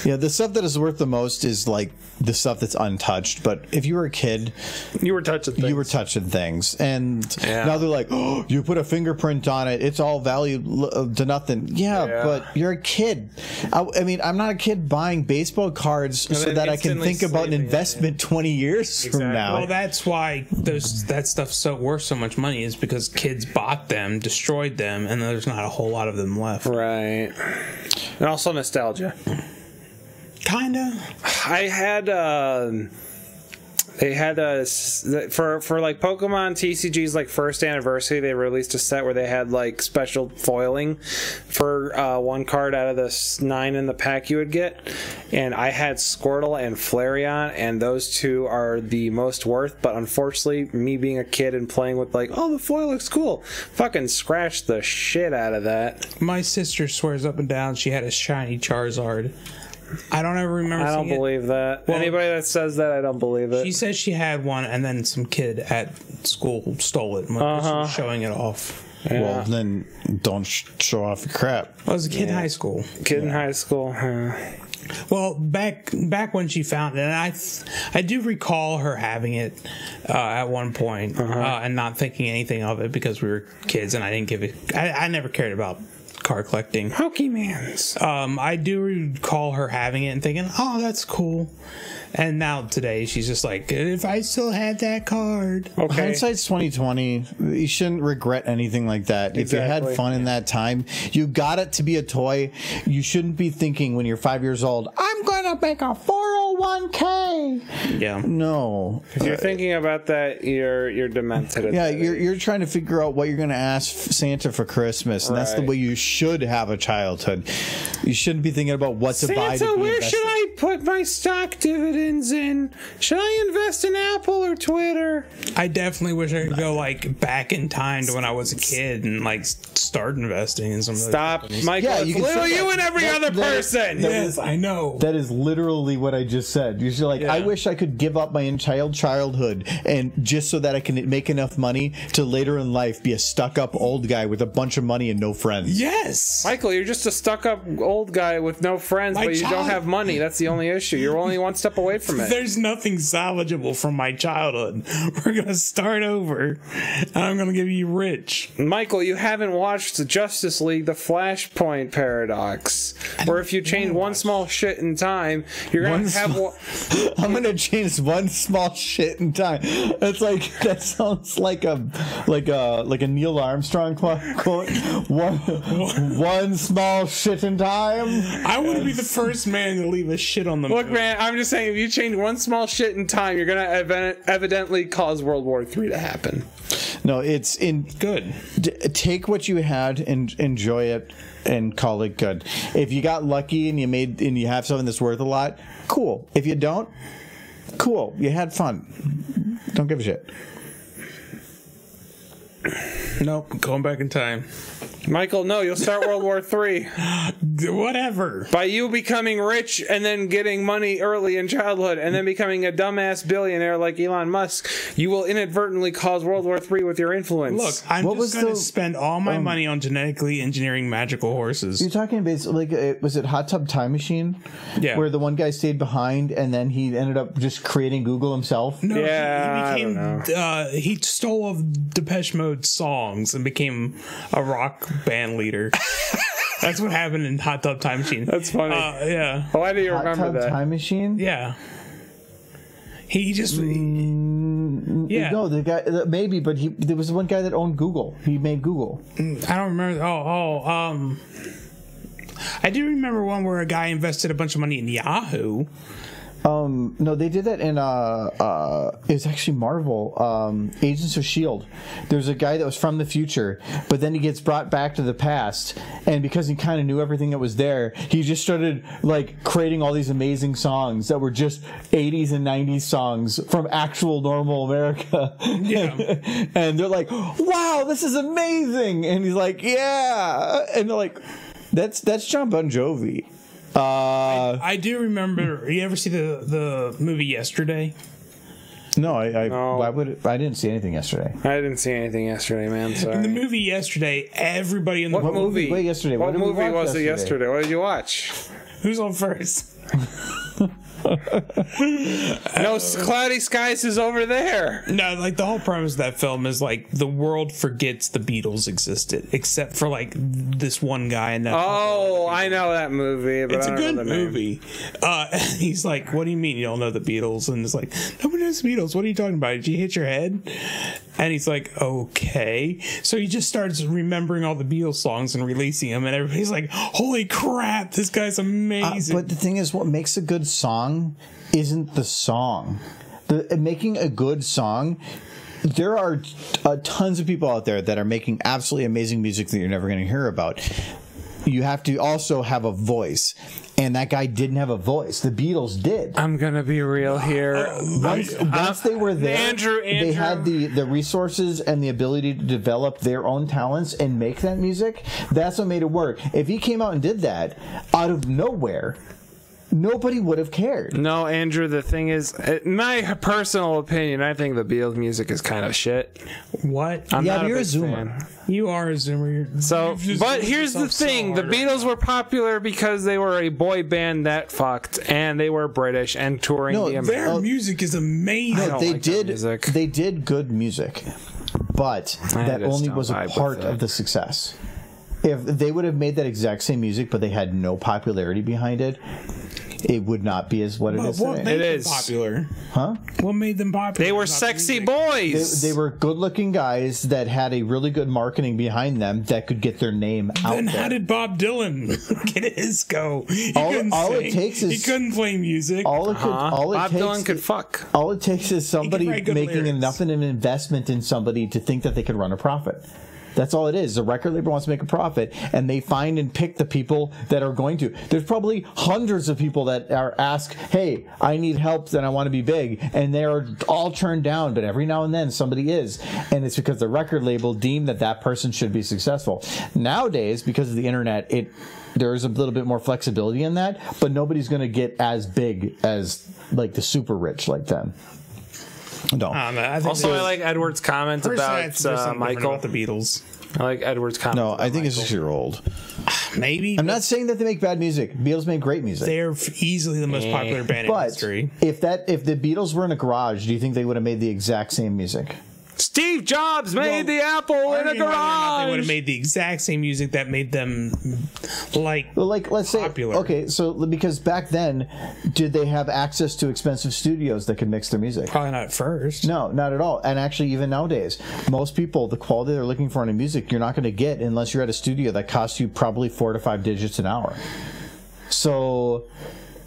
Yeah, the stuff that is worth the most is like the stuff that's untouched. But if you were a kid, you were touching things. And now they're like, oh, you put a fingerprint on it. It's all valued to nothing. Yeah, but you're a kid. I mean, I'm not a kid buying baseball cards so that I can think about an investment 20 years from now. Well, that's why that stuff's worth so much money is because kids bought them, destroyed them, and there's not a whole lot of them left. Right. And also nostalgia. Kinda. I had they had for like Pokemon TCG's like first anniversary, they released a set where they had like special foiling for one card out of the 9 in the pack you would get, and I had Squirtle and Flareon, and those two are the most worth. But unfortunately, me being a kid and playing with like, oh, the foil looks cool, fucking scratched the shit out of that. My sister swears up and down she had a shiny Charizard. I don't ever remember. I don't believe that. Well, anybody that says that, I don't believe it. She says she had one, and then some kid at school stole it when she was showing it off. Well, then don't show off your crap. I was a kid in high school. Kid in high school. Well, back when she found it, and I do recall her having it at one point, and not thinking anything of it because we were kids, and I didn't give it. I never cared about car collecting. Pokemans. I do recall her having it and thinking, "Oh, that's cool." And now today, she's just like, "If I still had that card." Okay. Hindsight's 2020. You shouldn't regret anything like that. If you had fun in that time, you got it to be a toy. You shouldn't be thinking when you're 5 years old, I'm going to make a 401k. Yeah. No. If you're thinking about that, you're demented. Yeah, you're trying to figure out what you're going to ask Santa for Christmas, and that's the way you should have a childhood. You shouldn't be thinking about what to buy. Santa, where should I put my stock dividends in? Should I invest in Apple or Twitter? I definitely wish I could go like back in time to when I was a kid and like start investing in some of those companies. Michael. Yeah, it's you can literally say you that. and every other person. Yes, I know. That is literally what I just said. You're just like, I wish I could give up my entire childhood and just so that I can make enough money to later in life be a stuck-up old guy with a bunch of money and no friends. Yes. Michael, you're just a stuck-up old guy with no friends, but you don't have money. That's the only issue. You're only one step away from it. There's nothing salvageable from my childhood. We're going to start over, and I'm going to give you rich. Michael, you haven't watched the Justice League, the Flashpoint Paradox, where if you change one small shit in time, you're going to have... I'm going to change one small shit in time. That's like, that sounds like a Neil Armstrong quote. One small shit in time. I want to be the first man to leave a shit on the Look, moon. man, I'm just saying, if you change one small shit in time, you're going to evidently cause World War III to happen. No, it's in Good. Take what you had and enjoy it and call it good. If you got lucky and you have something that's worth a lot, cool. If you don't, cool. You had fun. Don't give a shit. Nope, going back in time. Michael, no, you'll start World War III. Whatever. By you becoming rich and then getting money early in childhood and then becoming a dumbass billionaire like Elon Musk, you will inadvertently cause World War III with your influence. Look, I'm What just was going to the- spend all my money on genetically engineering magical horses. You're talking basically like, was it Hot Tub Time Machine? Yeah. Where the one guy stayed behind and then he ended up just creating Google himself? No, Yeah, he became. He stole all of Depeche Mode's songs and became a rock band leader. That's what happened in Hot Tub Time Machine. That's funny. Yeah, Why do you Hot remember Tub that? Time Machine? yeah. He just. Yeah. No, the guy maybe, but there was one guy that owned Google. He made Google. I don't remember. I do remember one where a guy invested a bunch of money in Yahoo. No, they did that in it was actually Marvel, Agents of S.H.I.E.L.D. There's a guy that was from the future, but then he gets brought back to the past, and because he kind of knew everything that was there, he just started like creating all these amazing songs that were just 80s and 90s songs from actual normal America. Yeah. And they're like, wow, this is amazing, and he's like, yeah, and they're like, that's John Bon Jovi. I do remember. You ever see the movie Yesterday? No, No. why would I didn't see anything yesterday. I didn't see anything yesterday, man. Sorry. In the movie Yesterday, everybody in the What movie? Wait, yesterday. What did we movie watch was it yesterday? What did you watch? Who's on first? No, Cloudy Skies is over there. No, like the whole premise of that film is like the world forgets the Beatles existed, except for like this one guy and that. Oh, I know that movie, but It's I a don't good know the name. movie. And he's like, "What do you mean you don't know the Beatles?" And it's like, "Nobody knows the Beatles. What are you talking about? Did you hit your head?" And he's like, "Okay." So he just starts remembering all the Beatles songs and releasing them, and everybody's like, "Holy crap, this guy's amazing!" But the thing is, what makes a good song isn't the song. Making a good song, there are tons of people out there that are making absolutely amazing music that you're never going to hear about. You have to also have a voice, and that guy didn't have a voice. The Beatles did. I'm gonna be real here. Once they were there, Andrew. they had the resources and the ability to develop their own talents and make that music. That's what made it work. If he came out and did that out of nowhere, nobody would have cared. No, Andrew, the thing is, in my personal opinion, I think the Beatles music is kind of shit. What? I'm Yeah, not but a you're a big zoomer. fan. You are a zoomer. So, You've just but made here's the yourself so thing: the hard right Beatles now. were popular because they were a boy band that fucked, and they were British and touring No, the Their American. music is amazing. I No, don't they like that did. music. They did good music, but that just only don't was a vibe with part it. of the success. If they would have made that exact same music, but they had no popularity behind it, it would not be as what it But is what today. made It them is. popular? Huh? What made them popular? They were Not the sexy music. boys. They were good-looking guys that had a really good marketing behind them that could get their name out Then there. how did Bob Dylan get his go? He All- couldn't all it sing. takes is- he couldn't play music. all it could, all it Bob takes, Dylan could fuck. all it takes is somebody write good making lyrics. enough of an investment in somebody to think that they could run a profit. That's all it is. The record label wants to make a profit, and they find and pick the people that are going to. There's probably hundreds of people that are asked, "Hey, I need help, and I want to be big," and they are all turned down. But every now and then, somebody is, and it's because the record label deemed that that person should be successful. Nowadays, because of the internet, there is a little bit more flexibility in that, but nobody's going to get as big as like the super rich like them. No. I think Also, I like Edward's comment about Michael. About the Beatles. I like Edward's comment. No, about I think it's Michael. 6 year old. Maybe I'm not saying that they make bad music. Beatles make great music. they're easily the most popular band in But history. if the Beatles were in a garage, do you think they would have made the exact same music? Steve Jobs made the Apple in a Arguing whether or not They would garage. have made the exact same music that made them like. Well, like, let's say, Popular. okay, so because back then, did they have access to expensive studios that could mix their music? Probably not at first. No, not at all. And actually, even nowadays, most people, the quality they're looking for in music, you're not going to get unless you're at a studio that costs you probably 4 to 5 digits an hour. So,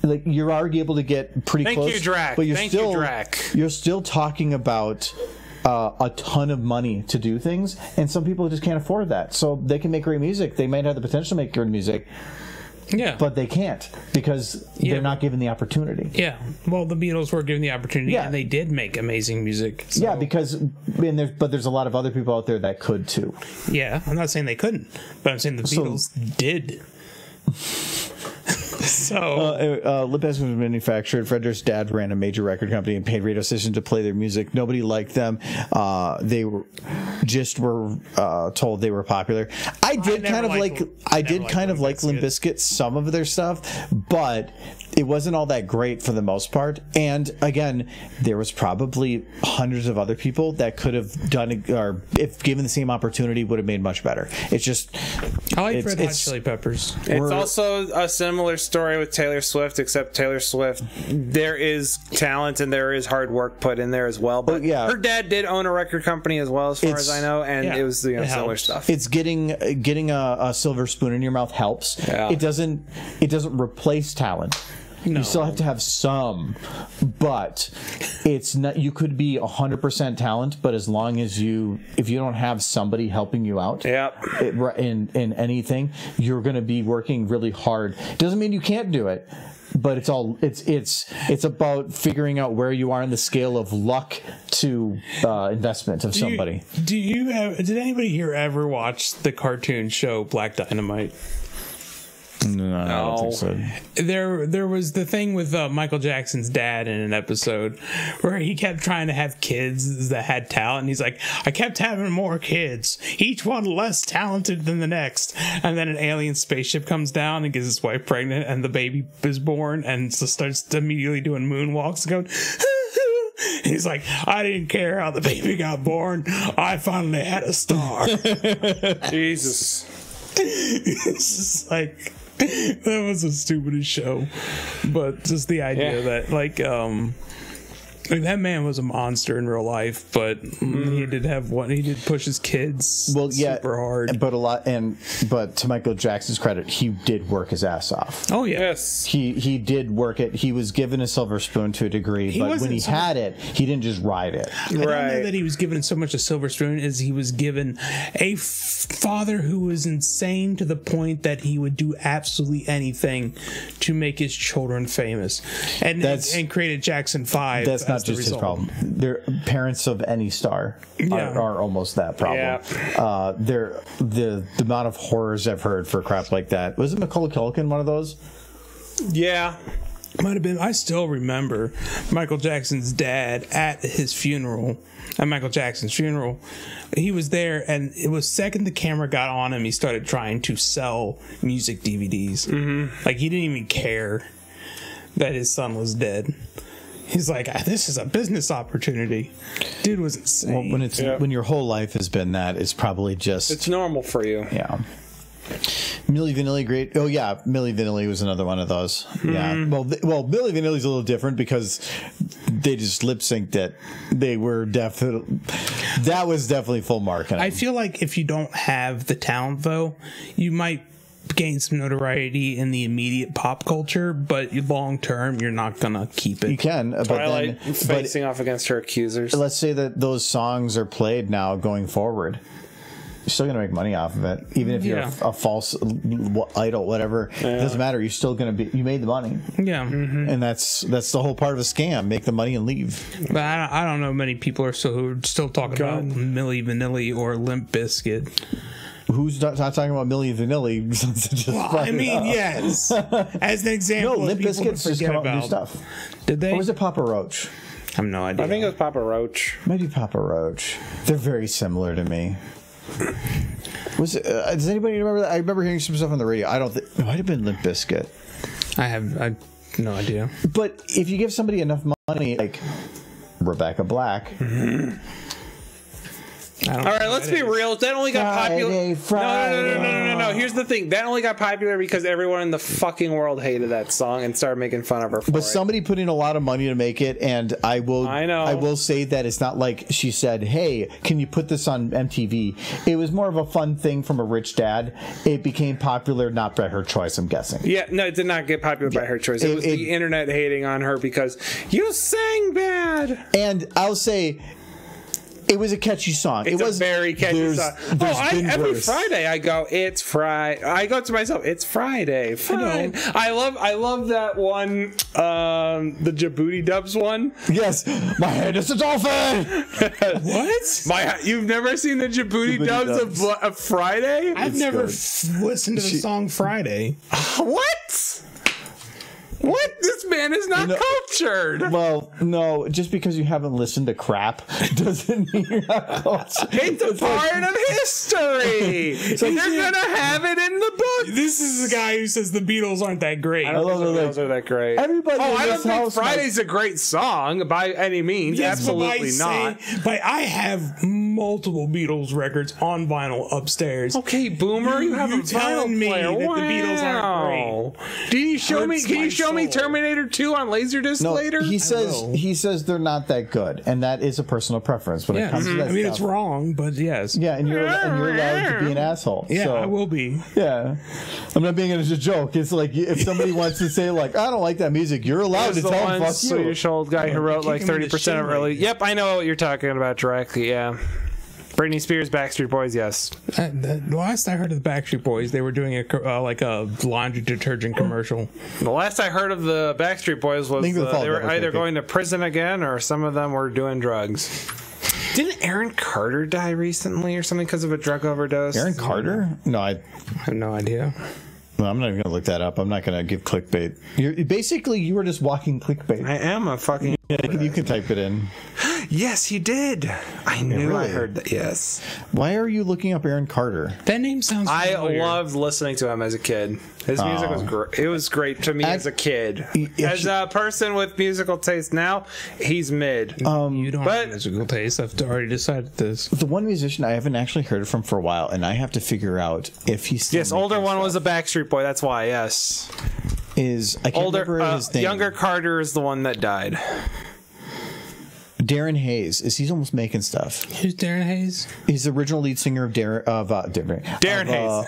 like, you're already able to get pretty Thank close. you, Drac. But you're Thank you, still, Drac. You're still talking about a ton of money to do things, and some people just can't afford that. So they can make great music. They might have the potential to make good music, Yeah. but they can't because Yeah, they're not given the opportunity. yeah. Well, the Beatles were given the opportunity, Yeah. and they did make amazing music. So, Yeah, because there's a lot of other people out there that could too. yeah. I'm not saying they couldn't, but I'm saying the Beatles did. So Lip has been manufactured. Frederick's dad ran a major record company and paid radio stations to play their music. Nobody liked them. They were told they were popular. I did never kind of liked- like. I I never did liked kind of Limp like Limp Bizkit. Bizkit, some of their stuff, but it wasn't all that great for the most part. And again, there was probably hundreds of other people that could have done it, or if given the same opportunity, would have made much better. It's just. I like it's- Red Hot it's- Chili Peppers. It's also a similar story with Taylor Swift, except Taylor Swift, there is talent and there is hard work put in there as well. But yeah. her dad did own a record company as well, as far as I know, and yeah, it was it similar helps. stuff. It's getting a silver spoon in your mouth helps. Yeah. It doesn't replace talent. No. You still have to have some, but it's not. You could be 100% talent, but as long as if you don't have somebody helping you out, Yep. in anything, you're going to be working really hard. Doesn't mean you can't do it, but it's about figuring out where you are in the scale of luck to investment of somebody. Did anybody here ever watch the cartoon show Black Dynamite? No, I don't think so. There was the thing with Michael Jackson's dad in an episode where he kept trying to have kids that had talent, and he's like, I kept having more kids, each one less talented than the next, and then an alien spaceship comes down and gets his wife pregnant, and the baby is born and so starts immediately doing moonwalks, going he's like, I didn't care how the baby got born, I finally had a star. Jesus. It's just like, that was the stupidest show, but just the idea that that man was a monster in real life, but he did push his kids super hard. But to Michael Jackson's credit, he did work his ass off. Oh yeah, Yes. He did work it. He was given a silver spoon to a degree, but when he had it, he didn't just ride it. I don't know that he was given so much a silver spoon as he was given a father who was insane to the point that he would do absolutely anything to make his children famous, and created Jackson 5. That's not just his problem. They're parents of any star are almost that problem. Yeah. The amount of horrors I've heard for crap like that. Was it Macaulay Culkin one of those? Yeah. Might have been. I still remember Michael Jackson's dad at his funeral. At Michael Jackson's funeral, he was there, and it was second the camera got on him, he started trying to sell music DVDs. Like, he didn't even care that his son was dead. He's like, this is a business opportunity. Dude was insane. Well, when your whole life has been that, it's probably just... It's normal for you. Yeah. Milli Vanilli, great. Oh yeah, Milli Vanilli was another one of those. Yeah. Well, Milli Vanilli's a little different because they just lip synced it. They were definitely. That was definitely full marketing. I feel like if you don't have the talent, though, you might gain some notoriety in the immediate pop culture, but long term, you're not gonna keep it. You can. Twilight facing off against her accusers. Let's say that those songs are played now going forward. You're still going to make money off of it, even if you're a false idol, whatever. It doesn't matter. You're still going to be. You made the money. Yeah, and that's the whole part of a scam. Make the money and leave. But I don't know. Many people are still talking about Milli Vanilli or Limp Bizkit. Who's not talking about Milli Vanilli? Well, I mean, yes. As an example, no, Limp Bizkit's just come out with new stuff. Did they? Or was it Papa Roach? I have no idea. I think it was Papa Roach. Maybe Papa Roach. They're very similar to me. Was it, does anybody remember that? I remember hearing some stuff on the radio. I don't think it might have been Limp Bizkit. I have no idea. But if you give somebody enough money, like Rebecca Black. All right, let's be real. That only got popular. No. Here's the thing. That only got popular because everyone in the fucking world hated that song and started making fun of her for But it. somebody put in a lot of money to make it, and I will say that it's not like she said, "Hey, can you put this on MTV?" It was more of a fun thing from a rich dad. It became popular not by her choice, I'm guessing. Yeah, no, it did not get popular by her choice. It was the internet hating on her because you sang bad. And I'll say, it was a catchy song. It was a very catchy song. Every Friday I go, it's Friday. I go to myself, it's Friday. Fine. I love that one, the Djibouti Dubs one. Yes, my head is a dolphin. What? You've never seen the Djibouti Dubs of Friday? I've never listened to the song Friday. What? What? This man is not cultured. Well, no, just because you haven't listened to crap doesn't mean you're not cultured. It's a part of history. They're going to have it in the book. This is the guy who says the Beatles aren't that great. I don't think the Beatles are that great. Everybody I don't think Friday's a great song by any means. Yes, absolutely not. But I have multiple Beatles records on vinyl upstairs. Okay, Boomer, you have a telling vinyl me player. that the Beatles aren't great. Can you show me Terminator 2 on Laserdisc later? He says they're not that good, and that is a personal preference when it comes to that stuff. It's wrong, but yes. Yeah, and you're allowed to be an asshole. Yeah, so, I will be. Yeah. I'm not being it as a joke. It's like if somebody wants to say, like, I don't like that music, you're allowed to tell them, fuck you. Swedish old guy who wrote like 30% of early... Yep, I know what you're talking about directly, yeah. Britney Spears, Backstreet Boys, yes. The last I heard of the Backstreet Boys, they were doing a laundry detergent commercial. The last I heard of the Backstreet Boys was they were either going to prison again or some of them were doing drugs. Didn't Aaron Carter die recently or something because of a drug overdose? Aaron Carter? No, I have no idea. Well, I'm not even going to look that up. I'm not going to give clickbait. You were just walking clickbait. I am a fucking... Yeah, you can type it in. Yes, he did. I knew I heard that. Yes. Why are you looking up Aaron Carter? That name sounds familiar. I loved listening to him as a kid. His music was great. It was great to me as a kid. As a person with musical taste now, he's mid. You don't have musical taste. I've already decided this. The one musician I haven't actually heard from for a while, and I have to figure out if he's still older one was a Backstreet Boy. That's why. Yes. I can't remember his name. Younger Carter is the one that died. Darren Hayes. He's almost making stuff. Who's Darren Hayes? He's the original lead singer of Darren Hayes.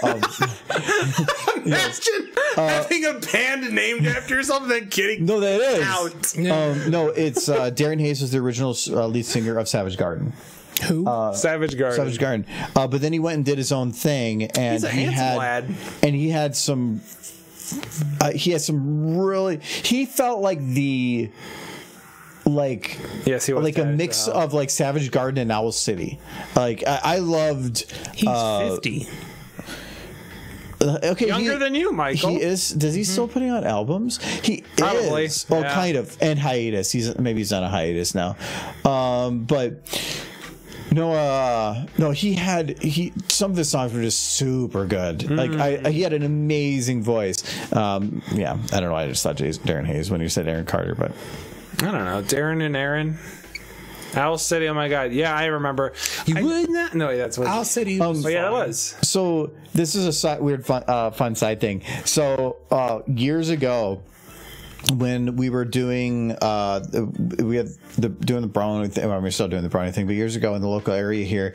Imagine having a band named after yourself and then getting no, that is out. No, it's Darren Hayes was the original lead singer of Savage Garden. Who? Savage Garden. Savage Garden. But then he went and did his own thing, and he's a handsome lad. And he had some. Really. He felt like the. Yes, he was like a mix of like Savage Garden and Owl City. Like I loved. He's 50. Okay, Younger than you, Michael. He is. Does he still putting out albums? He Probably. is. Well, Yeah. kind of. And hiatus. He's on a hiatus now. But no. He some of his songs were just super good. Like he had an amazing voice. Yeah. I don't know. I just thought Darren Hayes when you said Aaron Carter, but I don't know. Darren and Aaron. Owl City, oh my god. Yeah, I remember. You would not? No, that's what. Owl City was yeah, that was. So this is a weird fun side thing. So years ago, when we were doing doing the Brownie thing, well, we're still doing the Brownie thing, but years ago in the local area here,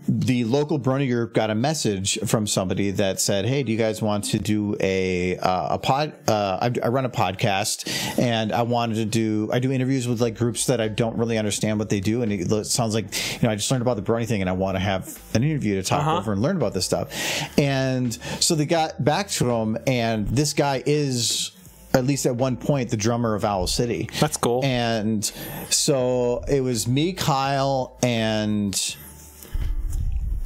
the local Brony group got a message from somebody that said, "Hey, do you guys want to do a pod? I run a podcast, and I do interviews with like groups that I don't really understand what they do, and it sounds like I just learned about the Brony thing, and I want to have an interview to talk over and learn about this stuff." And so they got back to him, and this guy is, at least at one point, the drummer of Owl City. That's cool. And so it was me, Kyle, and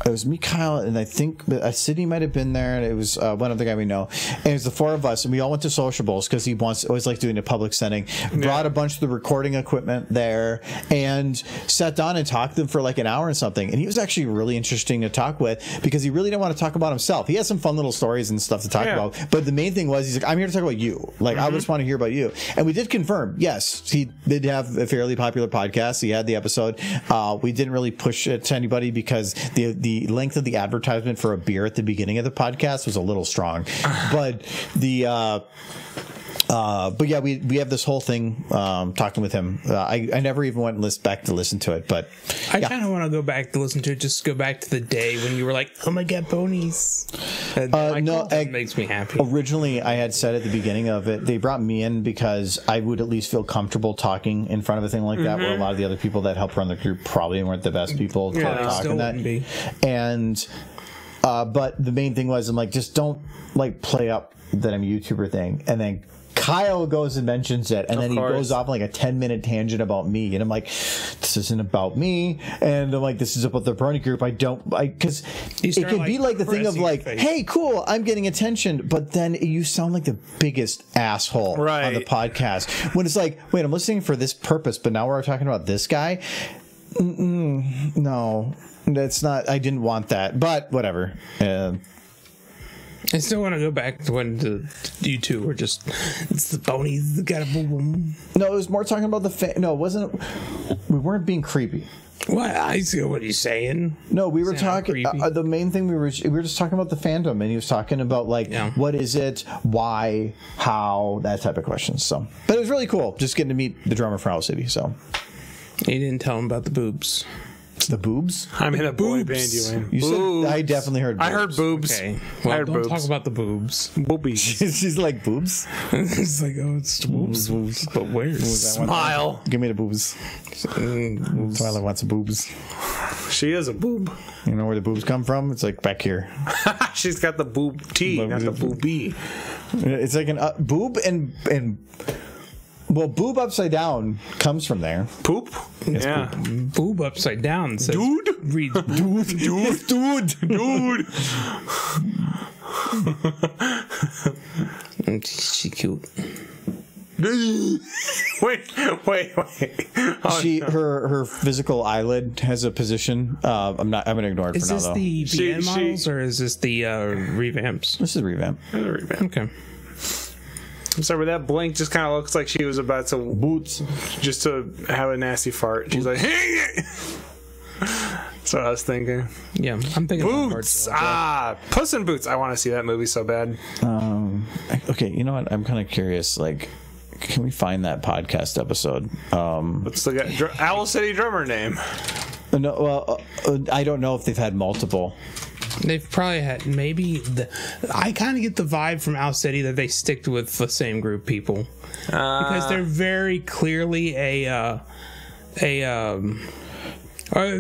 I think Sydney might have been there, and it was one other guy we know. And it was the four of us, and we all went to sociables because he always likes doing a public setting. Brought a bunch of the recording equipment there and sat down and talked to them for like an hour and something. And he was actually really interesting to talk with because he really didn't want to talk about himself. He has some fun little stories and stuff to talk about. But the main thing was, he's like, I'm here to talk about you. Like, I just want to hear about you. And we did confirm, yes, he did have a fairly popular podcast. He had the episode. We didn't really push it to anybody because the length of the advertisement for a beer at the beginning of the podcast was a little strong, but yeah, we have this whole thing talking with him. I never even went back to listen to it, but I kind of want to go back to listen to it. Just go back to the day when you were like, "Oh my god, ponies!" No, it makes me happy. Originally, I had said at the beginning of it, they brought me in because I would at least feel comfortable talking in front of a thing like that, where a lot of the other people that helped run the group probably weren't the best people to talk in that. And but the main thing was, I'm like, just don't like play up that I'm a YouTuber thing, and then Kyle goes and mentions it, and then he goes off like a 10-minute tangent about me, and I'm like, this isn't about me, and I'm like, this is about the Brony group. Because it could be like the thing of like, hey, cool, I'm getting attention, but then you sound like the biggest asshole on the podcast when it's like, wait, I'm listening for this purpose, but now we're talking about this guy. No, that's not. I didn't want that, but whatever. I still want to go back to when you two were just, it's the ponies that got a boom boom. No, it was more talking about no, it wasn't. We weren't being creepy. What? I see what he's saying. No, we were talking. The main thing we were just talking about the fandom, and he was talking about like, what is it, why, how, that type of questions. So, but it was really cool just getting to meet the drummer for Owl City. So, he didn't tell him about the boobs. The boobs? I'm in a boy band, you in. You said, I definitely heard boobs. I heard boobs. Okay. Well, I heard don't boobs. talk about the boobs. Boobies. She's like, boobs? It's like, oh, it's boobs. But where? Smile. Give me the boobs. Twilight wants the boobs. She is a boob. You know where the boobs come from? It's like back here. She's got the boob T, not the boobie. It's like an boob and well, boob upside down comes from there. Poop? Yeah. Poop. Boob upside down says, dude? Reads dude. Dude. She's cute. Wait. Oh, her physical eyelid has a position. I'm gonna ignore it for now though. Is this the BN models or is this the revamps? This is revamp. Okay. I'm sorry, but that blink just kind of looks like she was about to boots just to have a nasty fart. She's like, hey! That's what I was thinking. Yeah, I'm thinking Boots. Puss in Boots. I want to see that movie so bad. Okay, you know what? I'm kind of curious. Like, can we find that podcast episode? What's the Owl City drummer name? No, well, I don't know if they've had multiple. They've probably had I kind of get the vibe from Owl City that they stick with the same group people because they're very clearly or at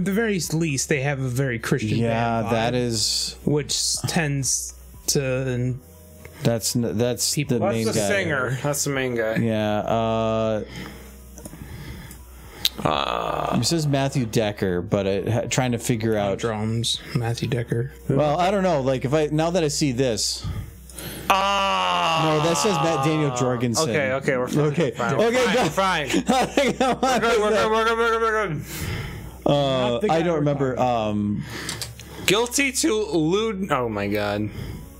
the very least they have a very Christian band vibe, that is which tends to that's people. The main That's the guy. singer. That's the main guy. Yeah. It says Matthew Decker, but trying to figure out Drums, Matthew Decker. Well, I don't know. Like now that I see this. No, that says Matt Daniel Jorgensen. Okay, we're fine. Okay, Fine. okay, We're fine. We're good. I don't remember. Guilty to lewd. Oh my god.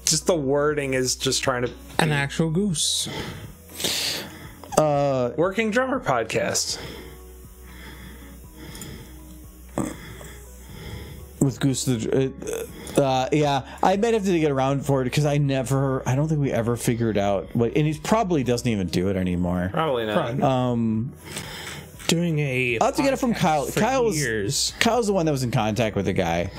Just the wording is just trying to. An actual goose. Working Drummer podcast. With Goose yeah, I might have to get around for it because I don't think we ever figured out what, and he probably doesn't even do it anymore. Probably not. Doing a. I'll have to get it from Kyle. Years. Kyle's the one that was in contact with the guy.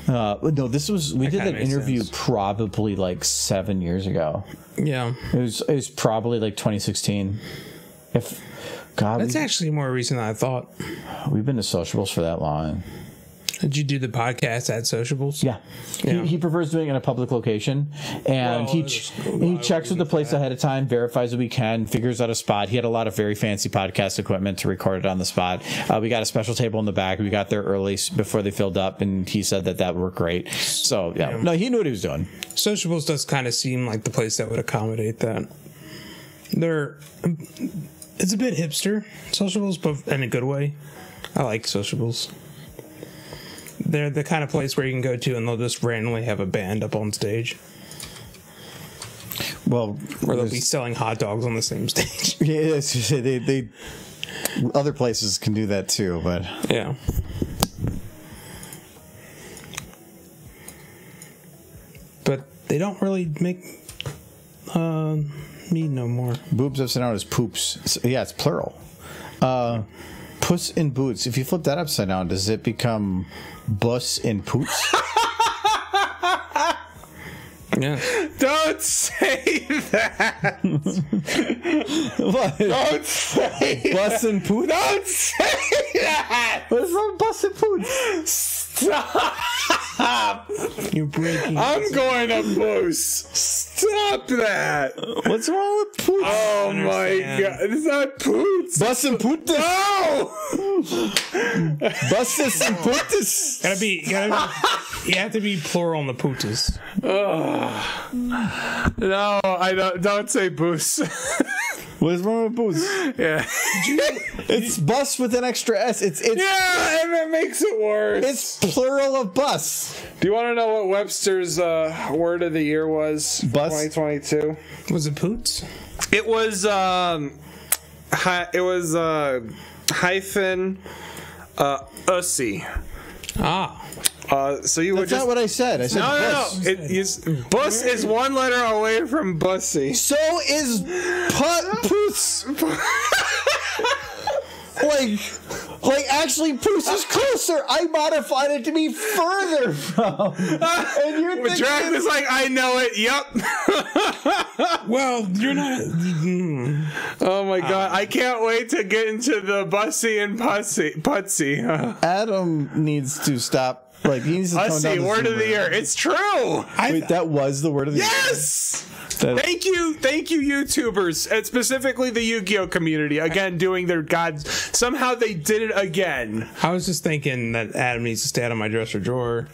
No, we did that interview probably like 7 years ago. Yeah, it was probably like 2016. That's actually more recent than I thought. We've been to sociables for that long. Did you do the podcast at sociables? Yeah. He prefers doing it in a public location, and he checks with the place ahead of time, verifies that we can, figures out a spot. He had a lot of very fancy podcast equipment to record it on the spot. We got a special table in the back. We got there early before they filled up, and he said that would work great. So yeah, no, he knew what he was doing. Sociables does kind of seem like the place that would accommodate that. It's a bit hipster, sociables, but in a good way. I like sociables. They're the kind of place where you can go to and they'll just randomly have a band up on stage. Well, or they'll be selling hot dogs on the same stage. Yeah, they other places can do that too, but yeah. But they don't really make meat no more. Boobs upside down is poops. Yeah, it's plural. Puss in Boots. If you flip that upside down, does it become Bus in Poots? Yeah. Don't say that. What? Don't say Bus in Poots? Don't say that. What's wrong with Bus in Poots? Stop. You're breaking. I'm going to boost. Stop that. What's wrong with Poots? Oh my god. It's not Poots. Bus in Poots? No. Bus in Poots? You have to be plural on the pootas. No, I don't say boost. What is wrong with Boots? Yeah. It's bus with an extra S. It's yeah, and that makes it worse. It's plural of bus. Do you want to know what Webster's word of the year was? Bus? 2022. Was it poots? It was hyphen ussy. Ah. So you would That's not what I said. I said bus. No. Bus is one letter away from bussy. So is Poos. Like actually, Poos is closer. I modified it to be further from. And you're thinking, Drac was like, I know it. Yep. Well, you're not. Oh my god! I can't wait to get into the bussy and putsy. Adam needs to stop. Like he needs to tone down the word of the Zoomer. year. It's true. Wait, that was the word of the year. Yes. Thank you, YouTubers, and specifically the Yu-Gi-Oh community. Again, doing their gods. Somehow they did it again. I was just thinking that Adam needs to stay out of my dresser drawer.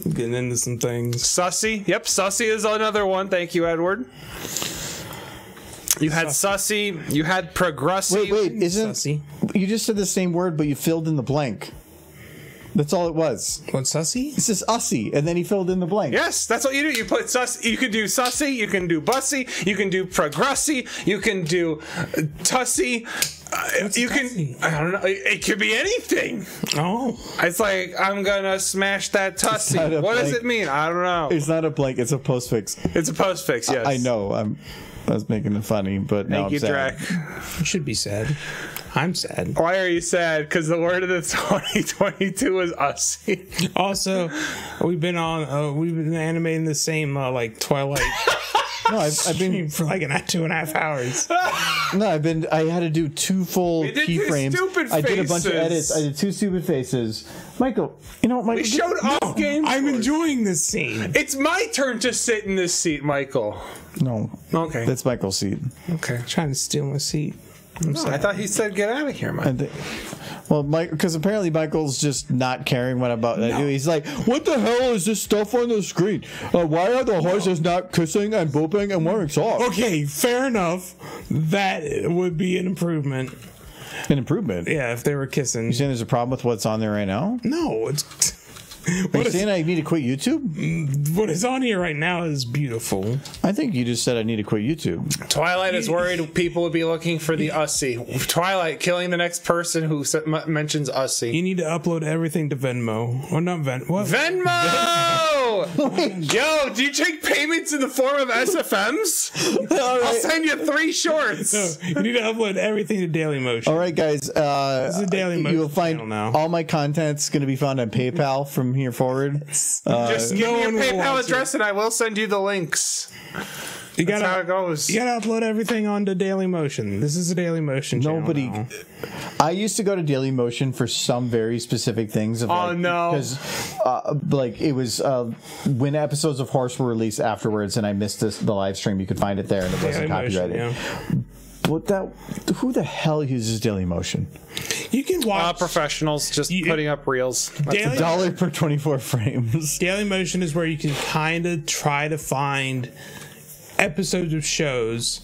Getting into some things. Sussy. Yep, sussy is another one. Thank you, Edward. You had sussy. You had progressive. Wait, isn't Sussy. you just said the same word, but you filled in the blank? That's all it was. What's sussy? It says ussy, and then he filled in the blank. Yes, that's what you do. You put sus. You can do sussy. You can do bussy. You can do progressy. You can do tussy. You can. I don't know. It could be anything. Oh, it's like I'm gonna smash that tussy. What does it mean? I don't know. It's not a blank. It's a postfix. It's a postfix. Yes, I know. I was making it funny, but now I'm sad. Thank you, Drac. You should be sad. I'm sad. Why are you sad? Because the word of the 2022 was ussy. Also, we've been animating the same like Twilight. No, I've been for like 2.5 hours. No, I had to do 2 full keyframes. I did a bunch of edits. I did 2 stupid faces. Michael, you know what, Michael? We showed off game. I'm enjoying this scene. It's my turn to sit in this seat, Michael. No. Okay. That's Michael's seat. Okay. Trying to steal my seat. I thought he said get out of here, Mike. Well, Mike, because apparently Michael's just not caring what about I do. He's like, what the hell is this stuff on the screen? Why are the horses not kissing and booping and wearing socks? Okay, fair enough. That would be an improvement. An improvement? Yeah, if they were kissing. You saying there's a problem with what's on there right now? No, it's... Are you saying I need to quit YouTube? What is on here right now is beautiful. I think you just said I need to quit YouTube. Twilight is worried people would be looking for the Ussy. Twilight killing the next person who mentions Ussy. You need to upload everything to Venmo. Or not What? Venmo! Yo, do you take payments in the form of SFMs? I'll send you 3 shorts. No, you need to upload everything to Dailymotion. All right, guys. This is a Dailymotion you will find now. all my content's going to be found on PayPal from here forward. Just give me your PayPal address and I will send you the links. That's how it goes. You gotta upload everything onto Dailymotion. This is a Dailymotion channel. Nobody. Now. I used to go to Dailymotion for some very specific things. Because, like, it was when episodes of Horse were released afterwards, and I missed the live stream. You could find it there, and it wasn't copyrighted. Yeah. But who the hell uses Dailymotion? You can watch professionals just putting up reels. That's $1 per 24 frames. Dailymotion is where you can kind of try to find episodes of shows,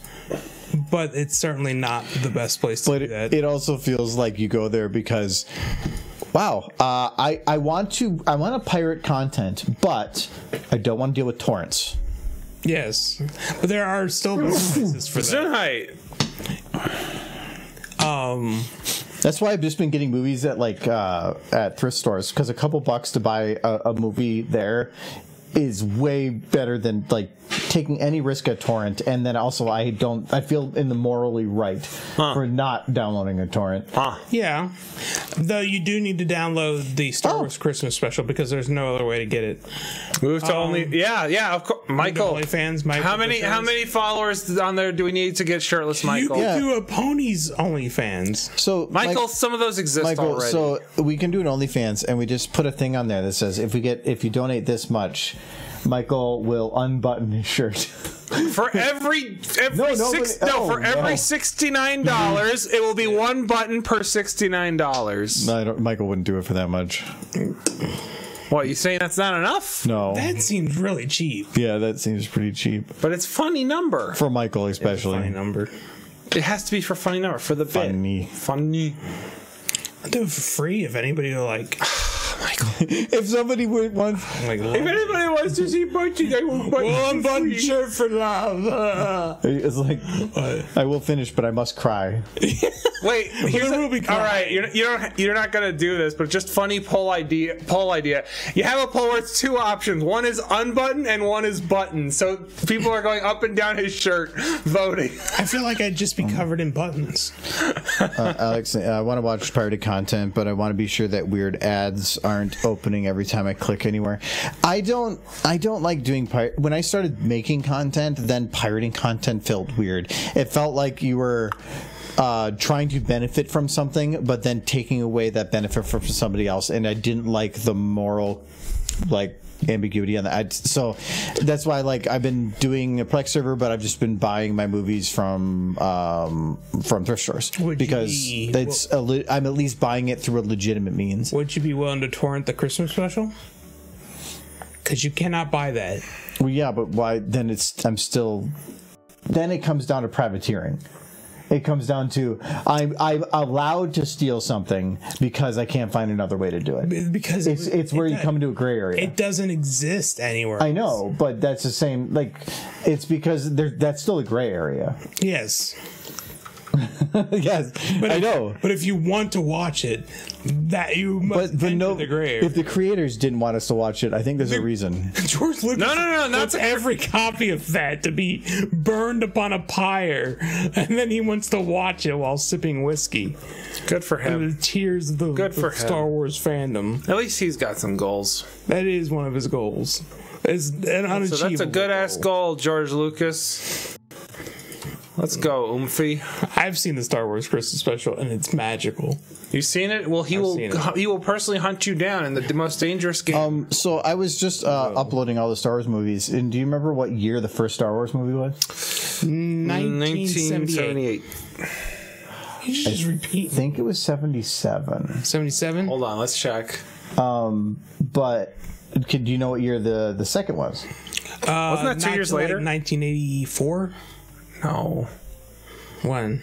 but it's certainly not the best place to do that. It also feels like you go there because, wow, I want to pirate content, but I don't want to deal with torrents. Yes, but there are still places for that. That's why I've just been getting movies at thrift stores, because a couple bucks to buy a movie there is way better than like taking any risk at torrent. And then also I feel in the morally right for not downloading a torrent. Yeah, though you do need to download the Star Wars Christmas special because there's no other way to get it. Move to only of course. Michael, how many followers on there do we need to get shirtless Michael? You can do a Ponies OnlyFans. So Michael, some of those exist already. So we can do an OnlyFans, and we just put a thing on there that says if you donate this much, Michael will unbutton his shirt. For every $69, it will be one button per $69. No, Michael wouldn't do it for that much. What, you saying that's not enough? No. That seems really cheap. Yeah, that seems pretty cheap. But it's funny number. For Michael especially. Funny number. It has to be for funny number, for the bit. Funny. I'll do it for free if anybody will like... Michael. If somebody would want... if anybody wants to see Bunchy, I will one button shirt for love. It's like, I will finish, but I must cry. Wait, here's all right. You're not gonna do this, but just funny poll idea. You have a poll where it's 2 options. One is unbuttoned and one is buttoned. So people are going up and down his shirt voting. I feel like I'd just be covered in buttons. Alex, I want to watch pirated content, but I want to be sure that weird ads aren't opening every time I click anywhere. I don't like doing when I started making content, then pirating content felt weird. It felt like you were trying to benefit from something, but then taking away that benefit from somebody else, and I didn't like the moral ambiguity on that. So that's why I've been doing a Plex server, but I've just been buying my movies from thrift stores because I'm at least buying it through a legitimate means. Would you be willing to torrent the Christmas special? Because you cannot buy that. Well, yeah, but why? Then Then it comes down to privateering. It comes down to I'm allowed to steal something because I can't find another way to do it. Because it's where you come into a gray area. It doesn't exist anywhere. I know, but that's the same. It's because that's still a gray area. Yes. Yes, but I know. But if you want to watch it, that you must enter the gray area. If the creators didn't want us to watch it, I think there's a reason. George Lucas wants every copy of that to be burned upon a pyre, and then he wants to watch it while sipping whiskey. Good for him. The tears of the Star Wars fandom. At least he's got some goals. That is one of his goals. It's an unachievable. So that's a good ass goal, George Lucas. Let's go, Oomphy. I've seen the Star Wars Christmas special, and it's magical. You've seen it? Well, he will personally hunt you down in the most dangerous game. So I was just uploading all the Star Wars movies, and do you remember what year the first Star Wars movie was? 1978. You should just repeat. I think it was 77. 77? Hold on, let's check. But do you know what year the second was? Wasn't that 2 years later? 1984? No. When?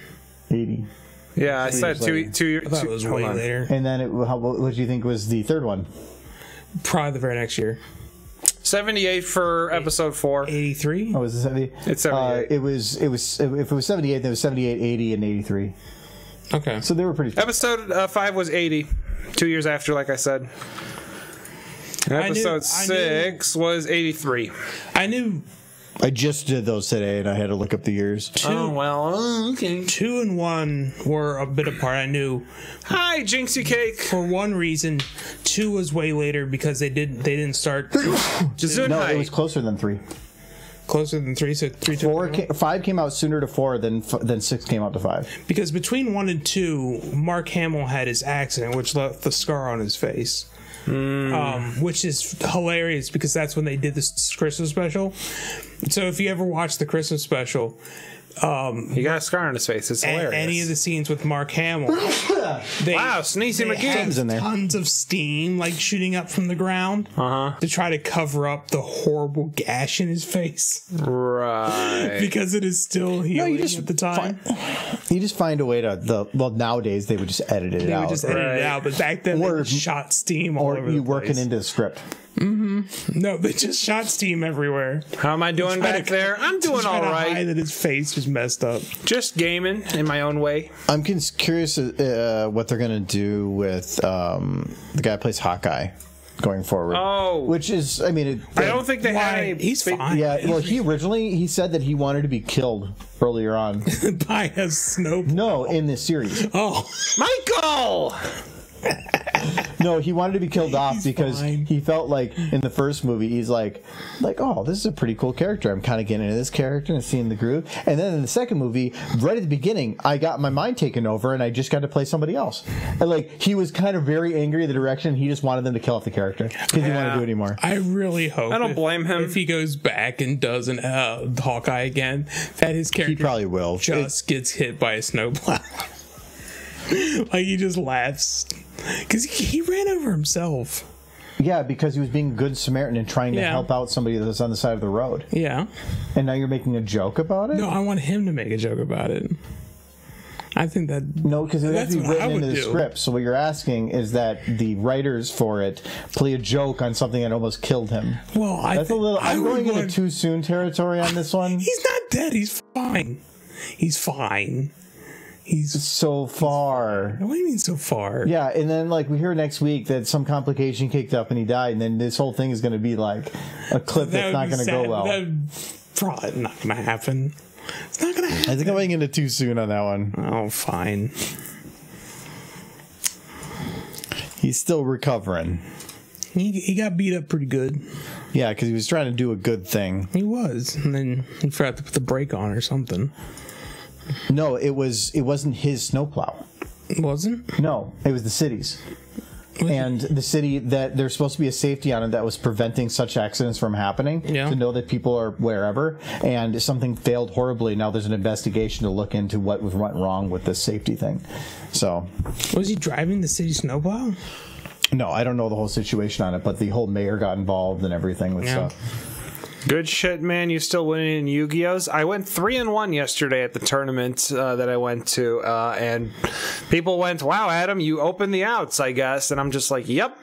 80. Yeah, I said two years. I thought it was hold way on. later. And then what do you think was the third one? Probably the very next year. 78 for episode 4. 83? Oh, was it 70? It's 78. It was if it was 78, then it was 78, 80, and 83. Okay. So they were pretty. Episode 5 was 80. 2 years after, like I said. And episode 6 was 83. I knew I just did those today, and I had to look up the years. Okay. 2 and 1 were a bit apart. I knew Hi, Jinxie Cake. for one reason 2 was way later because they didn't start Gesundheit. No, it was closer than 3. closer than 3. So 3 took 5 came out sooner to 4 than 6 came out to 5. because between 1 and 2, Mark Hamill had his accident, which left the scar on his face. Which is hilarious because that's when they did this Christmas special. So if you ever watch the Christmas special, He got a scar on his face. It's hilarious. any of the scenes with Mark Hamill, Wow, Sneezy they McGee. have in there. tons of steam like shooting up from the ground to try to cover up the horrible gash in his face Right. because it is still healing at the time. You just find a way to nowadays they would just edit it They out. would just edit it out, but back then Or- they just shot steam all or over you the work it place. into the script. No, they just shot steam everywhere. How am I doing back there? I'm doing all High right. that his face was messed up. Just gaming in my own way. I'm curious what they're gonna do with the guy who plays Hawkeye going forward. Oh. Which is, I mean, I don't think they had Why? a He's fine. yeah. Well, he said that he wanted to be killed earlier on. By a snow. No, in this series. Oh, Michael. No, he wanted to be killed off because fine. he felt like in the first movie he's like, oh, this is a pretty cool character. I'm kind of getting into this character and seeing the groove. And then in the second movie, right at the beginning, I got my mind taken over and I just got to play somebody else. And like he was kind of very angry at the direction. He just wanted them to kill off the character because he didn't want to do it anymore. I really hope. I don't blame him. If he goes back and does an Hawkeye again, that his character He probably will. just gets hit by a snowplow. Like he just laughs because he ran over himself. Yeah, because he was being a good Samaritan and trying to Yeah. help out somebody that's on the side of the road. Yeah. And now you're making a joke about it? No, I want him to make a joke about it. I think that. No, because it has to be That's what I written into would the do. script. So what you're asking is that the writers for it play a joke on something that almost killed him. Well, That's a little. I'm going into too soon territory on this one. He's not dead. He's fine. He's fine. He's. So far. What do you mean so far? Yeah, and then like we hear next week that some complication kicked up and he died, and then this whole thing is going to be like a clip that's not going to go well. That's probably not going to happen. It's not going to happen. I think I'm going into too soon on that one. Oh, fine. He's still recovering. He got beat up pretty good. Yeah, because he was trying to do a good thing. He was, and then he forgot to put the brake on or something. No, it wasn't his snowplow. It wasn't? No, it was the city's. And the city that there's supposed to be a safety on it that was preventing such accidents from happening. Yeah. To know that people are wherever, and something failed horribly. Now there's an investigation to look into what went wrong with this safety thing. So, Was he driving the city snowplow? no, I don't know the whole situation on it, but the whole mayor got involved and everything with Yeah. stuff. Good shit, man. You still winning in Yu-Gi-Ohs? I went 3-1 yesterday at the tournament that I went to, and people went, "Wow, Adam, you opened the outs, I guess." And I'm just like, "Yep."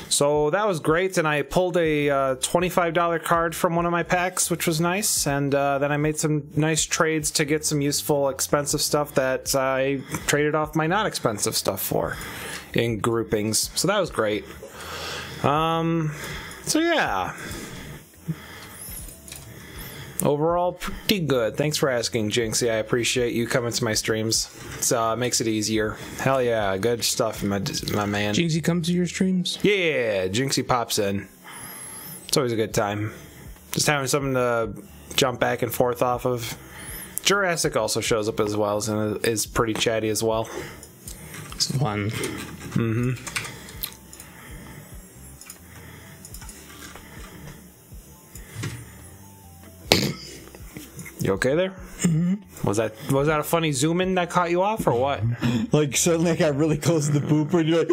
So that was great, and I pulled a $25 card from one of my packs, which was nice. And then I made some nice trades to get some useful, expensive stuff that I traded off my not expensive stuff for in groupings. So that was great. So yeah. Overall, pretty good. Thanks for asking, Jinxie. I appreciate you coming to my streams. It makes it easier. Hell yeah, good stuff, my man. Jinxie come to your streams? Yeah, Jinxie pops in. It's always a good time. Just having something to jump back and forth off of. Jurassic also shows up as well and is pretty chatty as well. It's fun. You okay there? Mm-hmm. Was that a funny zoom in that caught you off, or what? Like suddenly I got really close to the booper, and you're like,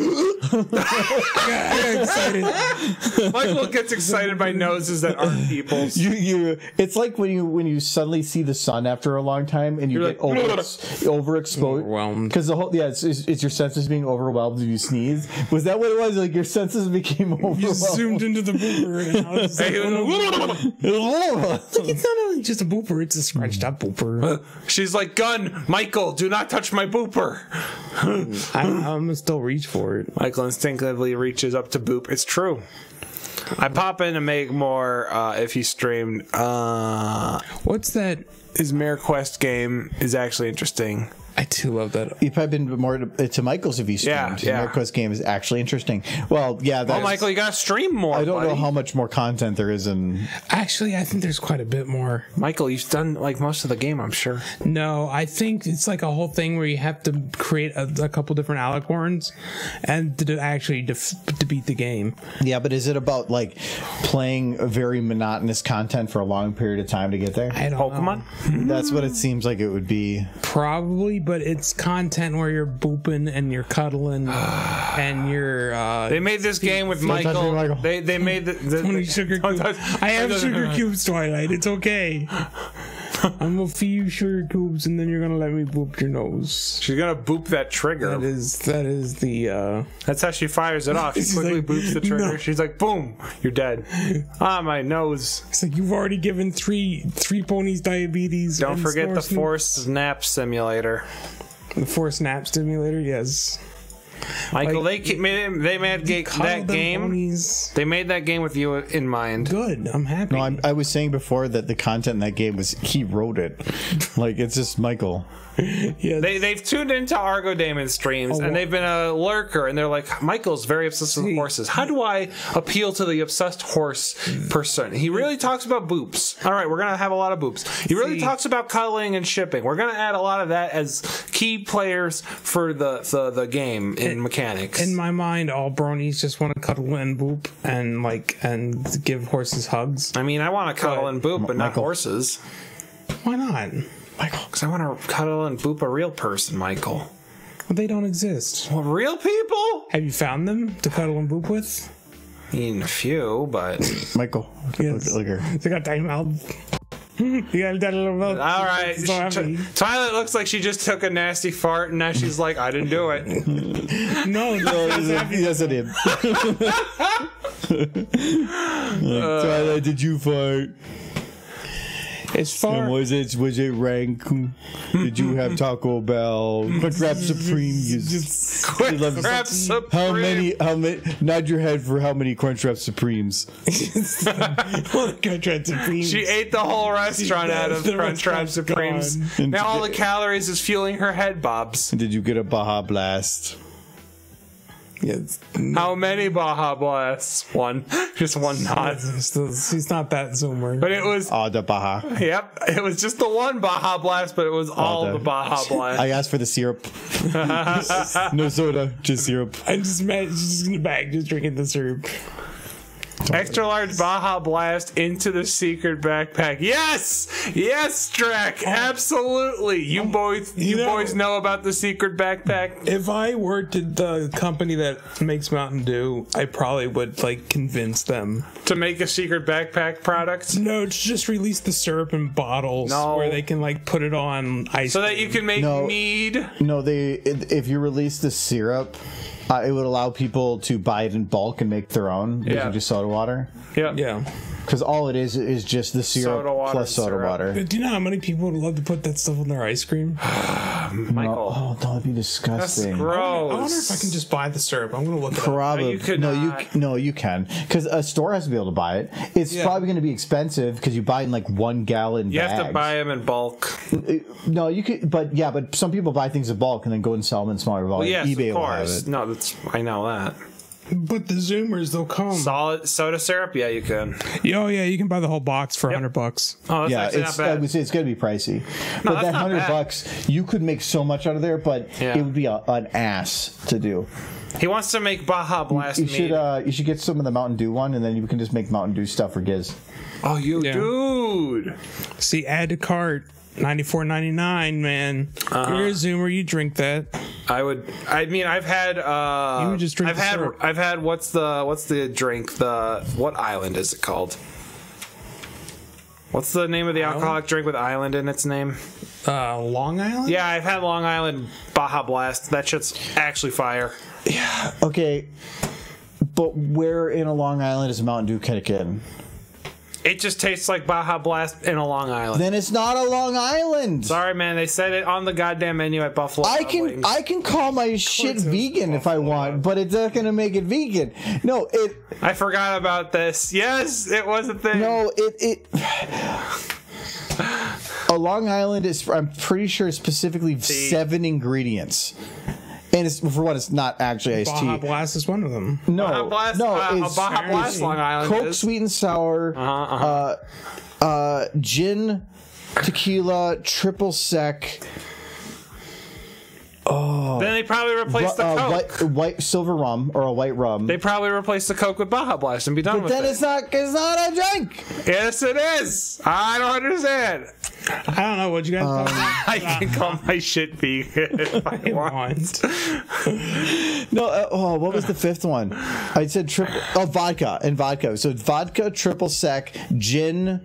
I got excited. Michael gets excited by noses that aren't people's. you. It's like when you suddenly see the sun after a long time, and you You're get like, overexposed, Overwhelmed. because the whole it's your senses being overwhelmed if you sneeze. Was that what it was? Like your senses became overwhelmed. You zoomed into the booper. And now it's, it's not only just a booper, it's a scratched up booper. She's like, gun, Michael, do not touch my booper. I'm gonna still reach for it. Michael instinctively reaches up to boop. It's true. I pop in and make more if he streamed. What's that? His Mare Quest game is actually interesting. I too love that. You've probably been more to Michael's if you streamed. Yeah. The Marquez game is actually interesting. Well, yeah. Oh, Michael, you gotta stream more. I don't know buddy. how much more content there is in. Actually, I think there's quite a bit more. Michael, you've done like most of the game, I'm sure. No, I think it's like a whole thing where you have to create a couple different alicorns and to actually to beat the game. Yeah, but is it about like playing a very monotonous content for a long period of time to get there? I don't Pokemon? know. That's what it seems like it would be. Probably, but it's content where you're booping and you're cuddling and you're. They made this game with touch me, Michael. Michael. They made the 20 sugar Don't cubes. touch- I have don't- sugar cubes, Twilight. It's okay. I'm gonna feed you sugar cubes, and then you're gonna let me boop your nose. She's gonna boop that trigger. That is the. That's how she fires it off. She She's quickly like, boops the trigger. "No." She's like, boom, you're dead. My nose. It's like you've already given three ponies diabetes. Don't and forget the snore Force Nap Simulator. The Force Nap Stimulator, yes. Michael, Like, they made Cuddle that them game. ponies. They made that game with you in mind. Good. I'm happy. No, I was saying before that the content in that game was he wrote it. Like it's just Michael. Yes. They've tuned into Argo Damon streams and they've been a lurker and they're like, Michael's very obsessed with horses. How do I appeal to the obsessed horse person? He really talks about boops. All right, we're gonna have a lot of boops. He really talks about cuddling and shipping. We're gonna add a lot of that as key players for the game in mechanics. In my mind, all bronies just want to cuddle and boop and give horses hugs. I mean, I want to cuddle and boop, but not Michael. horses. Why not? Michael, because I want to cuddle and boop a real person, Michael. Well, they don't exist. Well, real people? Have you found them to cuddle and boop with? I mean, a few, but... Michael, Yes. look here. They got tiny mouth. You got that little mouth. All right. So happy. Twilight looks like she just took a nasty fart, and now she's like, I didn't do it. No, Yes, I did. Twilight, did you fart? As far And was it rank? Did you have Taco Bell? Quick Wrap Supreme? Quick love this. Wrap Supreme. How many? Nod your head for how many Crunch Wrap Supremes? She ate the whole restaurant out of The Crunch Wrap restaurant's Supremes. gone. Now all the calories is fueling her head, Bobs. Did you get a Baja Blast? Yes. How many Baja Blasts? One. Just one nod. She's not that zoomer. But it was... Oh, the Baja. Yep, it was just the one Baja Blast, but it was all the Baja Blast. I asked for the syrup. No soda, just syrup. I'm just mad. She's just in the bag, just drinking the syrup. Extra large Baja Blast into the secret backpack. Yes! Yes, Drek! Absolutely! You boys know about the secret backpack? If I worked at the company that makes Mountain Dew, I probably would convince them. To make a secret backpack product? No, just release the syrup in bottles where they can put it on ice. So that you can make No. mead? No, if you release the syrup, it would allow people to buy it in bulk and make their own using just soda water. Yep. Yeah. Because all it is just the syrup Soda water plus soda syrup. water. But do you know how many people would love to put that stuff on their ice cream? Michael. Oh, that'd be That's disgusting. gross. I wonder if I can just buy the syrup. I'm going to look it up. Probably You could no, not. you can because a store has to be able to buy it. It's probably going to be expensive because you buy in 1 gallon. You bags. have to buy them in bulk. No, you could, but some people buy things in bulk and then go and sell them in smaller Well, volume. yes, eBay of will have course. it. No, I know that. But the Zoomers, they'll come. Solid soda syrup? Yeah, you can. Oh yeah, you can buy the whole box for $100. Oh, that's Yeah, actually it's not I bad. would say it's going to be pricey, but that's that not bad. $100 you could make so much out of there, but Yeah. it would be an ass to do. He wants to make Baja Blast You mead. should get some of the Mountain Dew one, and then you can just make Mountain Dew stuff for Giz. Oh, you Yeah. dude. See, add to cart. $94.99, man. You're a Zoomer, you drink that. I mean, I've had. You would just drink I've the had. syrup. I've had. What's the drink? What island is it called? What's the name of the alcoholic drink with island in its name? Long Island? Yeah, I've had Long Island Baja Blast. That shit's actually fire. Okay, but where in a Long Island is Mountain Dew kick in? It just tastes like Baja Blast in a Long Island. Then it's not a Long Island. Sorry, man. They said it on the goddamn menu at Buffalo. I Wild Wings. can call my shit it's vegan if I want, but it's not gonna make it vegan. No, I forgot about this. Yes, it was a thing. it. A Long Island is, I'm pretty sure, specifically 7 ingredients, and it's for what, it's not actually iced Baja tea. Blast is one of them. No, Baja Blast, no, a it's Baja Blast Long Island Coke, is. sweet and sour, gin, tequila, triple sec. Then they probably replaced the Coke. white silver rum or a white rum. They probably replaced the Coke with Baja Blast and be done But with then it. it's not a drink. Yes, it is. I don't understand. I don't know what you guys I can call my shit vegan if I want. want. No, what was the fifth one? I said vodka and vodka. So vodka, triple sec, gin,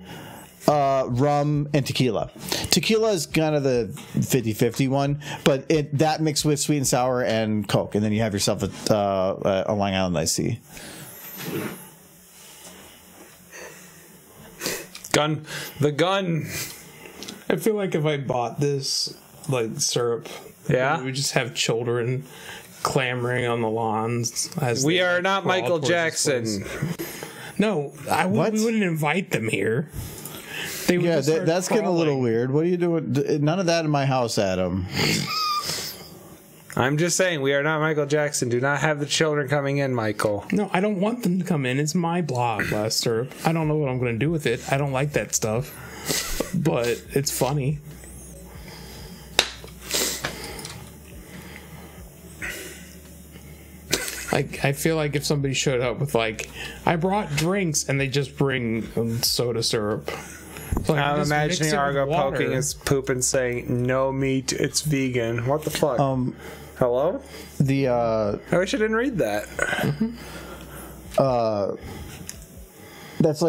rum, and tequila. Tequila is kind of the 50-50 one, but that mixed with sweet and sour and Coke, and then you have yourself a Long Island iced tea. The gun. I feel like if I bought this, like, syrup, Yeah? we would just have children clamoring on the lawns. As We they are not crawl Michael towards Jackson. this place. No, What? we wouldn't invite them here. They would Yeah, just start that's getting a little crawling. weird. What are you doing? None of that in my house, Adam. I'm just saying, we are not Michael Jackson. Do not have the children coming in, Michael. No, I don't want them to come in. It's my blog, Blast Syrup. I don't know what I'm going to do with it. I don't like that stuff. But it's funny. Like, I feel like if somebody showed up with, like, I brought drinks and they just bring soda syrup. It's like, I'm just mix imagining it with Argo water. poking his poop and saying, "No meat, it's vegan." What the fuck? Hello? The I wish I didn't read that. that's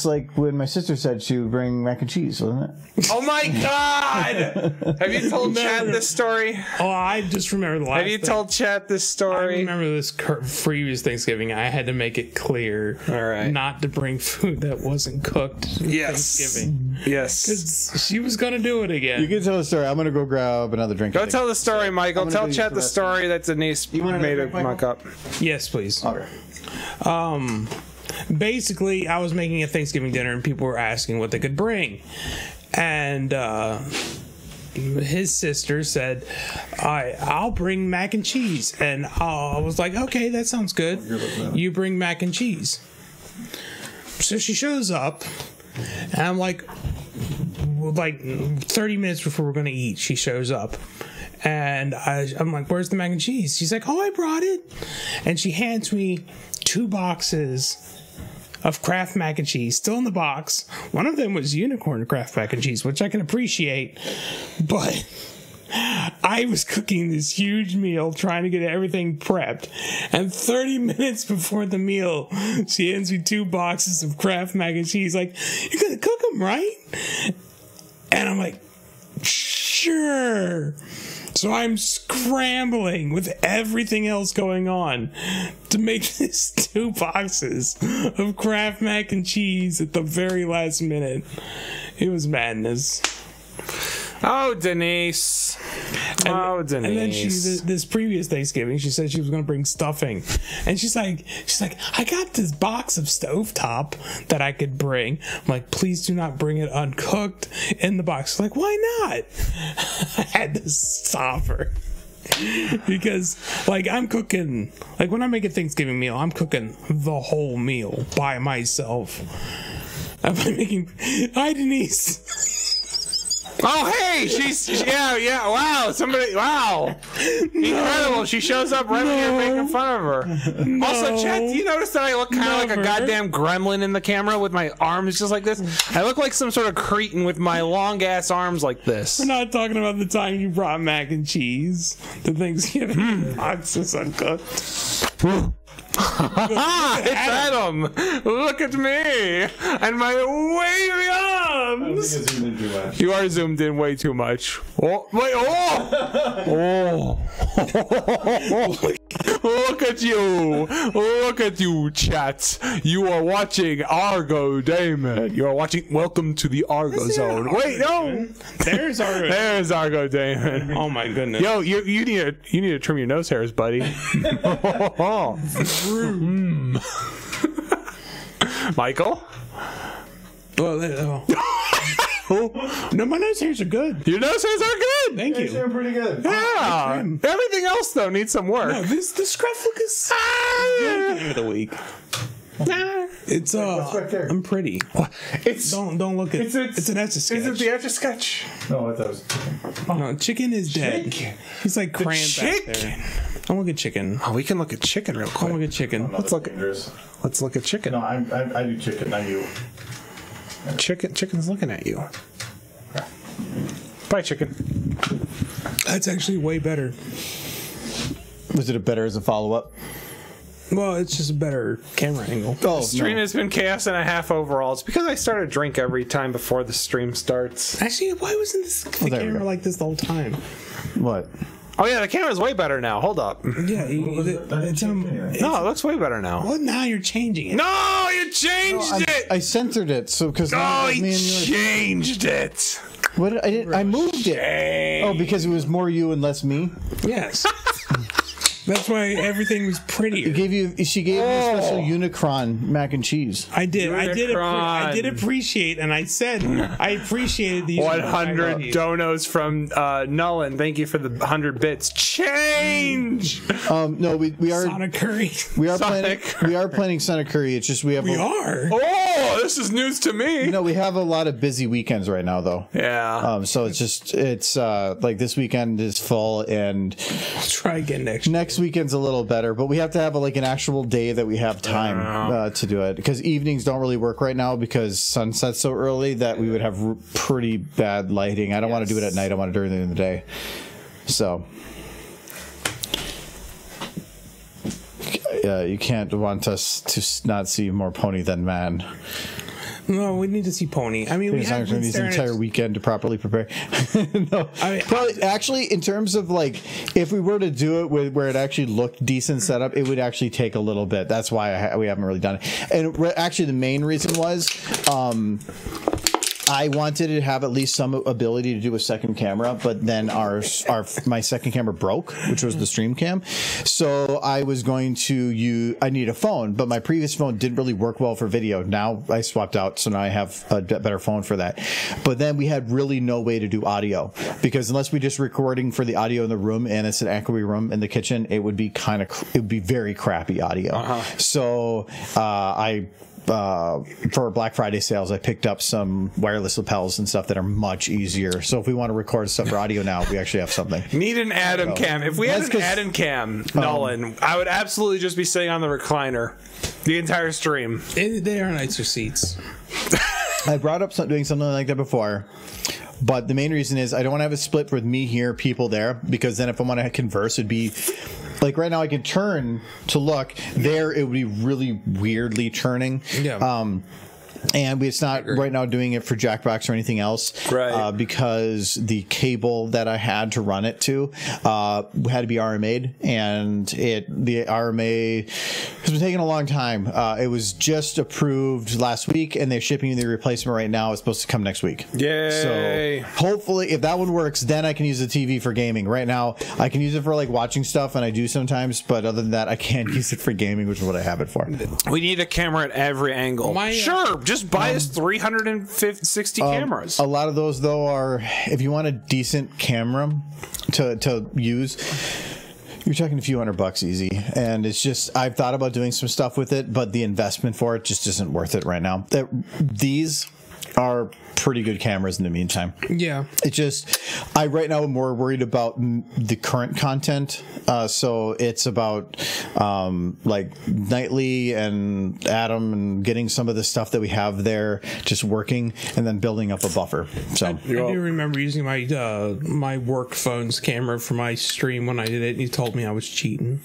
like when my sister said she would bring mac and cheese, wasn't it? Oh my god! Have you told Chad this story? Oh, I just remember the last Have you thing. told Chad this I story? remember this previous Thanksgiving. I had to make it clear right. not to bring food that wasn't cooked for Yes. Thanksgiving. Yes. 'Cause she was going to do it again. You can tell the story. I'm gonna go grab another drink. Go tell the story, Michael. I'm gonna Tell go use Chad the the restroom. story that Denise want made another a drink, mock up. Yes, please. Okay. Basically, I was making a Thanksgiving dinner and people were asking what they could bring. And his sister said, I'll bring mac and cheese. And I was like, okay, that sounds good. You bring mac and cheese. So she shows up, and I'm like 30 minutes before we're going to eat, she shows up. And I'm like, where's the mac and cheese? She's like, oh, I brought it. And she hands me 2 boxes of Kraft mac and cheese, still in the box. One of them was unicorn Kraft mac and cheese, which I can appreciate. But I was cooking this huge meal, trying to get everything prepped. And 30 minutes before the meal, she hands me 2 boxes of Kraft mac and cheese. Like, you're going to cook them, right? And I'm like, sure. So I'm scrambling with everything else going on to make this 2 boxes of Kraft mac and cheese at the very last minute. It was madness. Oh, Denise. Oh, Denise. And then this previous Thanksgiving, she said she was going to bring stuffing, and she's like, I got this box of stovetop that I could bring. I'm like, please do not bring it uncooked in the box. She's like, why not? I had to stop her. Because, like, I'm cooking, like, when I make a Thanksgiving meal, I'm cooking the whole meal by myself. I'm making, hi, Denise. Oh, hey, yeah, wow, wow. Incredible. She shows up right when you're making fun of her. Also, Chad, do you notice that I look kind of like a goddamn gremlin in the camera with my arms just like this? I look like some sort of cretin with my long-ass arms like this. We're not talking about the time you brought mac and cheese to Thanksgiving boxes uncooked. It's Adam! Look at me and my wavy arms. You are zoomed in way too much. Oh, wait! Look at you, chat. You are watching Argo Damon. You are watching. Welcome to the Argo Zone. Wait, no. There's Argo. There's Argo Damon. Oh my goodness. Yo, you need to trim your nose hairs, buddy. Michael? Well, no, my nose hairs are good. Your nose hairs are good. Thank you. They're pretty good. Yeah. Everything else though needs some work. No, the scruff look is the end of the week. It's right there? I'm pretty. It's Don't look at it's an etch a sketch. Is it the etch a sketch? No, I thought it was chicken. No, chicken is dead. Chicken. He's like crammed back there. Chicken. Don't look at chicken. Oh, we can look at chicken real Don't quick. look at chicken. Let's look at chicken. No, I do chicken, not you. Chicken's looking at you. Bye, chicken. That's actually way better. Was it a better as a follow-up? Well, it's just a better camera angle. Oh, Stream has been chaos and a half overall. It's because I start a drink every time before the stream starts. Actually, why wasn't the there we camera go. like this the whole time? What? Oh yeah, the camera's way better now. Hold up. Yeah, it's No, it looks way better now. well, now you're changing it. No, you changed it. I censored it, so because No, you changed it. What I did? I moved it. Oh, because it was more you and less me. Yes. That's why everything was prettier. She gave me a special Unicron mac and cheese. I did Unicron. appreciate, and I said I appreciated these 100 donos from Nullen. Thank you for the 100 bits. Change. No, we are Sonic Curry. we are Sonic planning we are planning Sonic Curry. It's just we have We are. Oh, this is news to me. we have a lot of busy weekends right now though. Yeah. So it's like this weekend is full and I'll try again next weekend's a little better, but we have to have an actual day that we have time to do it because evenings don't really work right now because sunset's so early that we would have pretty bad lighting. I don't want to do it at night. I want to do it during the day. So you can't want us to not see more Pony than Man. No, we need to see Pony. I mean, we have been this staring entire at- weekend to properly prepare. No, I mean, probably actually in terms of like if we were to do it where it actually looked decent setup, it would actually take a little bit. That's why we haven't really done it. And actually, the main reason was I wanted to have at least some ability to do a second camera, but then my second camera broke, which was the stream cam. So I was going to I need a phone, but my previous phone didn't really work well for video. Now I swapped out, so now I have a better phone for that. But then we had really no way to do audio because unless we just recording for the audio in the room and it's an echoey room in the kitchen, it would be very crappy audio. So for Black Friday sales, I picked up some wireless lapels and stuff that are much easier. So if we want to record stuff for audio now, we actually have something. Need an add-in cam. If we had an add-in cam, Nolan, I would absolutely just be sitting on the recliner the entire stream. They are nicer seats. I brought up doing something like that before. But the main reason is I don't want to have a split with me here, people there, because then if I want to converse, it'd be like right now I can turn to look there. It would be really weirdly turning. Yeah. And it's not right now doing it for Jackbox or anything else, right? Because the cable that I had to run it to had to be RMA'd, and the RMA has been taking a long time. It was just approved last week, and they're shipping the replacement right now. It's supposed to come next week. Yay! So hopefully, if that one works, then I can use the TV for gaming. Right now, I can use it for like watching stuff, and I do sometimes. But other than that, I can't use it for gaming, which is what I have it for. We need a camera at every angle. Sure. Just buy us 360 cameras. A lot of those, though, are if you want a decent camera to use, You're talking a few $100 easy, and it's just I've thought about doing some stuff with it, but the investment for it just isn't worth it right now. These are pretty good cameras in the meantime. Yeah. It just, I right now am more worried about the current content. So it's about like Nightly and Adam and getting some of the stuff that we have there just working and then building up a buffer. So I do remember using my my work phone's camera for my stream when I did it, and he told me I was cheating.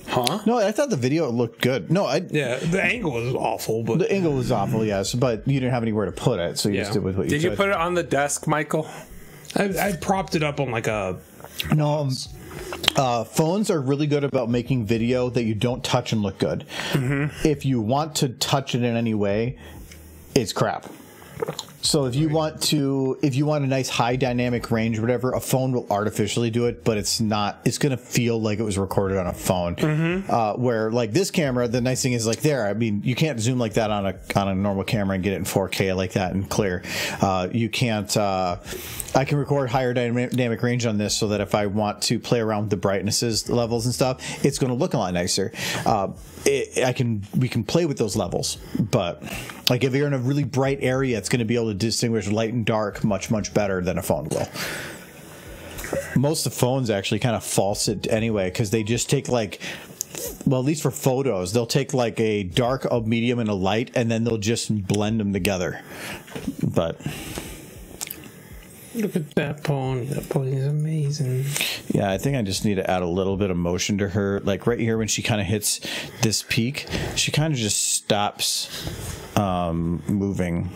Huh? no, I thought the video looked good. No, Yeah, the angle was awful, but the angle was awful, yes, but you didn't have anywhere to put it, so you just did with what you could. Did you put it on the desk, Michael? I propped it up on like a... No, phones are really good about making video that you don't touch and look good. Mm-hmm. If you want to touch it in any way, it's crap. So if you want a nice high dynamic range or whatever, a phone will artificially do it, but it's going to feel like it was recorded on a phone. Mm-hmm. Where like this camera, the nice thing is like there, I mean, you can't zoom like that on a normal camera and get it in 4K like that and clear. You can't, I can record higher dynamic range on this so that if I want to play around with the brightnesses levels and stuff, it's going to look a lot nicer. We can play with those levels, but like if you're in a really bright area, it's going to be able to distinguish light and dark much better than a phone will. Most of the phones actually kind of false it anyway, because they just take like, well, at least for photos, they'll take like a dark, a medium, and a light, and then they'll just blend them together. But look at that pony. That pony is amazing. yeah, I think I just need to add a little bit of motion to her. Like right here when she kind of hits this peak, she kind of just stops moving.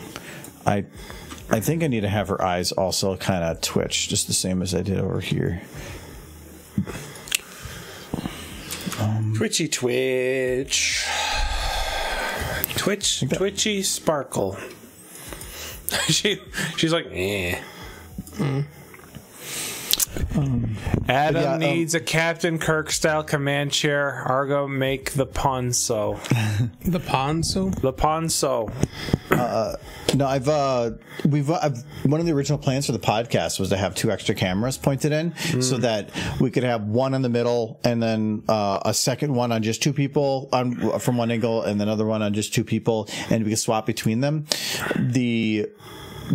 I think I need to have her eyes also kind of twitch, just the same as I did over here. Twitchy twitch. Twitchy sparkle. She's like, eh. Adam needs a Captain Kirk style command chair. Argo, make the ponso. The ponso? The ponso. No, I've one of the original plans for the podcast was to have 2 extra cameras pointed in so that we could have one in the middle and then a second one on just 2 people from one angle and another one on just 2 people, and we could swap between them. The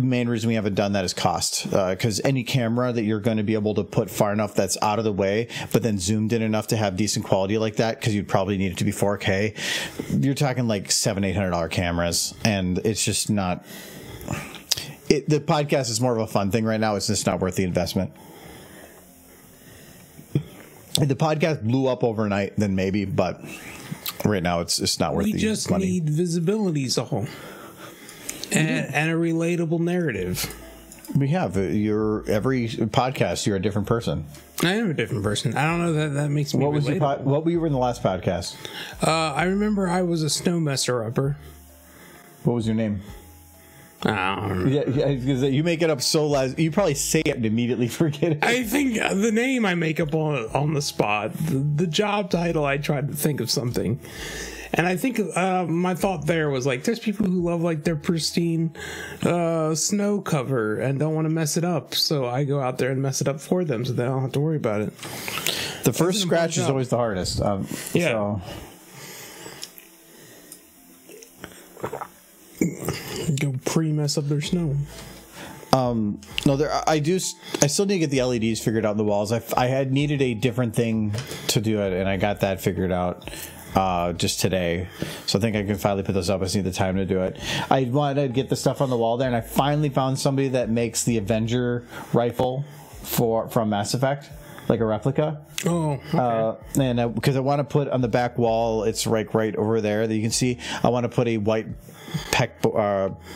main reason we haven't done that is cost, because any camera that you're going to be able to put far enough that's out of the way but then zoomed in enough to have decent quality like that, because you'd probably need it to be 4K, you're talking like $700-800 cameras, and it's just not the podcast is more of a fun thing right now. It's just not worth the investment. If the podcast blew up overnight, then maybe, but right now it's not worth the money. We just need visibility, so and a relatable narrative. We have every podcast. You're a different person. I am a different person. I don't know that makes me. What were you in the last podcast? I remember I was a snow messer upper. What was your name? I don't remember. Yeah, you make it up so loud. You probably say it and immediately forget it. I think the name I make up on the spot. The job title, I tried to think of something. And I think my thought there was like, there's people who love like their pristine snow cover and don't want to mess it up. So I go out there and mess it up for them so they don't have to worry about it. The first scratch is always the hardest. Yeah. So. Go pre-mess up their snow. No, I still need to get the LEDs figured out in the walls. I had needed a different thing to do it, and I got that figured out just today. So I think I can finally put those up. I just need the time to do it. I wanted to get the stuff on the wall there, and I finally found somebody that makes the Avenger rifle from Mass Effect, like a replica. Oh, okay. And because I want to put on the back wall, it's right over there that you can see. I want to put a white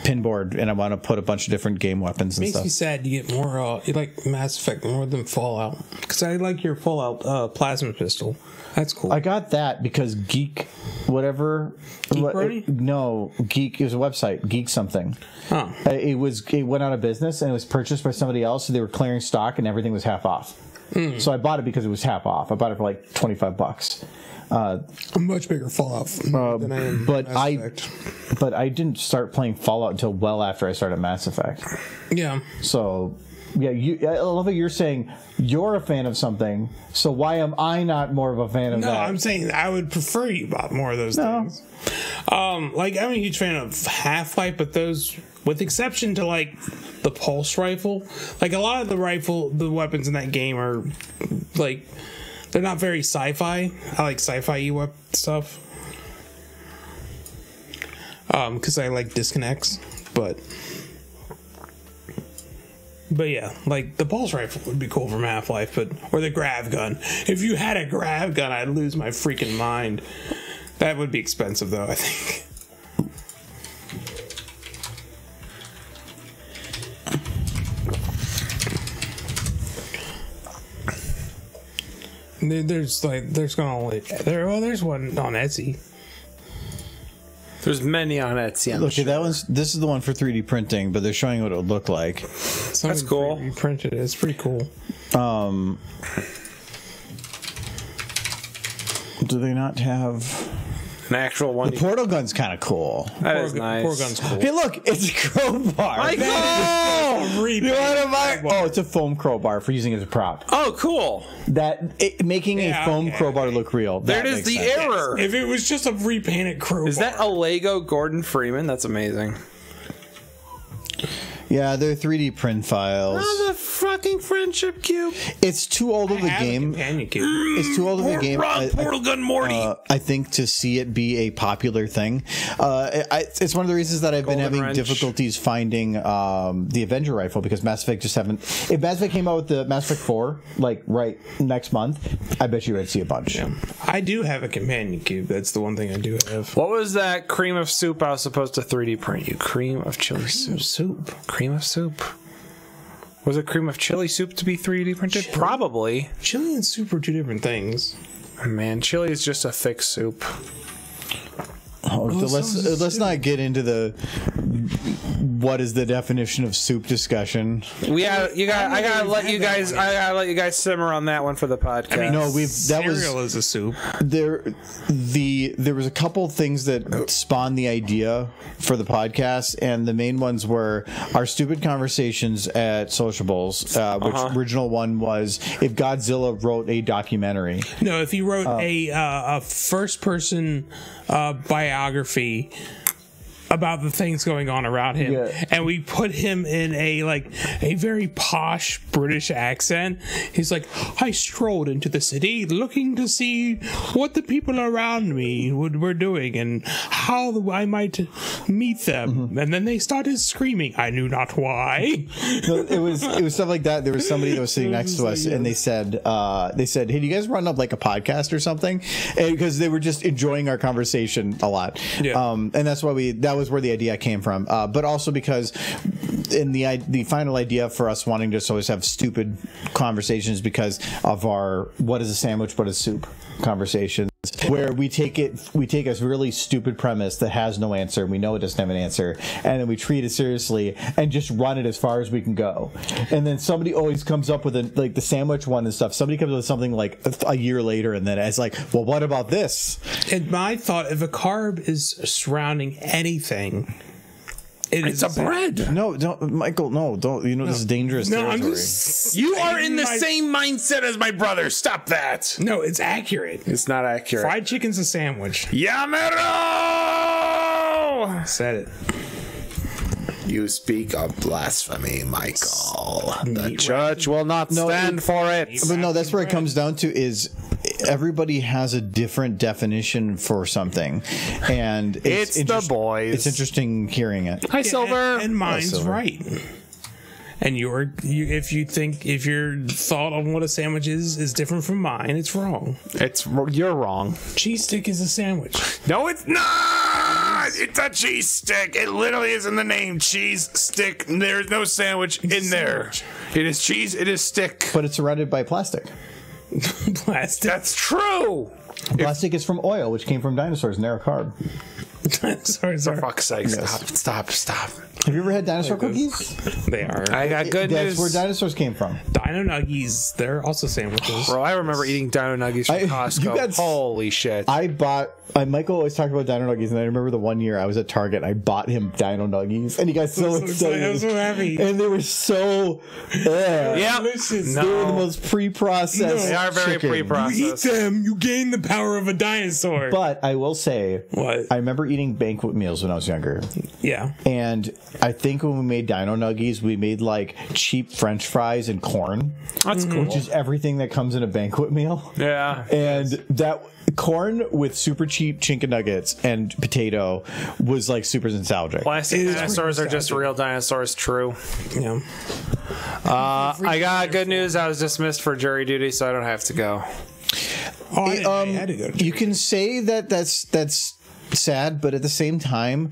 pin board, and I want to put a bunch of different game weapons and stuff. Makes me sad you get more, you like Mass Effect more than Fallout. Because I like your Fallout plasma pistol. That's cool. I got that because Geek, whatever. Geek Brody? No, Geek. It was a website, Geek something. Oh. It went out of business and it was purchased by somebody else, so they were clearing stock and everything was half off. So I bought it because it was half off. I bought it for like $25. A much bigger Fallout than I am. But I didn't start playing Fallout until well after I started Mass Effect. Yeah. So Yeah, I love it. You're saying you're a fan of something, so why am I not more of a fan of that? No, I'm saying I would prefer you bought more of those things. Like, I'm a huge fan of Half-Life, but those, with exception to, like, the pulse rifle, like, a lot of the weapons in that game are, like, they're not very sci-fi. I like sci-fi stuff. Because I like disconnects, but yeah, like the pulse rifle would be cool from Half-Life, or the grav gun. If you had a grav gun, I'd lose my freaking mind. That would be expensive, though, I think. There's one on Etsy. There's many on Etsy. Look, this is the one for 3D printing, but they're showing what it would look like. That's cool. Printed. It's pretty cool. Do they not have an actual one? The portal gun's kind of cool. That is nice. Portal gun's cool. Hey, look, it's a crowbar. Michael! It's a foam crowbar for using it as a prop. Oh, cool. Making a foam crowbar look real. There is the error. If it was just a repainted crowbar. Is that a Lego Gordon Freeman? That's amazing. Yeah, they're 3D print files. Oh, the fucking friendship cube. It's too old of a game. It's too old of a game. Portal gun Morty. I think to see it be a popular thing. It's one of the reasons that I've been having difficulties finding the Avenger rifle, because Mass Effect just haven't. If Mass Effect came out with the Mass Effect 4, like right next month, I bet you I'd see a bunch. Yeah. I do have a companion cube. That's the one thing I do have. What was that cream of soup I was supposed to 3D print you? Cream of chili soup. Cream of soup. Was it cream of chili soup to be 3D printed? Chili? Probably. Chili and soup are two different things. Man, chili is just a thick soup. Let's not get into the what is the definition of soup discussion. I gotta let you guys simmer on that one for the podcast. I mean, cereal is a soup. There was a couple things that spawned the idea for the podcast, and the main ones were our stupid conversations at Sociables, which original one was if Godzilla wrote a documentary. No, if he wrote a first person biography about the things going on around him, and we put him in a very posh British accent. He's like, I strolled into the city looking to see what the people around me were doing and how I might meet them, and then they started screaming. I knew not why. No, it was stuff like that. There was somebody that was sitting next to us, and they said, hey, do you guys run up like a podcast or something? Because they were just enjoying our conversation a lot. And that's why that was where the idea came from, but also because in the final idea for us wanting to just always have stupid conversations because of our what is a sandwich, what is soup conversations, where we take a really stupid premise that has no answer, and we know it doesn't have an answer, and then we treat it seriously and just run it as far as we can go. And then somebody always comes up with the sandwich one and stuff. Somebody comes up with something like a year later, and then it's like, well, what about this? And my thought, if a carb is surrounding anything, it's a bread. No, don't, Michael. No, don't. You know this is dangerous territory. You are in the same mindset as my brother. Stop that. No, it's accurate. It's not accurate. Fried chicken's a sandwich. Yamero! Said it. You speak of blasphemy, Michael. The church will not stand for it. But no, that's where it comes down to is everybody has a different definition for something, and it's the boys. It's interesting hearing it. Hi, Silver. And mine's right. And if your thought on what a sandwich is different from mine, it's wrong. You're wrong. Cheese stick is a sandwich. No, it's not. It's a cheese stick. It literally is in the name. Cheese stick. There's no sandwich in there. It is cheese. It is stick. But it's surrounded by plastic. Plastic. That's true. Plastic is from oil, which came from dinosaurs, and they're a carb. sorry. For fuck's sake, stop. Have you ever had dinosaur cookies? They are. I got good That's news. where dinosaurs came from. Dino Nuggies. They're also sandwiches. Bro, I remember eating Dino Nuggies from Costco. Holy shit. Michael always talked about Dino Nuggies, and I remember the one year I was at Target and I bought him Dino Nuggies, and he got so excited. I was so happy. And they were so... Yeah. Delicious. They were the most pre-processed They are very chicken. pre-processed. You eat them, you gain the power of a dinosaur. But I will say, What? I remember eating banquet meals when I was younger. Yeah. And I think when we made Dino Nuggies, we made like cheap French fries and corn. That's cool. Which is everything that comes in a banquet meal. Yeah. And that corn with super cheap chicken nuggets and potato was like super nostalgic. Plastic dinosaurs are just real dinosaurs, true. Yeah. I got good news. I was dismissed for jury duty, so I don't have to go. Oh, I had to go to You can say that that's sad, but at the same time,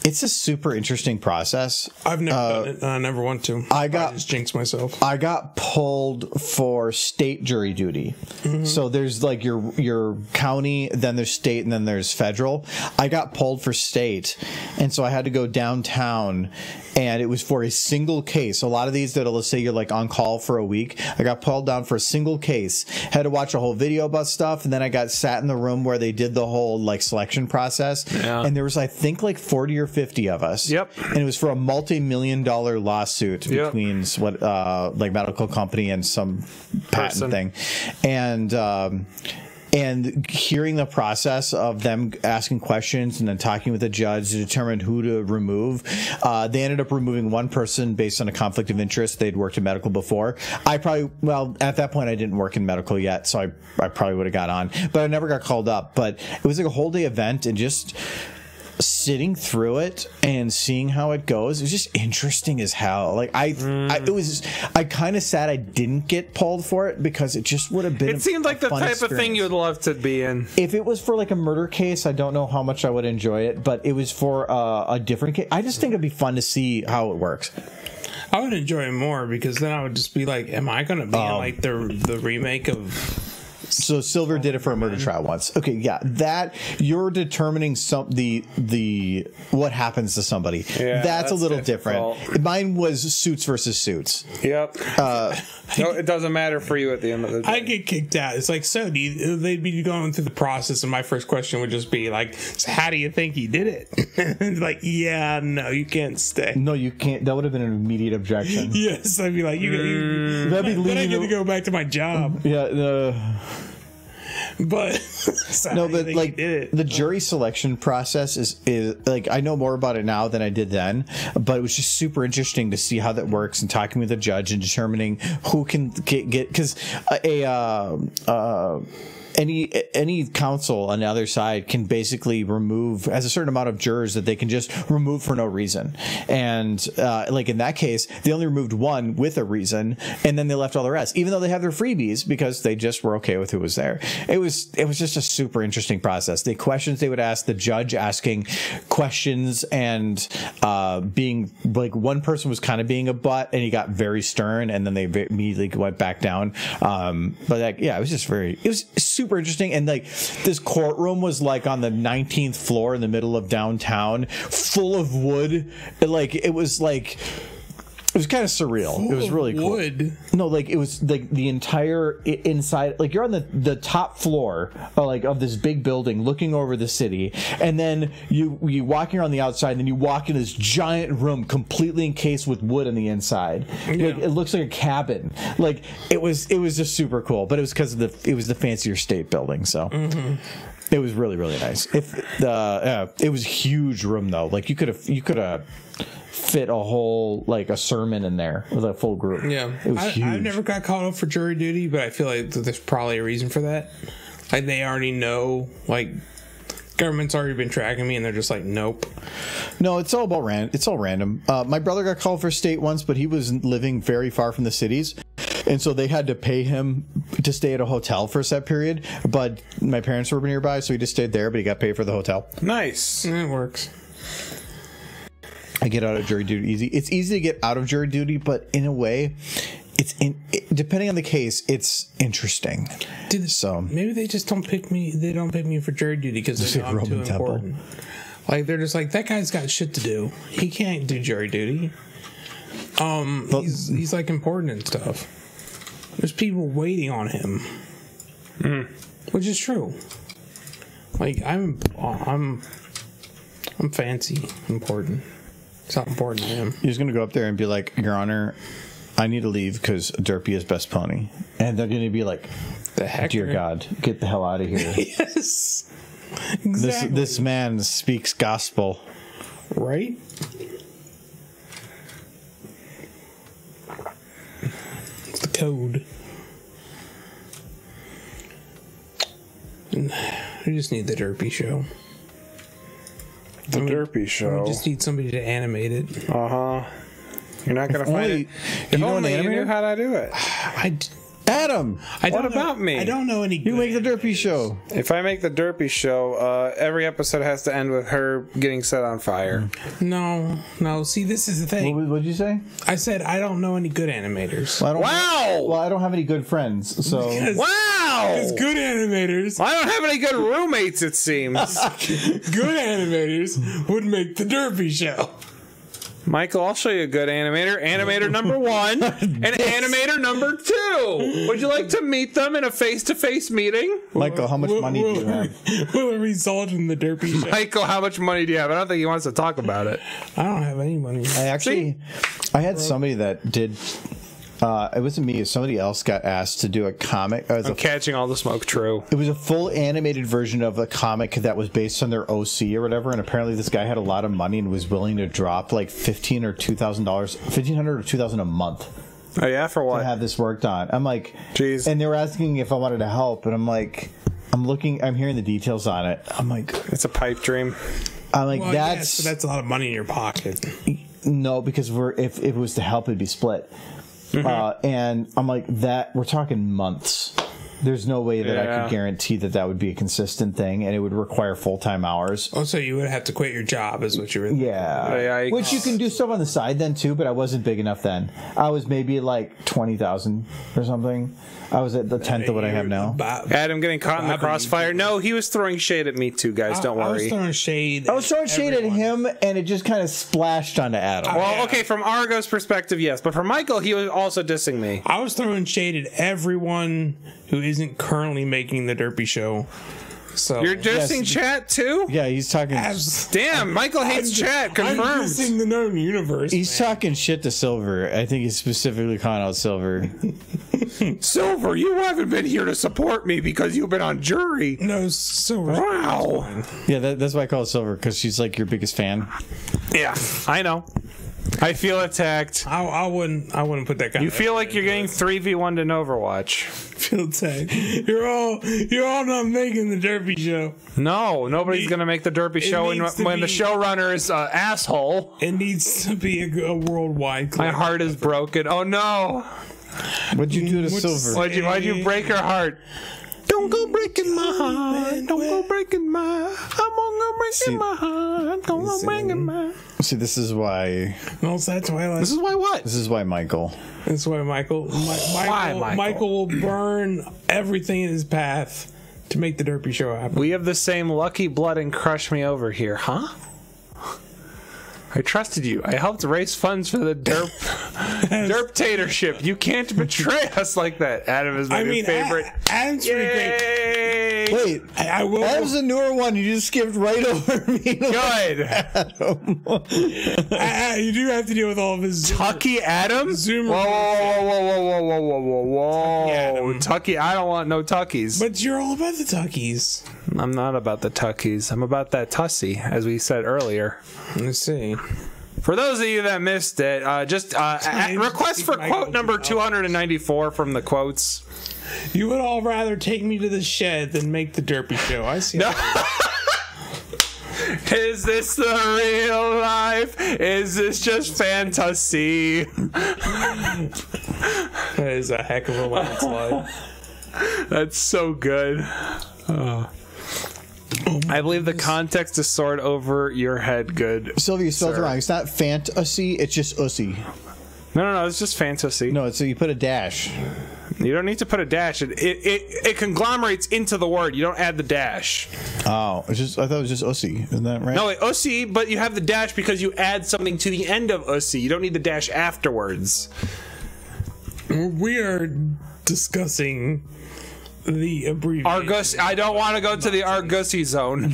it's a super interesting process. I've never done it. I never want to. I just jinx myself. I got pulled for state jury duty. So there's like your county, then there's state, and then there's federal. I got pulled for state, and so I had to go downtown, and it was for a single case. A lot of these that let's say you're like on call for a week. I got pulled down for a single case. Had to watch a whole video about stuff, and then I got sat in the room where they did the whole like selection process. Yeah. And there was I think like 40 or 50 of us. Yep. And it was for a multi-million-dollar lawsuit between what like medical company and some patent thing. And hearing the process of them asking questions and then talking with the judge to determine who to remove, they ended up removing one person based on a conflict of interest. They'd worked in medical before. At that point I didn't work in medical yet, so I probably would have got on. But I never got called up. But it was like a whole day event, and just sitting through it and seeing how it goes, it was just interesting as hell. Like I kind of sad I didn't get pulled for it, because it just would have been. It seemed like the type of thing you'd love to be in. If it was for like a murder case, I don't know how much I would enjoy it, but it was for a different case. I just think it'd be fun to see how it works. I would enjoy it more, because then I would just be like, am I going to be in like the remake of... So Silver did it for a murder trial once. Okay, yeah, that you're determining the what happens to somebody. Yeah, that's a little different. Mine was Suits versus Suits. Yep. No, it doesn't matter for you at the end of the day. I get kicked out. It's like, so they'd be going through the process, and my first question would just be like, so how do you think you did it? Like, yeah, no, you can't stay. No, you can't. That would have been an immediate objection. Yes, I'd be like, that'd be then I get to go back to my job. Yeah. But no, but like the jury selection process is like, I know more about it now than I did then, but it was just super interesting to see how that works and talking with the judge and determining who can get because any counsel on the other side can basically has a certain amount of jurors that they can just remove for no reason. And like in that case, they only removed one with a reason, and then they left all the rest, even though they have their freebies, because they just were okay with who was there. It was just a super interesting process. The questions they would ask, the judge asking questions, and being like, one person was kind of being a butt, and he got very stern, and then they immediately went back down. But like, yeah, it was super interesting. And like, this courtroom was like on the 19th floor in the middle of downtown, full of wood. It was kind of surreal. It was really cool. Wood? No, like it was like the entire inside. Like you're on the top floor, of this big building, looking over the city, and then you walking around the outside, and then you walk in this giant room completely encased with wood on the inside. Yeah. Like, it looks like a cabin. Like it was just super cool. But it was because it was the fancier state building, so. Mm-hmm. It was really, really nice. It was a huge room though. Like you could have fit a whole a sermon in there with a full group. Yeah, it was huge. I never got called up for jury duty, but I feel like there's probably a reason for that. Like they already know. Like government's already been tracking me, and they're just like, nope. No, it's all about It's all random. My brother got called for state once, but he was living very far from the cities. And so they had to pay him to stay at a hotel for a set period. But my parents were nearby, so he just stayed there, but he got paid for the hotel. Nice. It works. I get out of jury duty easy. It's easy to get out of jury duty, but in a way, depending on the case, it's interesting. So maybe they just don't pick me. They don't pick me for jury duty because they know I'm too important. Like they're just like, that guy's got shit to do. He can't do jury duty. He's like important and stuff. There's people waiting on him, which is true. Like I'm fancy, important. It's not important to him. He's going to go up there and be like, Your Honor, I need to leave because Derpy is best pony. And they're going to be like, The heck, Dear God, get the hell out of here. Yes, exactly. This man speaks gospel. Right? It's the code. We just need the Derpy show. The Derpy show. We just need somebody to animate it. You're not gonna find it. If you know an only you animator? knew how to do it. Adam, What about me? I don't know any. you make the Derpy show. If I make the Derpy show, every episode has to end with her getting set on fire. No. See, this is the thing. What did you say? I said I don't know any good animators. Wow! I don't have any good friends, so... Wow! Because good animators, I don't have any good roommates, it seems. good animators would make the Derpy show. Michael, I'll show you a good animator. Animator number 1 and animator number 2. Would you like to meet them in a face-to-face meeting? Michael, how much money do you have? Will it result in the Derpy show? Michael, how much money do you have? I don't think he wants to talk about it. I don't have any money. I had somebody that did... it wasn't me. Somebody else got asked to do a comic. I'm catching all the smoke, true. It was a full animated version of a comic that was based on their OC or whatever. And apparently, this guy had a lot of money and was willing to drop like $1,500 or $2,000 a month. Oh yeah, for what? To have this worked on. I'm like, jeez. And they were asking if I wanted to help, and I'm like, I'm hearing the details on it. I'm like, it's a pipe dream. I'm like, Well, that's a lot of money in your pocket. No, because if it was to help, it'd be split. And I'm like, that we're talking months. There's no way that I could guarantee that would be a consistent thing, and it would require full-time hours. Oh, so you would have to quit your job, is what you were thinking. Yeah. Which you can do stuff on the side then, too, but I wasn't big enough then. I was maybe like 20,000 or something. I was at the 10th of what I have now. Adam getting caught in the crossfire. No, he was throwing shade at me too, guys. Don't worry. I was throwing shade. At him, and it just kind of splashed onto Adam. Well, okay, from Argo's perspective, yes, but for Michael, he was also dissing me. I was throwing shade at everyone who isn't currently making the Derpy show. So you're dissing chat too? Yeah, he's talking. Damn, Michael hates chat. Confirmed. I'm dissing the known universe. He's talking shit to Silver. I think he's specifically calling out Silver. Silver, you haven't been here to support me because you've been on jury. No, Silver. Wow. Yeah, that's why I call it Silver, because she's like your biggest fan. Yeah, I know. I feel attacked. I wouldn't put that kind. You feel like you're getting 3v1 in Overwatch. Feel attacked. You're all not making the Derpy show. No, nobody's gonna make the Derpy show when the showrunner is an asshole. It needs to be a worldwide. My heart is broken. Oh no! What'd you do to Silver? Why'd you break her heart? Don't go breaking my heart. Don't go breaking my heart. I'm gonna break my heart. Don't go breaking my heart. See, this is why. No, that's why. This is why what? This is why Michael. That's why Michael. Michael will burn everything in his path to make the Derpy show happen. We have the same lucky blood and crush me over here, huh? I trusted you. I helped raise funds for the derptatorship. You can't betray us like that. Adam is my new favorite. Adam's pretty great. Wait, I will. Adam's a newer one. You just skipped right over me. Good. You do have to deal with all of his Tucky Adam? Zoomer. Whoa. Tucky, I don't want no Tuckies. But you're all about the Tuckies. I'm not about the Tuckies. I'm about that Tussie, as we said earlier. Let's see. For those of you that missed it, request for quote number 294 from the quotes. You would all rather take me to the shed than make the Derpy show. I see. No. Is this the real life? Is this just fantasy? That is a heck of a landslide. That's so good. I believe the context is soared over your head good. Sylvia, you spelled it wrong. It's not fantasy, it's just ussy. No, it's just fantasy. No, so you put a dash. You don't need to put a dash. It conglomerates into the word. You don't add the dash. Oh, I thought it was just Ussi. Isn't that right? No, Ussi, but you have the dash because you add something to the end of Ussi. You don't need the dash afterwards. We are discussing the abbreviation. Argus. I don't want to go to the Argussi zone.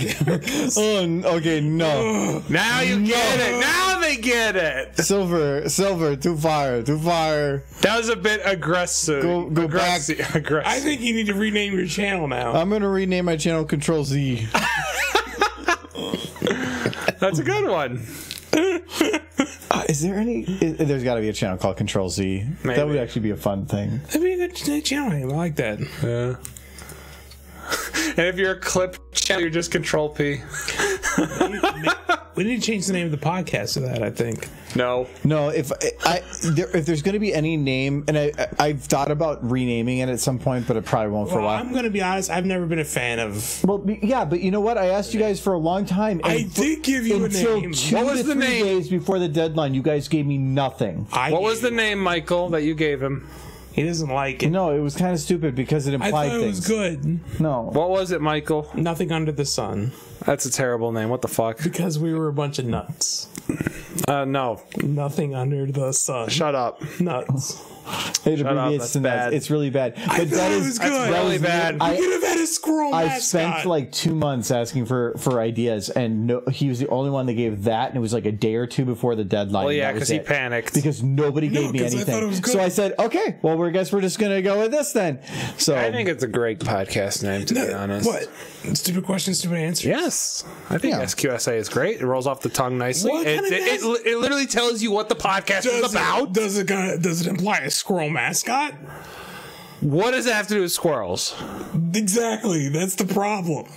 Oh, okay, no. Now you get it. Now they get it. Silver, too far. That was a bit aggressive. Go back. Aggressive. I think you need to rename your channel now. I'm going to rename my channel Control Z. That's a good one. Is there any... there's got to be a channel called Control Z. Maybe. That would actually be a fun thing. That'd be a good channel name. I like that. Yeah. And if you're a clip channel, you're just Control P. We need to change the name of the podcast to that, I think. No. If there's going to be any name, and I've thought about renaming it at some point, but it probably won't for a while. I'm going to be honest. I've never been a fan of... Well, yeah, but you know what? I asked you guys for a long time. I did give you a name. What was the name? 2 days before the deadline, you guys gave me nothing. What was the name, Michael, that you gave him? He doesn't like it. No, it was kind of stupid because it implied I thought things. It was good. No. What was it, Michael? Nothing Under the Sun. That's a terrible name. What the fuck? Because we were a bunch of nuts. No. Nothing Under the Sun. Shut up. Nuts. It abbreviates to nuts. It's really bad. But that is good. That's really bad. We could have had a squirrel mascot. I spent like 2 months asking for ideas, and he was the only one that gave that, and it was like a day or two before the deadline. Well, yeah, because he panicked. Because nobody gave me anything. So I said, okay, well, I guess we're just going to go with this then. So I think it's a great podcast name, to be honest. What? Stupid questions, stupid answers? Yes. I think SQSA is great. It rolls off the tongue nicely. It literally tells you what the podcast is about. Does it imply a squirrel mascot? What does it have to do with squirrels? Exactly. That's the problem.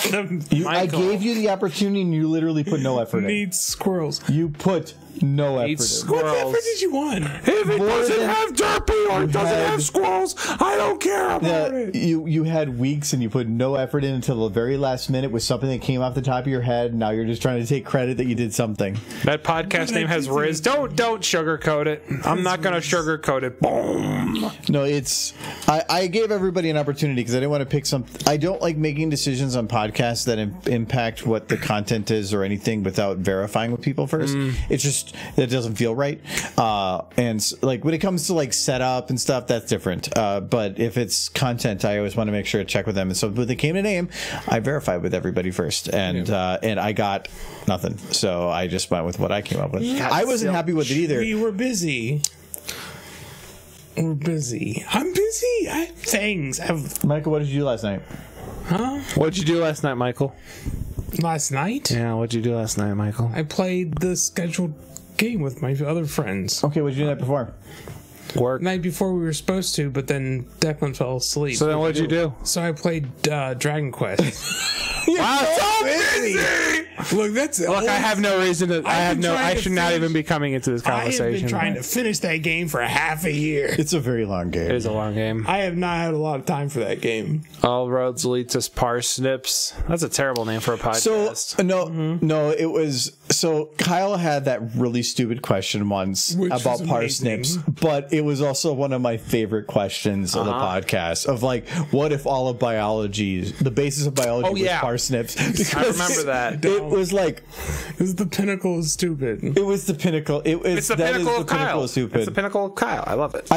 I gave you the opportunity and you literally put no effort in. Needs squirrels. You put no effort in. What effort did you want? If it doesn't have derpy or it doesn't have squirrels, I don't care about it. You had weeks and you put no effort in until the very last minute with something that came off the top of your head. Now you're just trying to take credit that you did something. That podcast name has Riz. Don't sugarcoat it. I'm not going to sugarcoat it. Boom. No, it's... I gave everybody an opportunity because I didn't want to pick some... I don't like making decisions on podcasts that impact what the content is or anything without verifying with people first. It's just... that doesn't feel right. And like when it comes to like setup and stuff, that's different. But if it's content, I always want to make sure to check with them. And so when they came to name, I verified with everybody first, and I got nothing. So I just went with what I came up with. I wasn't happy with it either. We were busy. We're busy. I'm busy. I have things. Michael, what did you do last night? Huh? What'd you do last night, Michael? Last night? Yeah, what'd you do last night, Michael? I played the scheduled game with my other friends. Okay, what'd you do the night before? Work. Night before we were supposed to, but then Declan fell asleep. So then what'd you do? So I played Dragon Quest. Wow, so busy! Look, that's Look, I have no reason to. I should not even be coming into this conversation. I have been trying to finish that game for half a year. It's a very long game. It is a long game. I have not had a lot of time for that game. All roads lead to Parsnips. That's a terrible name for a podcast. So no, it was. So Kyle had that really stupid question once about parsnips, but it was also one of my favorite questions of the podcast. Of like, what if all of biology, the basis of biology, was parsnips? Because I remember that. It was like, it was the pinnacle of stupid. It was the pinnacle. It's the pinnacle of Kyle. It's the pinnacle of Kyle. I love it.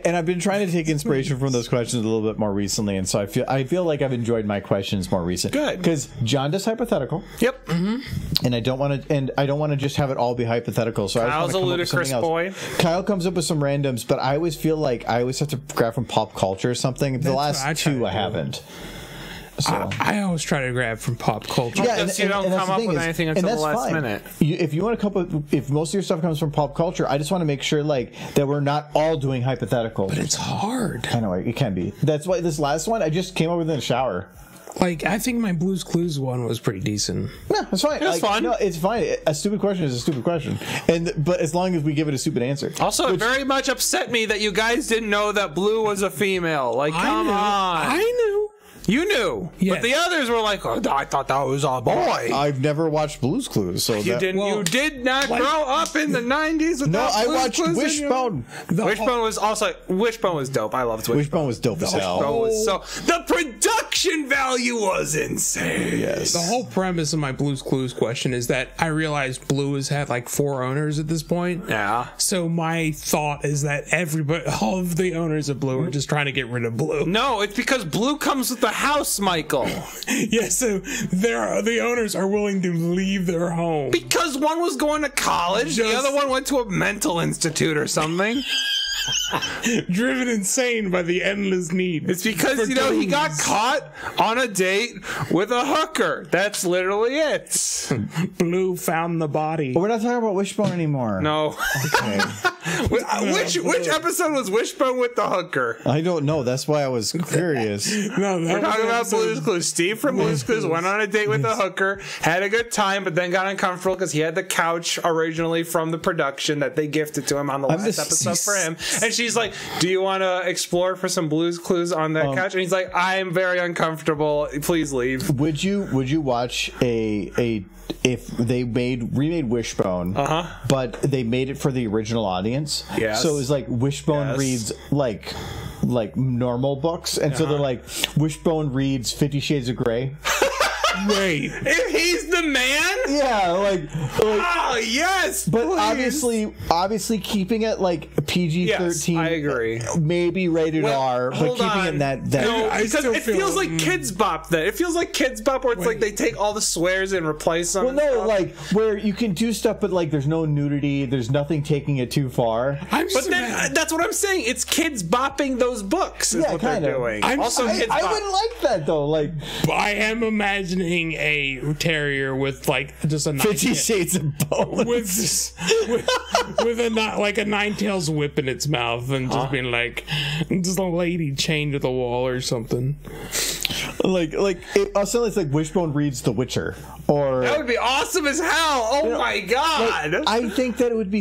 And I've been trying to take inspiration from those questions a little bit more recently, and so I feel like I've enjoyed my questions more recently. Good, because John does hypothetical. Yep. And I don't want to just have it all be hypothetical. So Kyle's a ludicrous boy. Kyle comes up with some randoms, but I always feel like I always have to grab from pop culture or something. The last two I haven't. So. I always try to grab from pop culture. Yeah, you don't come up with anything until the last minute. If you want to come up, if most of your stuff comes from pop culture, I just want to make sure like that we're not all doing hypotheticals. But it's hard. I know it can be. That's why this last one I just came up with in the shower. Like, I think my Blue's Clues one was pretty decent. No, it's fine. It's fun. No, it's fine. A stupid question is a stupid question, but as long as we give it a stupid answer. Also, it very much upset me that you guys didn't know that Blue was a female. Like, come on. I knew. You knew, Yes. but the others were like, "Oh, I thought that was a boy." I've never watched Blue's Clues, so You that, didn't. well, you did not like- grow up in the '90s. No, without I Blue's watched Clues in your- Wishbone. Wishbone was also Wishbone was dope. I loved Wishbone. Wishbone was dope as hell. Wishbone was so the production value was insane. Yes. The whole premise of my Blue's Clues question is that I realized Blue has had like 4 owners at this point. Yeah. So my thought is that all of the owners of Blue are just trying to get rid of Blue. No, it's because Blue comes with the house, Michael. Yeah, so the owners are willing to leave their home. Because one was going to college, the other one went to a mental institute or something. Driven insane by the endless need. It's because, he got caught on a date with a hooker. That's literally it. Blue found the body. But we're not talking about Wishbone anymore. No. Okay. Which episode was Wishbone with the hooker? I don't know. That's why I was curious. No, We're talking about Blue's Clues. Steve from Blue's Clues went on a date with a hooker, had a good time, but then got uncomfortable because he had the couch originally from the production that they gifted to him on the last episode for him. And she's like, "Do you want to explore for some Blue's Clues on that couch?" And he's like, "I'm very uncomfortable. Please leave." Would you watch if they remade Wishbone, but they made it for the original audience? Yes. So it was like Wishbone Yes. reads like normal books, and so they're like Wishbone reads 50 Shades of Grey. Wait. If he's the man? Yeah, like Oh, yes. but please. obviously keeping it like PG-13. Yes, I agree. Maybe rated R, but hold keeping on. it that No, I because still it feel- feels like Kids Bop. Then it feels like Kids Bop, where it's like they take all the swears and replace them. Well, no, like where you can do stuff, but like there's no nudity, there's nothing taking it too far. I'm But just then mad. that's what I'm saying. It's kids bopping those books. Is Yeah, what they're kind of. doing. I'm- Also, I- kids I bop. wouldn't like that though. Like I am imagining a terrier with like just a 50 Shades of Bone. with a like a 9-tails whip in its mouth and just being like just a lady chained to the wall or something. Also, it's like Wishbone reads The Witcher, or That would be awesome as hell. Oh my god. I think that it would be.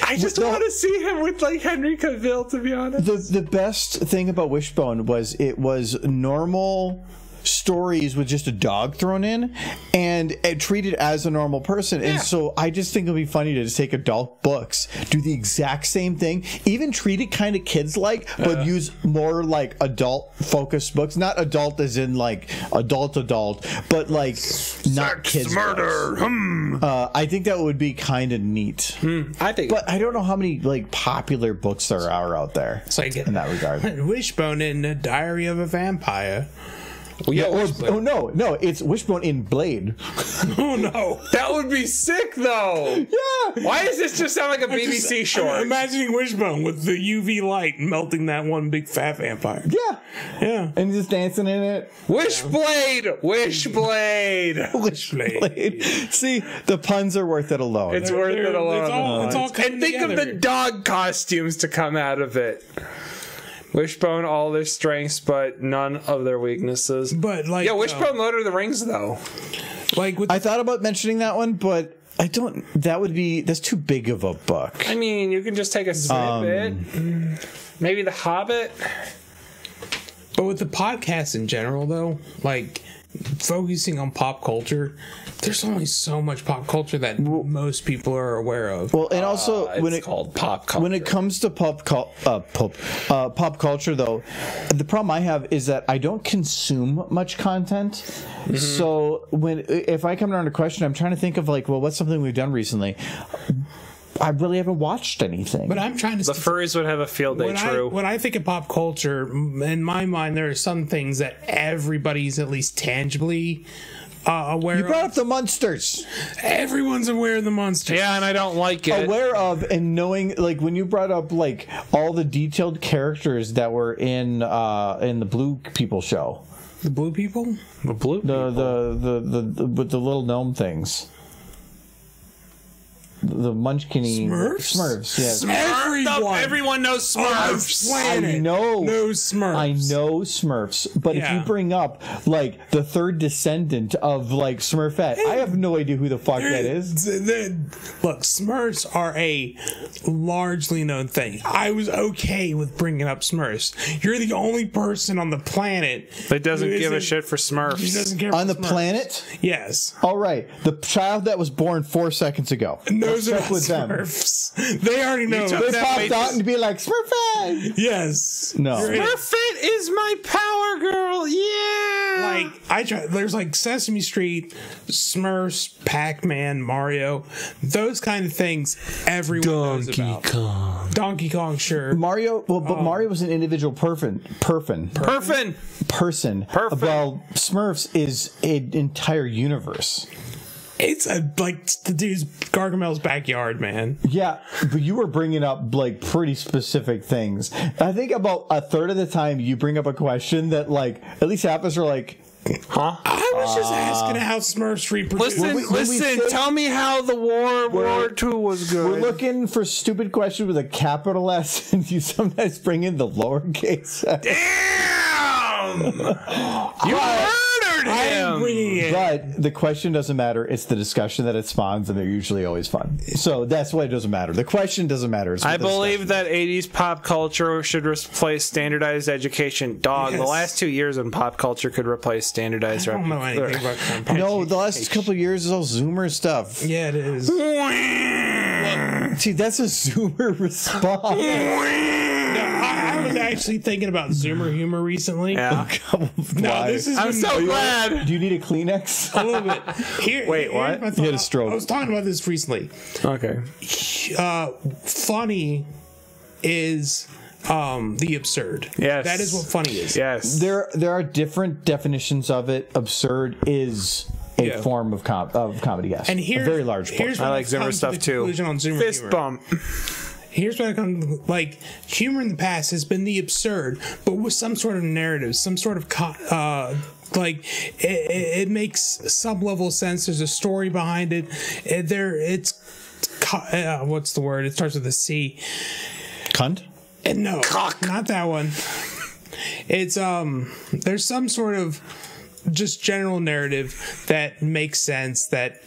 I just want to see him with like Henry Cavill, to be honest. The best thing about Wishbone was it was normal stories with just a dog thrown in and treated as a normal person. And so I just think it'll be funny to just take adult books, do the exact same thing, even treat it kind of kids like, but use more like adult focused books. Not adult as in like adult, but like not kids. Murder. I think that would be kind of neat. I think. But I don't know how many like popular books there are out there It's like in that regard. Wishbone in the Diary of a Vampire. No, it's Wishbone in Blade. Oh no. that would be sick, though. Yeah. Why does this just sound like a BBC I'm short? imagining Wishbone with the UV light melting that one big fat vampire. Yeah. Yeah. And just dancing in it. Wishblade. Wishblade. Wishblade. See, the puns are worth it alone. It's worth it alone. It's all coming And think of the together. dog costumes to come out of it. Wishbone, all their strengths, but none of their weaknesses. But like, Yeah, Wishbone Lord of the Rings, though. like with I thought about mentioning that one, but I don't. That's too big of a book. I mean, you can just take a snippet. Maybe The Hobbit. But with the podcast in general, though, like focusing on pop culture, there's only so much pop culture that most people are aware of. Well, and also when It's called pop culture. when it comes to pop culture, though, the problem I have is that I don't consume much content. So if I come around a question, I'm trying to think of like, well, what's something we've done recently? I really haven't watched anything. But I'm trying to. The furries would have a field day, true. When I think of pop culture, in my mind, there are some things that everybody's at least tangibly aware you brought of. up the monsters. Everyone's aware of the monster. Yeah, and I don't like it. Aware of and knowing, like when you brought up like all the detailed characters that were in the Blue People show, The blue people? The blue the with the little gnome things. the Munchkin Smurfs. Yes. Everyone knows Smurfs. I know Smurfs. I know Smurfs, but if you bring up like the third descendant of like Smurfette, I have no idea who the fuck that is. Look, Smurfs are a largely known thing. I was okay with bringing up Smurfs. You're the only person on the planet that doesn't give a shit for Smurfs. Who doesn't care on for the Smurfs. planet? Yes. All right, the child that was born 4 seconds ago. Those are with them. Smurfs. They already know. They popped out and be like Smurfette. Yes. No. Smurfette is my power girl. Yeah. Like I try. There's like Sesame Street, Smurfs, Pac-Man, Mario, those kind of things. Everyone knows about. Donkey Kong, sure. Mario, well, but Mario was an individual person. Well, Smurfs is an entire universe. It's like the dude's Gargamel's backyard, man. Yeah, but you were bringing up like pretty specific things. I think about a third of the time you bring up a question that like at least half of us are like, huh? I was just asking how Smurfs reproduce. Listen, tell me how the War 2 was good. We're looking for stupid questions with a capital S, and you sometimes bring in the lowercase S. Damn! You murdered him! But the question doesn't matter. It's the discussion that it spawns, and they're usually always fun. So that's why it doesn't matter. The question doesn't matter. I believe that 80s pop culture should replace standardized education. Dog, the last 2 years in pop culture could replace standardized. I don't know anything about pop No, the last couple of years is all Zoomer stuff. Yeah, it is. See, that's a Zoomer response. I was actually thinking about Zoomer humor recently. Yeah. I'm so glad. Do you need a Kleenex? A little bit. Wait, what? You had a stroke. I was talking about this recently. Okay. Funny is the absurd. Yes. That is what funny is. Yes. There are different definitions of it. Absurd is a form of comedy, yes. And here's a very large portion. I like Zoomer stuff too. On Zoomer Fist humor. bump. Here's what I come like. Humor in the past has been the absurd, but with some sort of narrative, some sort of like it makes some level of sense. There's a story behind it. It's what's the word? It starts with a C. Cunt? No, Cock. Not that one. It's there's some sort of just general narrative that makes sense that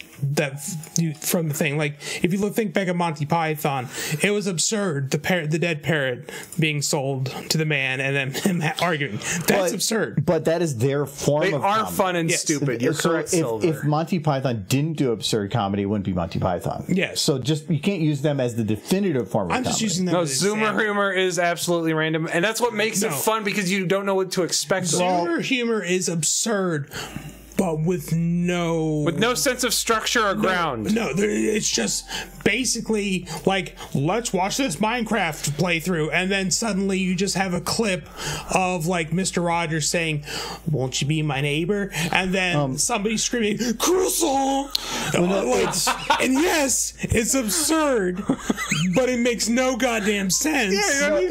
from the thing. Like if you think back at Monty Python, it was absurd, the dead parrot being sold to the man and then him arguing. That's absurd. But that is their form They of are comedy. fun and stupid. You're correct, Silver. If Monty Python didn't do absurd comedy, it wouldn't be Monty Python. Yes. So just you can't use them as the definitive form of I'm comedy. just using them No, as Zoomer example. humor is absolutely random, and that's what makes it fun because you don't know what to expect. Zoomer humor is absurd, but with no sense of structure or ground. No, it's just basically like, let's watch this Minecraft playthrough, and then suddenly you just have a clip of like Mr. Rogers saying, "Won't you be my neighbor?" And then somebody screaming, "Croissant!" And yes, it's absurd, but it makes no goddamn sense. Yeah, it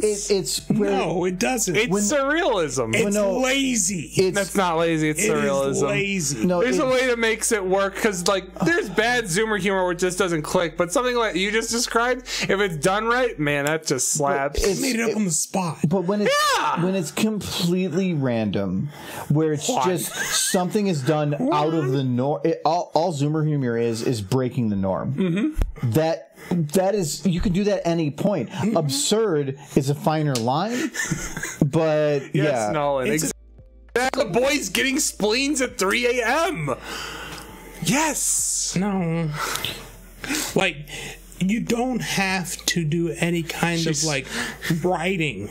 makes sense. No, it doesn't. It's surrealism. It's lazy. That's not lazy. It's surrealism. Is lazy. No, there's a way that makes it work because, like, there's bad Zoomer humor where it just doesn't click, but something like you just described, if it's done right, man, that just slaps. It made it up on the spot. But when it's completely random, where it's just something is done out of the norm, all Zoomer humor is breaking the norm. Mm-hmm. That is, you can do that at any point. Mm-hmm. Absurd is a finer line, but yes, Nolan. The boys getting spleens at 3 a.m. Yes. No. Like, you don't have to do any kind of like writing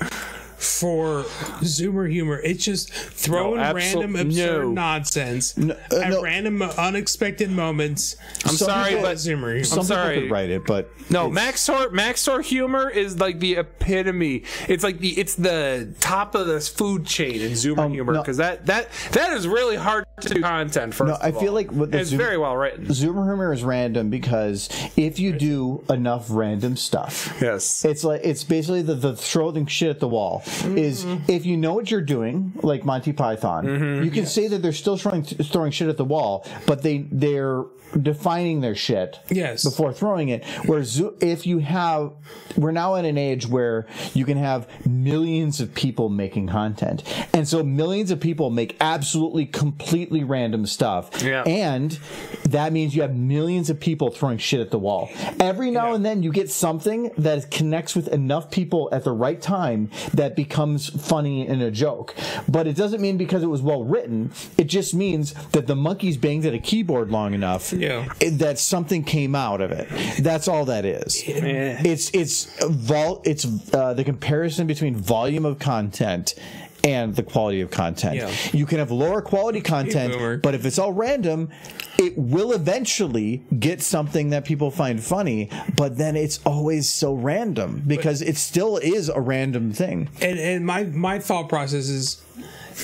for Zoomer humor. It's just throwing random absurd nonsense at random unexpected moments. I'm sorry, but Zoomer humor. Some people could write it, but no. Maxor humor is like the epitome. It's like it's the top of the food chain in Zoomer humor because that is really hard. to content. First, No, I feel like with the it's very well written. Zoomer humor is random because if you do enough random stuff, Yes, it's basically the throwing shit at the wall. Is if you know what you're doing, like Monty Python, you can say that they're still throwing shit at the wall, but they're defining their shit before throwing it. Whereas we're now at an age where you can have millions of people making content, and so millions of people make absolutely completely random stuff, and that means you have millions of people throwing shit at the wall. Every now and then you get something that connects with enough people at the right time that becomes funny in a joke, but it doesn't mean because it was well written. It just means that the monkeys banged at a keyboard long enough that something came out of it. That's all that is. It's the comparison between volume of content and the quality of content. You can have lower quality content, but if it's all random, it will eventually get something that people find funny, but then it's always so random because it still is a random thing. And my thought process is,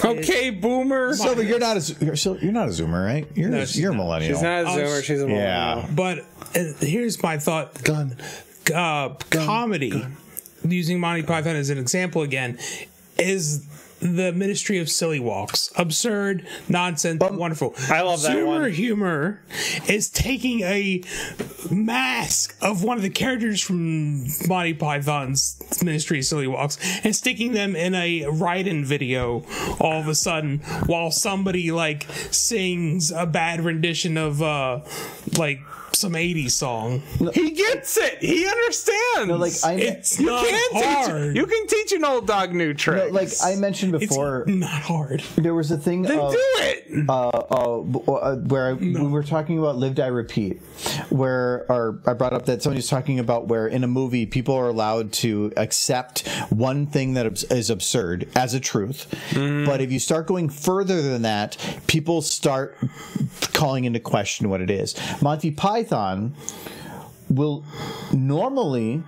okay, boomer. Silver, you're not a Zoomer, right? You're a millennial. She's not a Zoomer. She's a millennial. Yeah. But here's my thought. Comedy, using Monty Python as an example again, is the Ministry of Silly Walks. Absurd, nonsense, wonderful. I love that one. Zoomer humor is taking a mask of one of the characters from Monty Python's Ministry of Silly Walks and sticking them in a write-in video all of a sudden while somebody like sings a bad rendition of like some 80s song. He gets it. He understands. No, like It's not hard. You can teach an old dog new tricks. No, like I mentioned before, it's not hard. there was a thing Then of, do it. where we were talking about Live, Die, Repeat, or I brought up that somebody was talking about where in a movie people are allowed to accept one thing that is absurd as a truth, but if you start going further than that, people start calling into question what it is. Monty Python will normally,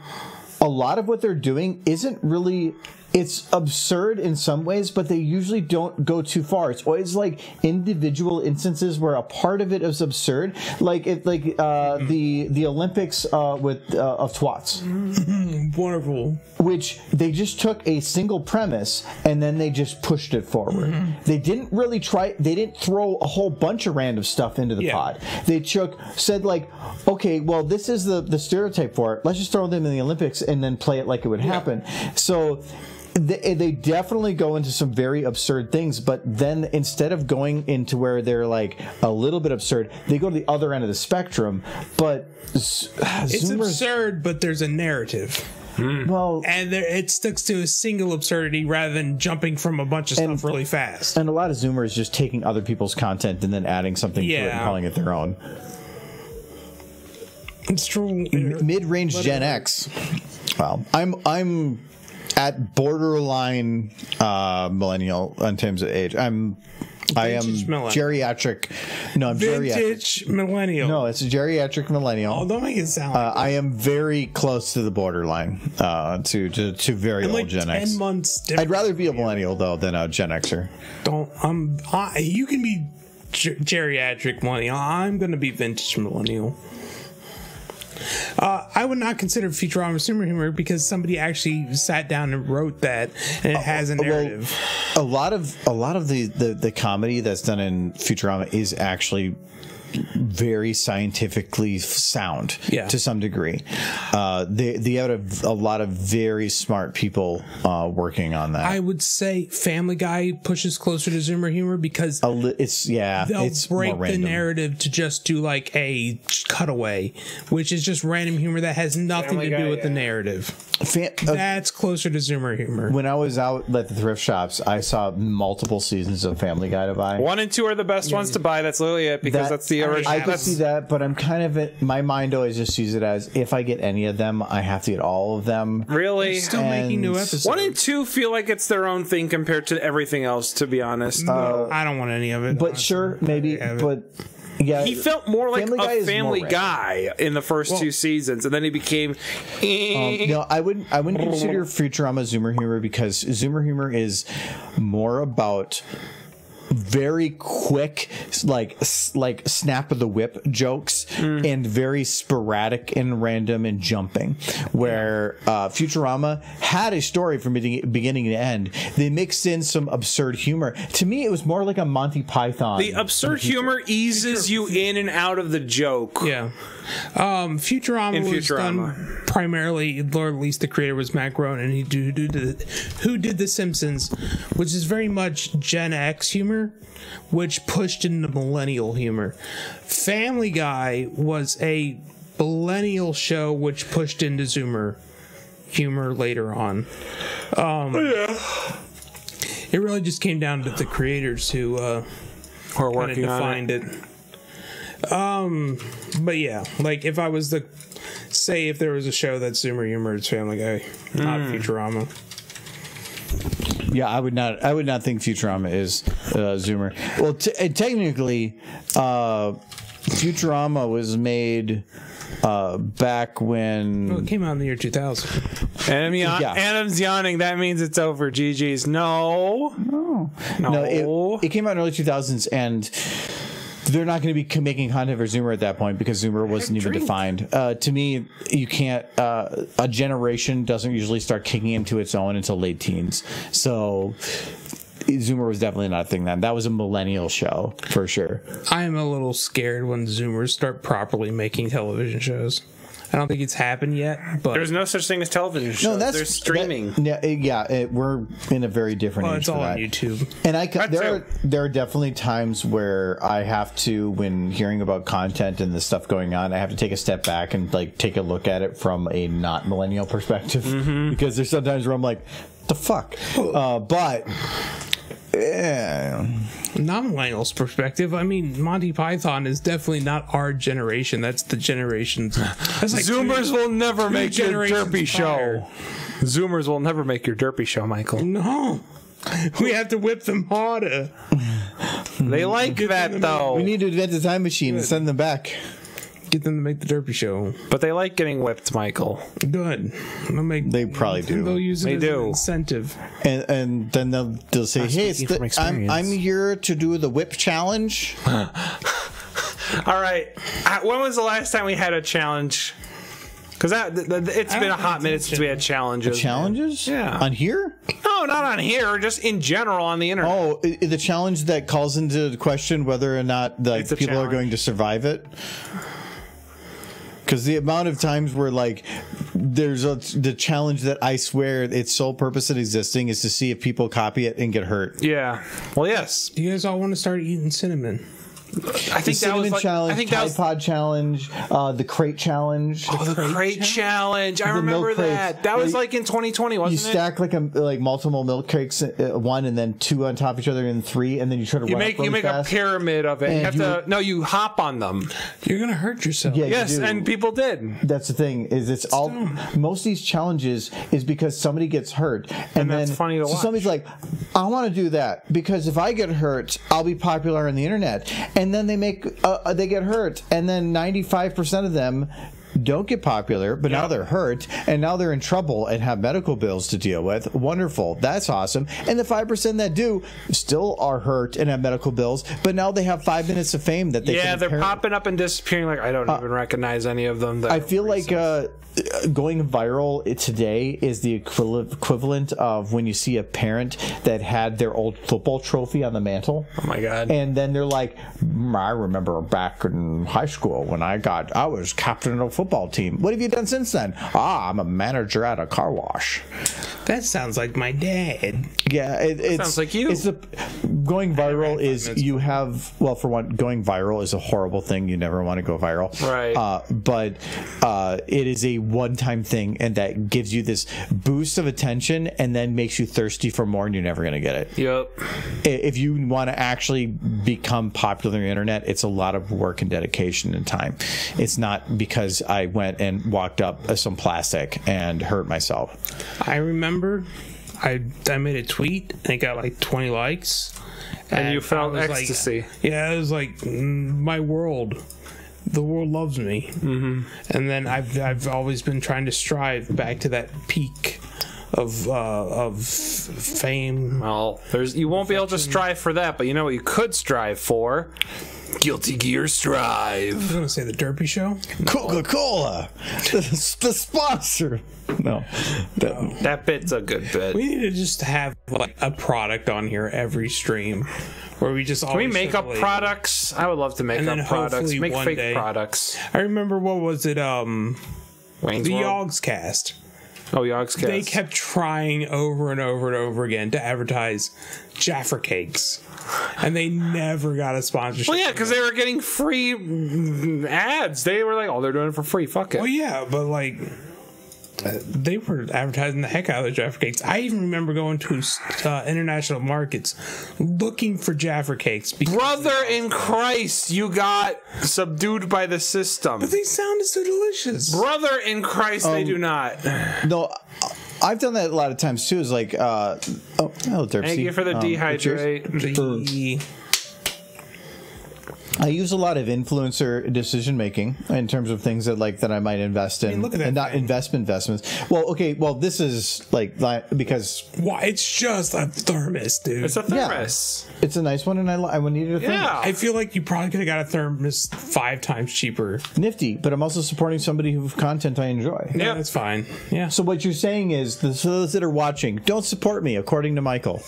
a lot of what they're doing isn't really, it's absurd in some ways, but they usually don't go too far. It's always like individual instances where a part of it is absurd, like the Olympics of twats. Wonderful. Which they just took a single premise and then they just pushed it forward. They didn't really they didn't throw a whole bunch of random stuff into the pod. They said like, okay, well, this is the stereotype for it. Let's just throw them in the Olympics and then play it like it would happen. So they definitely go into some very absurd things, but then instead of going into where they're like a little bit absurd, they go to the other end of the spectrum. But it's absurd, but there's a narrative. Well, and it sticks to a single absurdity rather than jumping from a bunch of stuff really fast. And a lot of Zoomers just taking other people's content and then adding something to it and calling it their own. It's true. Mid-range Gen X. Well, I'm at borderline millennial in terms of age. I am geriatric. No, I'm vintage geriatric. Millennial. No, it's a geriatric millennial. Oh, don't make it sound like I am very close to the borderline to very old Gen X. 10 months I'd rather be a millennial though than a Gen Xer. You can be geriatric millennial. I'm going to be vintage millennial. I would not consider Futurama Zoomer humor because somebody actually sat down and wrote that, and it has a narrative. Well, a lot of the comedy that's done in Futurama is actually very scientifically sound to some degree. They have a lot of very smart people working on that. I would say Family Guy pushes closer to Zoomer humor because they'll break the narrative to just do like a cutaway, which is just random humor that has nothing to do with the narrative. That's closer to Zoomer humor. When I was out at the thrift shops, I saw multiple seasons of Family Guy to buy. 1 and 2 are the best ones to buy. That's literally it because that's the original. I could see that, but I'm kind of my mind always just sees it as if I get any of them, I have to get all of them. Really? They're still making new episodes. 1 and 2 feel like it's their own thing compared to everything else, to be honest. No, I don't want any of it. But honestly. Sure, maybe, but. Yeah, he felt more like a Family Guy in the first 2 seasons, and then he became. No, I wouldn't consider Futurama Zoomer humor because Zoomer humor is more about very quick, like snap of the whip jokes, and very sporadic and random and jumping. Where Futurama had a story from beginning to end. They mixed in some absurd humor. To me, it was more like a Monty Python. The absurd humor eases you in and out of the joke. Yeah. Futurama was done primarily, or at least the creator was Matt Groening, who did The Simpsons, which is very much Gen X humor, which pushed into millennial humor. Family Guy was a millennial show which pushed into Zoomer humor later on. It really just came down to the creators who are working on it. But yeah, like if I was to say if there was a show that's Zoomer humor, it's Family Guy, not Futurama. Yeah, I would not think Futurama is Zoomer. Well, technically, Futurama was made back when... Well, it came out in the year 2000. Adam's yawning. That means it's over. GG's. No. It came out in early 2000s, and they're not going to be making content for Zoomer at that point because Zoomer wasn't even defined. To me, you can't... a generation doesn't usually start kicking into its own until late teens. So... Zoomer was definitely not a thing then. That was a millennial show, for sure. I am a little scared when Zoomers start properly making television shows. I don't think it's happened yet, but... There's no such thing as television shows. There's streaming. We're in a very different age it's all on YouTube. And there are definitely times where I have to, when hearing about content and the stuff going on, I have to take a step back and like take a look at it from a not millennial perspective. Because there's sometimes where I'm like, the fuck? But... non-millennials perspective, I mean, Monty Python is definitely not our generation. That's the generations. That's like Zoomers will never make your derpy show. Zoomers will never make your derpy show, Michael. No. We have to whip them harder. They like that, though. We need to invent a time machine and send them back. Get them to make the derpy show. But they like getting whipped, Michael. Good. They probably do. They'll use it as an incentive. And then they'll say, hey, I'm here to do the whip challenge. All right. When was the last time we had a challenge? Because it's been a hot minute since we had challenges. Challenges? Yeah. On here? No, not on here. Just in general on the internet. Oh, the challenge that calls into question whether or not people are going to survive it? Because the amount of times where, like, the challenge that I swear its sole purpose in existing is to see if people copy it and get hurt. Yeah. Well, yes. You guys all want to start eating cinnamon. I think that was challenge, Tide Pod challenge, the crate challenge. Oh, the crate challenge! I remember that. That was like in 2020, wasn't it? You stack like multiple milk crates, one and then two on top of each other, and three, and then you try to you make a pyramid of it. You hop on them. You're gonna hurt yourself. Yeah, yes, and people did. That's the thing. Is all most of these challenges is because somebody gets hurt, and then that's funny to watch. Somebody's like, I want to do that because if I get hurt, I'll be popular on the internet. And then they get hurt, and then 95% of them don't get popular, but now they're hurt, and now they're in trouble and have medical bills to deal with. Wonderful. That's awesome. And the 5% that do still are hurt and have medical bills, but now they have 5 minutes of fame that they can they're popping up and disappearing. Like I don't even recognize any of them. I feel like going viral today is the equivalent of when you see a parent that had their old football trophy on the mantle. Oh my god! And then they're like, I remember back in high school when I was captain of a football team. What have you done since then? I'm a manager at a car wash. That sounds like my dad. Yeah, it sounds like you. Going viral is you have, well, for one, going viral is a horrible thing. You never want to go viral, right? But it is a one-time thing, and that gives you this boost of attention and then makes you thirsty for more, and you're never going to get it. Yep. If you want to actually become popular on the internet, it's a lot of work and dedication and time. It's not because I went and walked up some plastic and hurt myself. I remember I made a tweet and it got like 20 likes. And you felt ecstasy. Like, yeah, it was like my world. The world loves me. Mm-hmm. And then I've always been trying to strive back to that peak fame. Well, you won't be able to strive for that, but you know what you could strive for? Guilty Gear I Strive. was gonna say the Derpy Show. Coca-Cola, the sponsor. No, That bit's a good bit. We need to just have like a product on here every stream, where we just Can we make up products? I would love to make And up then products. hopefully Make one fake day- products. I remember what was it? Wayne's The World? Yogs Cast. Oh, Yogscast. They kept trying over and over and over again to advertise Jaffa Cakes, and they never got a sponsorship. Well, yeah, because they were getting free ads. They were like, "Oh, they're doing it for free. Fuck it." Well, yeah, but like they were advertising the heck out of the Jaffa Cakes. I even remember going to international markets looking for Jaffa Cakes. Brother in Christ, you got subdued by the system. But they sounded so delicious. Brother in Christ, they do not. no. I've done that a lot of times too. Is like, hello, Derpsy. Thank you for the dehydrate. I use a lot of influencer decision making in terms of things that I might invest in, look at that and not thing. investments. Well, okay, this is like because Why? It's just a thermos, dude. It's a thermos. it's a nice one, and I needed a thing. Yeah. I feel like you probably could have got a thermos 5 times cheaper. Nifty, but I'm also supporting somebody whose content I enjoy. Yeah, Yep. that's fine. Yeah. So what you're saying is, those that are watching, don't support me, according to Michael.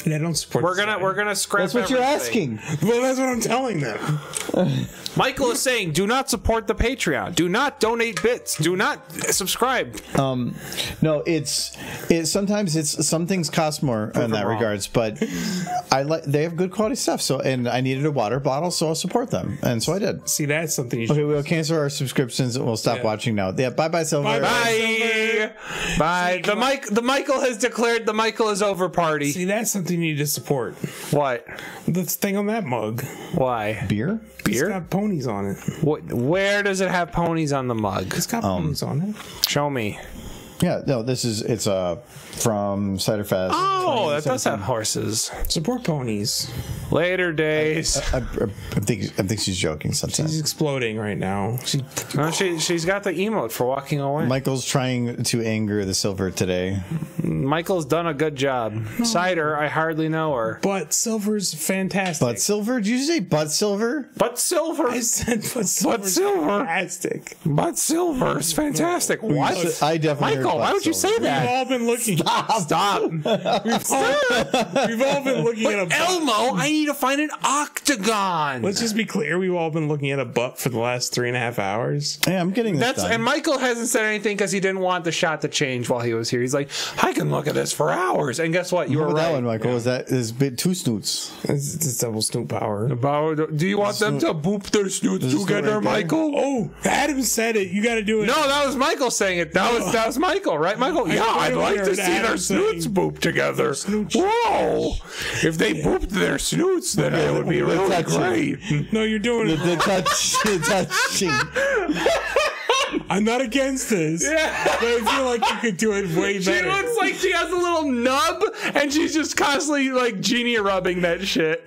They don't support. We're gonna scrap. That's what you're everything. asking. Well, that's what I'm telling them. Michael is saying, do not support the Patreon. Do not donate bits. Do not subscribe. No, it's sometimes some things cost more in that wrong. regards, but they have good quality stuff. So, and I needed a water bottle, so I'll support them, and so I did. See, that's something you should. Okay, we'll cancel our subscriptions and we'll stop watching now. Yeah, bye, Silver. Bye-bye. Bye. The Michael has declared the Michael is over party. See, that's something you need to support. What? The thing on that mug. Why? Beer? It's got ponies on it. Where does it have ponies on the mug? It's got ponies on it. Show me. Yeah, no, it's from Cider Fest. Oh, that does have horses. Support ponies. Later days. I think she's joking sometimes. She's exploding right now. No, she's got the emote for walking away. Michael's trying to anger the Silver today. Michael's done a good job. Cider, I hardly know her. But Silver's fantastic. Butt Silver? Did you say Butt Silver? But Silver. I said, but Silver's Silver. fantastic. But Silver's fantastic. What? I definitely heard Michael, why Butt would you Silver. say We've that? all been looking. Stop. We've all been looking at a butt. Elmo, I need to find an octagon. Let's just be clear. We've all been looking at a butt for the last 3.5 hours. Hey, I'm getting this done. And Michael hasn't said anything because he didn't want the shot to change while he was here. He's like, I can look at this for hours. And guess what? You were What right. that one, Michael? Is bit two snoots. It's double snoot power. Do you want them to boop their snoots This is together, right there. Michael? Oh, Adam said it. You got to do it. No, that was Michael saying it. That was Michael, right, Michael? Yeah, I'd like to see their snoots boop together. Whoa! If they booped their snoots, then it would be really great. No, you're doing it. The touching. I'm not against this. Yeah. But I feel like you could do it way She better. looks like she has a little nub, and she's just constantly like genie rubbing that shit.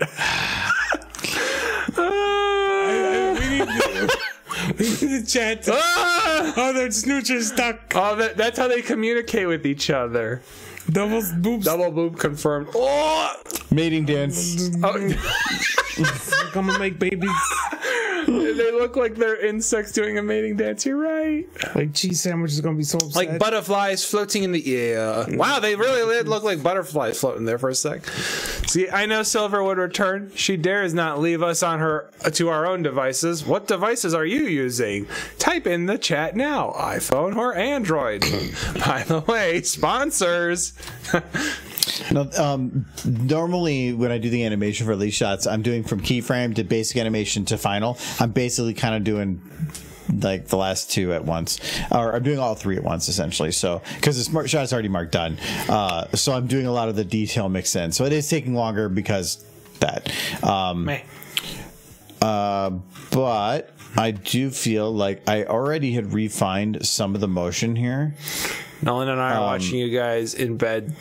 We need to chat. Oh, their snoots are stuck. Oh, that's how they communicate with each other. Double boobs. Double boob confirmed. Oh, Mating dance. Come and make babies. they look like they're insects doing a mating dance. You're right. Like cheese sandwich is gonna be so upset. Like butterflies floating in the air. Wow, they really did look like butterflies floating there for a sec. See, I know Silver would return. She dares not leave us to our own devices. What devices are you using? Type in the chat now. iPhone or Android. By the way, sponsors. No, normally when I do the animation for these shots, I'm doing from keyframe to basic animation to final. I'm basically kind of doing like the last two at once, or I'm doing all three at once essentially. So because the smart shot is already marked done, so I'm doing a lot of the detail mix in. So it is taking longer because that. But I do feel like I already had refined some of the motion here. Nolan and I are watching you guys in bed.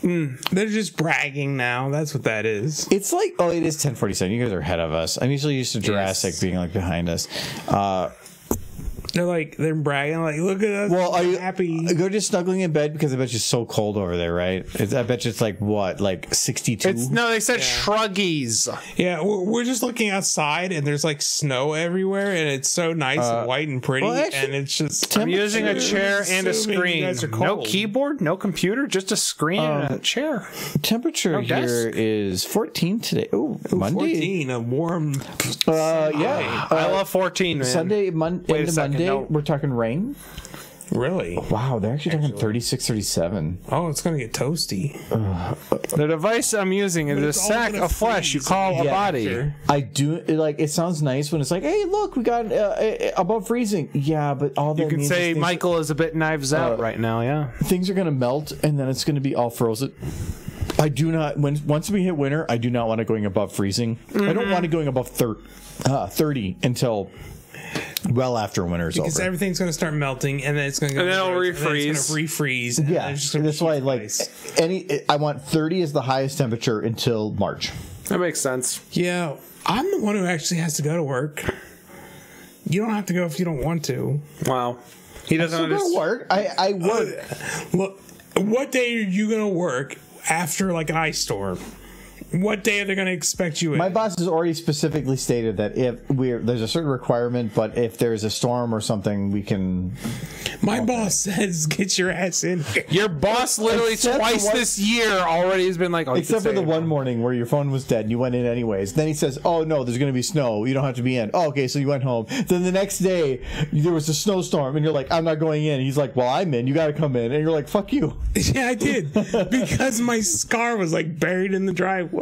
They're just bragging now. That's what that is. It's like, oh, it is 10:47. You guys are ahead of us. I'm usually used to Jurassic being like behind us. They're bragging like, look at us. Well, are you happy? Go just snuggling in bed because I bet you it's so cold over there, right? I bet you it's like what, like 62. No, they said shruggies. Yeah, we're just looking outside and there's like snow everywhere and it's so nice and white and pretty. well, actually, and it's just I'm using a chair and a assuming you screen. guys are No cold. keyboard, no computer, just a screen and a chair. Temperature desk. here is 14 today. Ooh, Monday. 14, a warm. Yeah. I love 14, man. Sunday, Wait a into second, Monday, no. we're talking rain. Really? Wow, they're actually talking 36, 37. Oh, it's gonna get toasty. The device I'm using is a it's all sack gonna of flesh you freeze. call a Yeah. body. Sure. I do like it. Sounds nice when it's like, hey, look, we got above freezing. Yeah, but all that You can means say is Michael is a bit knives out right now, yeah. things are gonna melt, and then it's gonna be all frozen. I do not. Once we hit winter, I do not want it going above freezing. I don't want it going above 30 until well after winter's Because over. everything's gonna start melting and then it's gonna go. And then it'll it's gonna refreeze. refreeze. And Yeah, then it's just gonna that's be why like ice. I want 30 as the highest temperature until March. That makes sense. Yeah, I'm the one who actually has to go to work. You don't have to go if you don't want to. Wow. He doesn't So go understand. work. I work. Look, what day are you gonna work after like an ice storm? What day are they gonna expect you in? My boss has already specifically stated that if there's a certain requirement, but if there's a storm or something, we can. My boss says, "Get your ass in here." Your boss literally Except twice the one- this year already has been like, oh, you Except can for the say one it. morning where your phone was dead and you went in anyways. Then he says, "Oh no, there's going to be snow. You don't have to be in." Oh, okay, so you went home. Then the next day there was a snowstorm, and you're like, "I'm not going in." He's like, "Well, I'm in. You got to come in." And you're like, "Fuck you." Yeah, I did because my car was like buried in the driveway.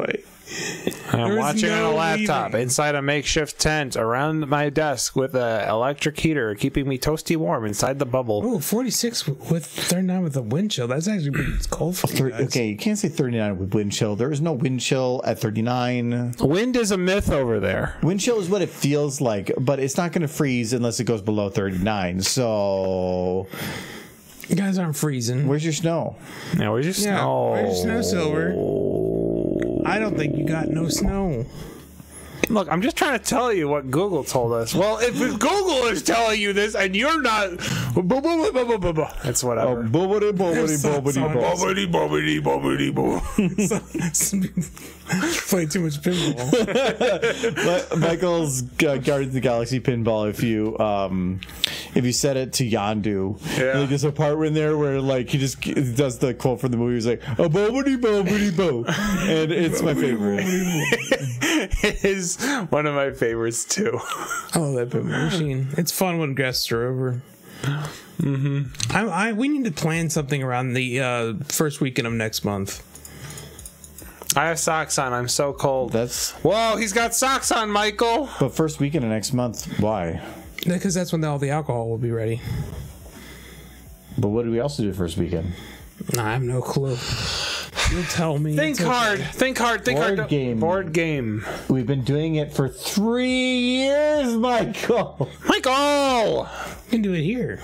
I'm There was watching on no a laptop leaving. inside a makeshift tent around my desk with an electric heater keeping me toasty warm inside the bubble. Oh, 46 with 39 with a wind chill. That's actually pretty cold for you guys. Okay, you can't say 39 with wind chill. There is no wind chill at 39. Wind is a myth over there. Wind chill is what it feels like, but it's not going to freeze unless it goes below 39. So, You guys aren't freezing. where's your snow? Now where's your Yeah, snow? where's your snow, Silver? I don't think you got no snow. Look, I'm just trying to tell you what Google told us. Well, if Google is telling you this and you're not, it's whatever. Bobbity, bobbity, bobbity, bobbity. bobbity, bobbity, bobbity. Play too much pinball. Michael's Guardians of the Galaxy pinball. If you set it to Yondu, Yeah. like there's a part in there where like he just does the quote from the movie. He's like, "A bobbity bobbity bo," and it's my favorite. It is one of my favorites too. I love that pinball machine. It's fun when guests are over. We need to plan something around the first weekend of next month. I have socks on. I'm so cold. That's Whoa, he's got socks on, Michael. but first weekend of next month. Why? Because that's when all the alcohol will be ready. But what do we also do first weekend? I have no clue. You'll tell me. Think It's okay. hard. Think hard. Think Board hard. game. Board game. We've been doing it for 3 years, Michael. Michael! You can do it here.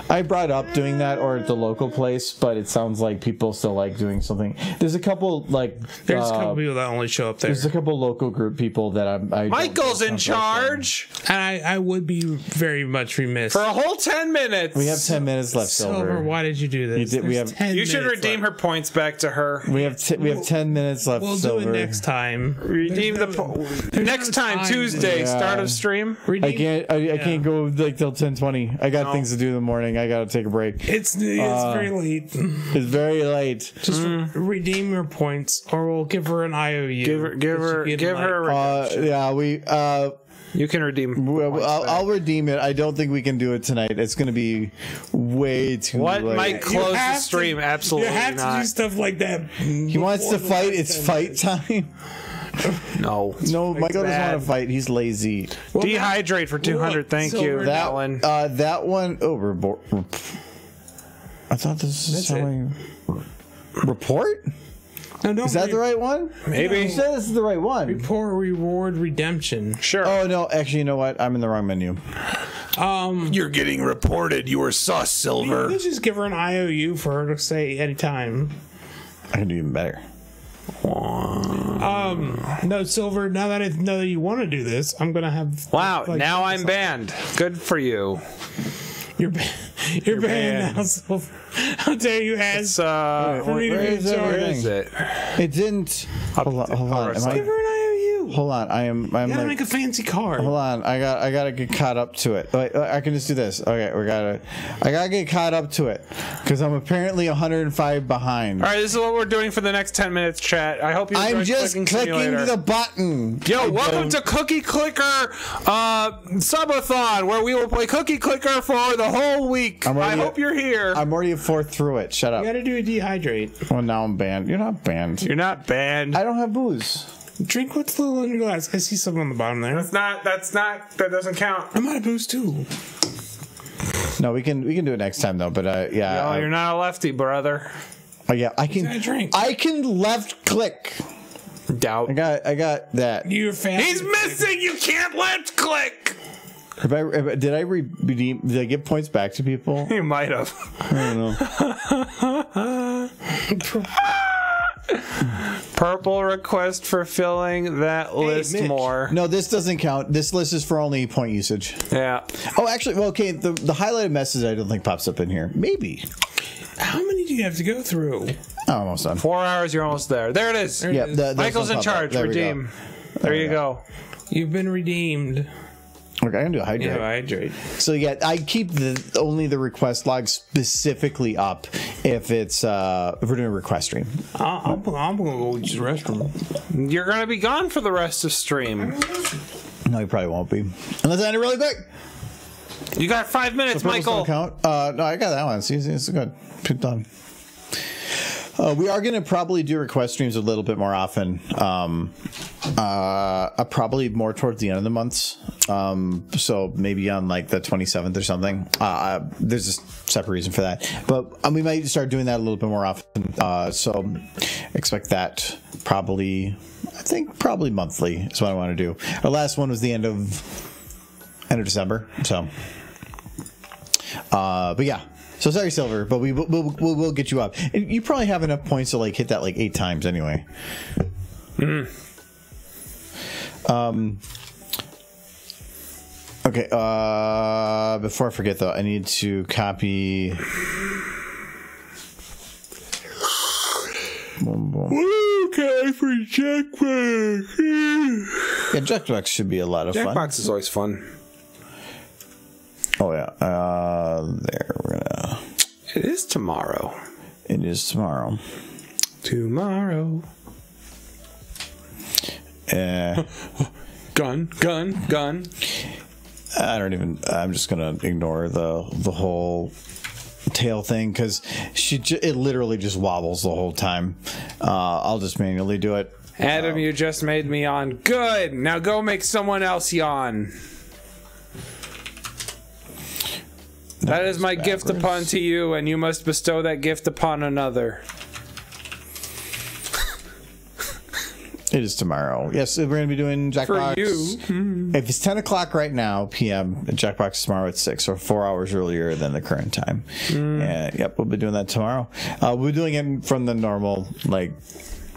I brought up doing that or at the local place, but it sounds like people still like doing something. There's a couple like There's a couple people that only show up there. there's a couple local group people that I Michael's in charge And I would be very much remiss. for a whole 10 minutes. We have 10 minutes left, Silver, Silver. why did you do this? You did- we There's have- 10 You should minutes redeem left. her points back to her. We have 10 minutes left, We'll Silver. do it next time. Redeem next time, time to Tuesday, do start that. of stream. I can't go like till 10:20. I got things to do in the morning. I got to take a break. It's very late. It's very late. Just redeem your points, or we'll give her an IOU. Give her a you can redeem. I'll redeem it. I don't think we can do it tonight. It's going to be way too What late. might close the stream? Absolutely You have to not. do stuff like that. He wants to fight. It's fight time. No. No, Michael doesn't bad. want to fight. He's lazy. Dehydrate for 200. Thank you, Silver, That Alan. that one. Oh, I thought this is That's how report. No, don't Is that the right one? Maybe. You said this is the right one. Report reward redemption. Sure. Oh no, actually, you know what? I'm in the wrong menu. You're getting reported. You were sus, Silver. Let's just give her an IOU for her to say anytime. I can do even better. No, Silver, now that I know that you want to do this, I'm going to have... Wow, now I'm banned. Good for you. You're banned now, Silver. How dare you ask for me to be in charge? Where is it? It didn't. Hold on. Silver and IOU. Hold on. I'm You gotta like, make a fancy card. hold on. I gotta get caught up to it. Wait, I can just do this. Okay, I gotta get caught up to it because I'm apparently 105 behind. All right, this is what we're doing for the next 10 minutes, chat. I hope you enjoyed I'm just Clicking clicking Simulator. the button. Yo, welcome to Cookie Clicker Subathon, where we will play Cookie Clicker for the whole week. I hope you're here. I'm already a fourth through it. Shut You up. gotta do a dehydrate. Well, now I'm banned. You're not banned. You're not banned. I don't have booze. Drink what's little in your glass. I see something on the bottom there. That doesn't count. I'm out of booze too. No, we can do it next time though. But yeah. No, you're not a lefty, brother. Oh yeah, I can. Gotta drink. I can left click. Doubt. I got that. You're fan. He's missing. You can't left click. Did I redeem? Did I give points back to people? You might have. I don't know. Purple request for filling that list Mitch. more. No, this doesn't count. This list is for only point usage. Yeah. Oh, actually, well, okay. The highlighted message I don't think pops up in here. Maybe. How many do you have to go through? Oh, almost done. 4 hours, you're almost there. There it is. Yeah, those Michael's don't in pop up. charge. There we Redeem. go. There you go. You've been redeemed. Okay, I can do a hydrate. Yeah, hydrate. So yeah, I keep only the request log specifically up if it's if we're doing a request stream. I'm gonna go use the restroom. You're going to be gone for the rest of stream. No, you probably won't be unless I end it really quick. You got 5 minutes, Michael. Count? No, I got that one. See, it's good. Good done. We are going to probably do request streams a little bit more often. Probably more towards the end of the months. So maybe on like the 27th or something. There's a separate reason for that. But we might start doing that a little bit more often. So expect that probably, I think probably monthly is what I want to do. Our last one was the end of December. So, but yeah. So sorry, Silver, but we'll get you up. And you probably have enough points to like hit that like 8 times anyway. Okay. Before I forget though, I need to copy. Okay, for Jackbox. Yeah, Jackbox should be a lot of fun. Jackbox is always fun. Oh yeah. There we're gonna. It is tomorrow. It is tomorrow. Tomorrow. Gun. I don't even. I'm just gonna ignore the whole tail thing because it literally just wobbles the whole time. I'll just manually do it. Adam, you just made me yawn. Good. Now go make someone else yawn. That is my gift upon to you, and you must bestow that gift upon another. It is tomorrow. Yes, we're going to be doing Jackbox. For you. If it's 10 o'clock right now, p.m., Jackbox is tomorrow at 6, or 4 hours earlier than the current time. And, yep, we'll be doing that tomorrow. We're doing it from the normal, like,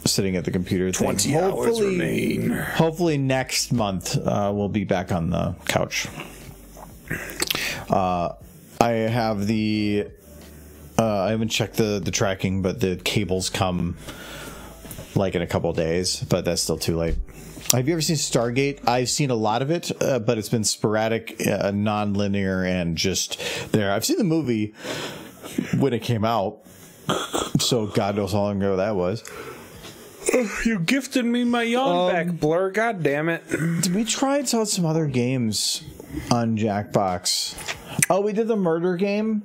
sitting at the computer thing. 20 hours remain. Hopefully next month we'll be back on the couch. I have I haven't checked the tracking, but the cables come like in a couple of days, but that's still too late. Have you ever seen Stargate? I've seen a lot of it, but it's been sporadic, non-linear, and just there. I've seen the movie when it came out, so God knows how long ago that was. You gifted me my yawn back, Blur. God damn it. We tried out some other games on Jackbox. Oh, we did the murder game.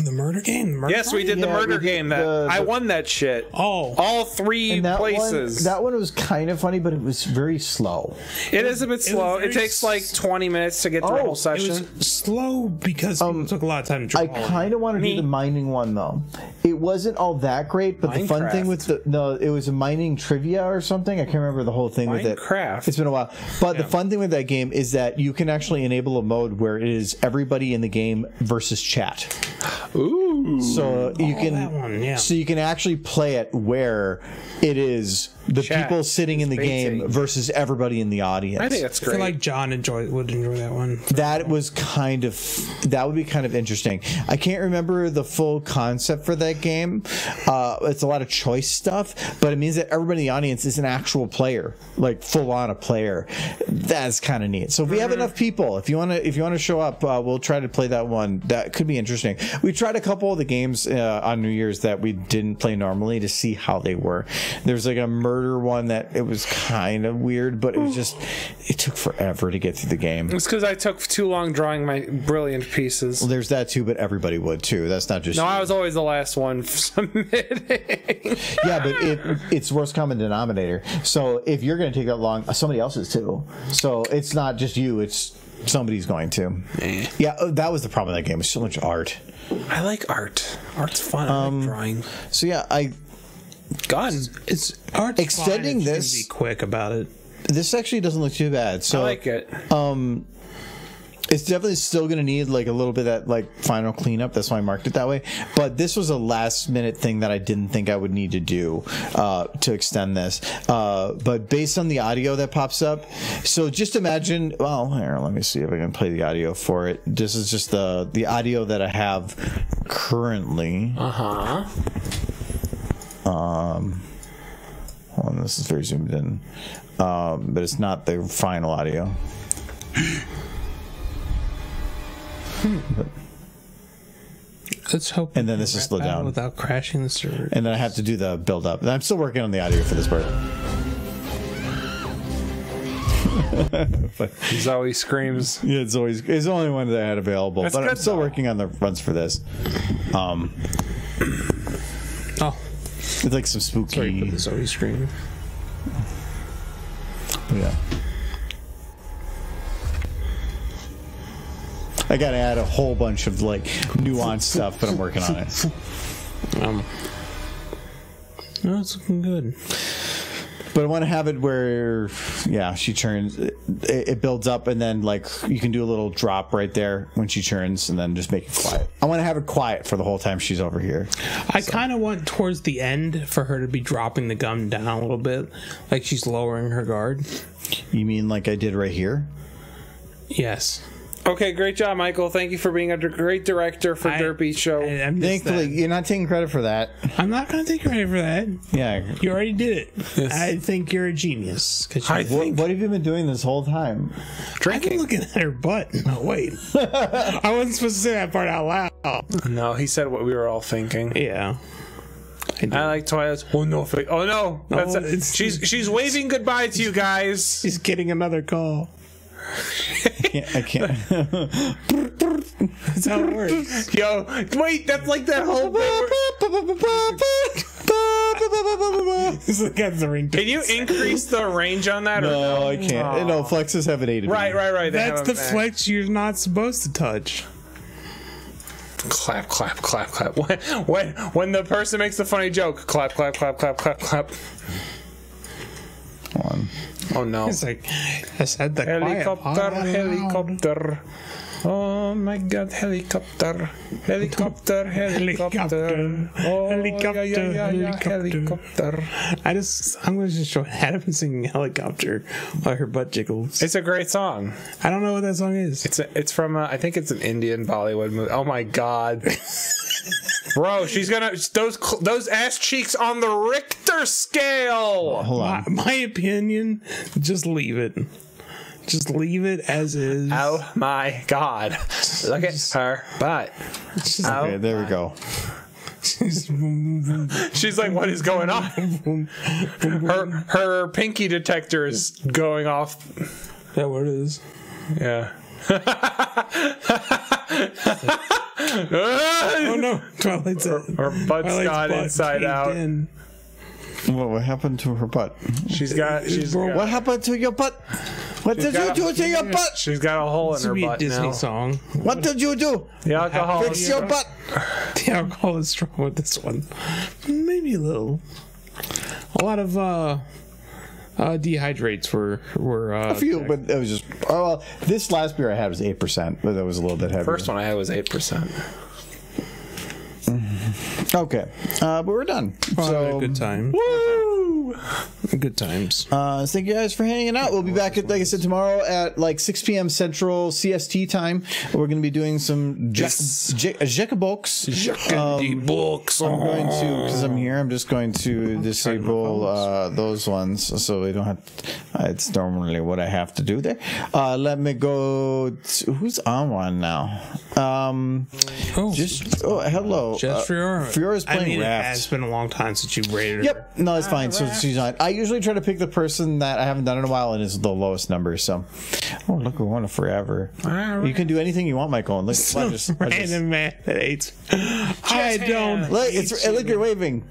The murder game? Yes, we did the murder game. I won that shit. Oh. All 3 places. That one was kind of funny, but it was very slow. It is a bit slow. It takes like 20 minutes to get through a whole It session. was slow because it took a lot of time to draw. I kind of want to do the mining one, though. It wasn't all that great, but the fun thing with it was a mining trivia or something. I can't remember the whole thing with it. Minecraft. It's been a while. But the fun thing with that game is that you can actually enable a mode where it is everybody in the game versus chat. Ooh. So you can that one, yeah. so you can actually play it where it is the Chat people sitting in the baiting. game versus everybody in the audience. I think that's I feel great. like John would enjoy that one. That would be kind of interesting. I can't remember the full concept for that game. It's a lot of choice stuff, but it means that everybody in the audience is an actual player, like full on a player. That's kind of neat. So if we have enough people, if you want to show up, we'll try to play that one. That could be interesting. We tried a couple of the games on New Year's that we didn't play normally to see how they were. There's like a murder one that it was kind of weird, but it took forever to get through the game. It's because I took too long drawing my brilliant pieces. Well, there's that too, but everybody would too. That's not just No, you. I was always the last one submitting. Yeah, but it's worst common denominator. So if you're going to take that long, somebody else is too. So it's not just you, it's somebody's going to. Yeah, that was the problem with that game. It was so much art. I like art. Art's fun. I like drawing. So yeah, It's art's Extending fine if you this- can be quick about it. this actually doesn't look too bad. So I like it. it's definitely still going to need like a little bit of that like final cleanup. That's why I marked it that way. But this was a last minute thing that I didn't think I would need to do to extend this. But based on the audio that pops up, so just imagine. Well, here, let me see if I can play the audio for it. This is just the audio that I have currently. Hold on, this is very zoomed in, but it's not the final audio. Let's hope. And then this is slowed down. without crashing the server. And then I have to do the build up. And I'm still working on the audio for this part. He's always screams. Yeah, it's the only one that I had available. That's but I'm good, still though. working on the runs for this. Oh, It's like some sorry, spooky. put this always screen. Yeah. I gotta add a whole bunch of like nuanced stuff, but I'm working on it. No, it's looking good. But I want to have it where, yeah, she turns, it builds up, and then like you can do a little drop right there when she turns, and then just make it quiet. I want to have it quiet for the whole time she's over here. I kind of want towards the end for her to be dropping the gun down a little bit, like she's lowering her guard. You mean like I did right here? Yes. Okay, great job, Michael. Thank you for being a great director for Derpy Show. I missed Thankfully, that. you're not taking credit for that. I'm not going to take credit for that. Yeah. You already did it. I think you're a genius. What have you been doing this whole time? I've been looking at her butt. No, wait. I wasn't supposed to say that part out loud. No, he said what we were all thinking. Yeah. I like Twilight. Oh no! Oh no! That's No, it's- she's waving goodbye to you guys. She's getting another call. I can't. That's how it works. Yo, wait! That's like that whole bit. This is against the ring. Can you increase the range on that? No, I can't. No, flexes have an 8 to Right. They That's have the it back. flex you're not supposed to touch. Clap, clap, clap, clap. When the person makes the funny joke, clap, clap, clap, clap, clap, clap. Hold on. Oh no! It's like I said the Helicopter, helicopter. Oh my God! Helicopter, helicopter, helicopter. Oh, Helicopter, yeah, helicopter. helicopter. I'm going to just show Adam singing helicopter while her butt jiggles. It's a great song. I don't know what that song is. It's from I think it's an Indian Bollywood movie. Oh my God. Bro, she's gonna those ass cheeks on the Richter scale. Hold on. My opinion, just leave it. Just leave it as is. Oh my God! Look at her butt. Okay, there we go. She's like, what is going on? Her pinky detector is going off. Is that what it is? Yeah. Oh no! Twilight's Her butt's gone inside out. What happened to her butt? She's got. What happened to your butt? What did you do to your butt? She's got a hole in This her would be a butt Disney now. song. What did you do? The alcohol. Fix your butt. The alcohol is strong with this one. Maybe a little. A lot of dehydrates were A few, but it was just. Oh, well, this last beer I had was 8%, but that was a little bit heavier. First one I had was 8%. Okay, but we're done. So good time. Woo! Good times. thank you guys for hanging out. We'll be back at, like I said, tomorrow at like 6 p.m. Central CST time. We're going to be doing some Jekabokes. I'm going to, because I'm here, I'm just going to disable those ones so we don't have it's normally what I have to do there. Let me go to, who's on one now? Hello. Just Fiora. Fiora's playing Raft. It's been a long time since you rated her. Yep. No, it's fine. So she's on. I usually try to pick the person that I haven't done in a while and is the lowest number. So, oh, look, we're going to forever. You can do anything you want, Michael. And look, Random man that hates. I don't. Look, you're waving.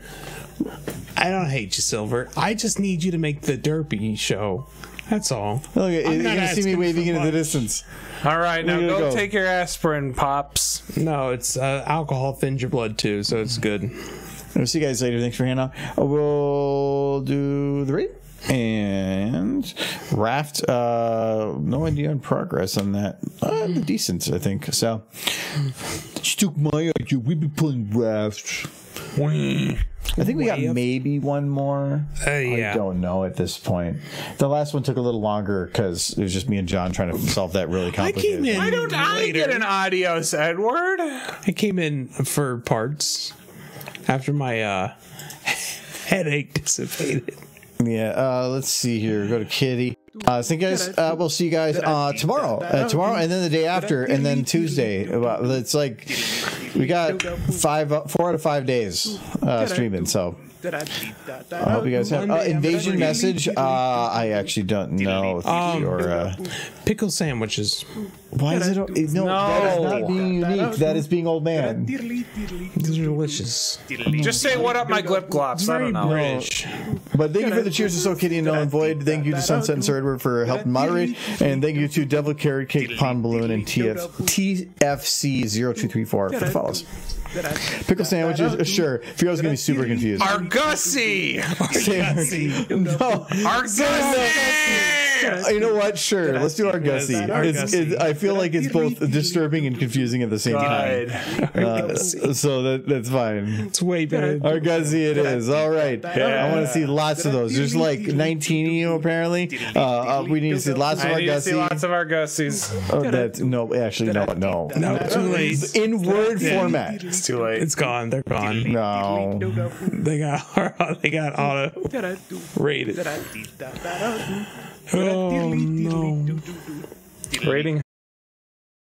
I don't hate you, Silver. I just need you to make the Derpy show. That's all. Look, you're going to see me waving into the distance. All right, now go take your aspirin, Pops. No, it's alcohol thins your blood too, so it's good. I'll see you guys later. Thanks for hanging out. We'll do the raid and Raft. No idea on progress on that. Decent, I think. So, took my idea. We've been playing Raft. I think we got maybe one more. Yeah. I don't know at this point. The last one took a little longer because it was just me and John trying to solve that really complicated. Why don't I get an adios, Edward? I came in for parts after my headache dissipated. Yeah, let's see here. Go to Kitty. Thank you guys. We'll see you guys tomorrow. Tomorrow, and then the day after, and then Tuesday. It's like we got 4 out of 5 days streaming. So I hope you guys have invasion message. I actually don't know. Pickle sandwiches. Why is it? No, that is not being unique. That is being old man. These are delicious. Just say what up, my glip glops. I don't know. British. But thank you for the cheers to So Kitty and Nolan Void. Thank you to Sunset and Sir Edward for helping moderate. And thank you to Devil Carrot Cake, Pond Balloon, and TFC0234 for the follows. Pickle sandwiches? Sure. Fio's going to be super confused. Argussy! No. Argussy! You know what? Sure. Let's do Argussy. I feel like it's both disturbing and confusing at the same time. So that's fine. It's way better. Argussy it is. All right. I want to see lots of those. There's like 19 of you apparently. We need to see lots of Argussy. I need to see lots of Argussys. Oh, that's no. Actually, no. No, too late. In Word format. It's too late. It's gone. They're gone. No. They got auto rated. Oh no. Rating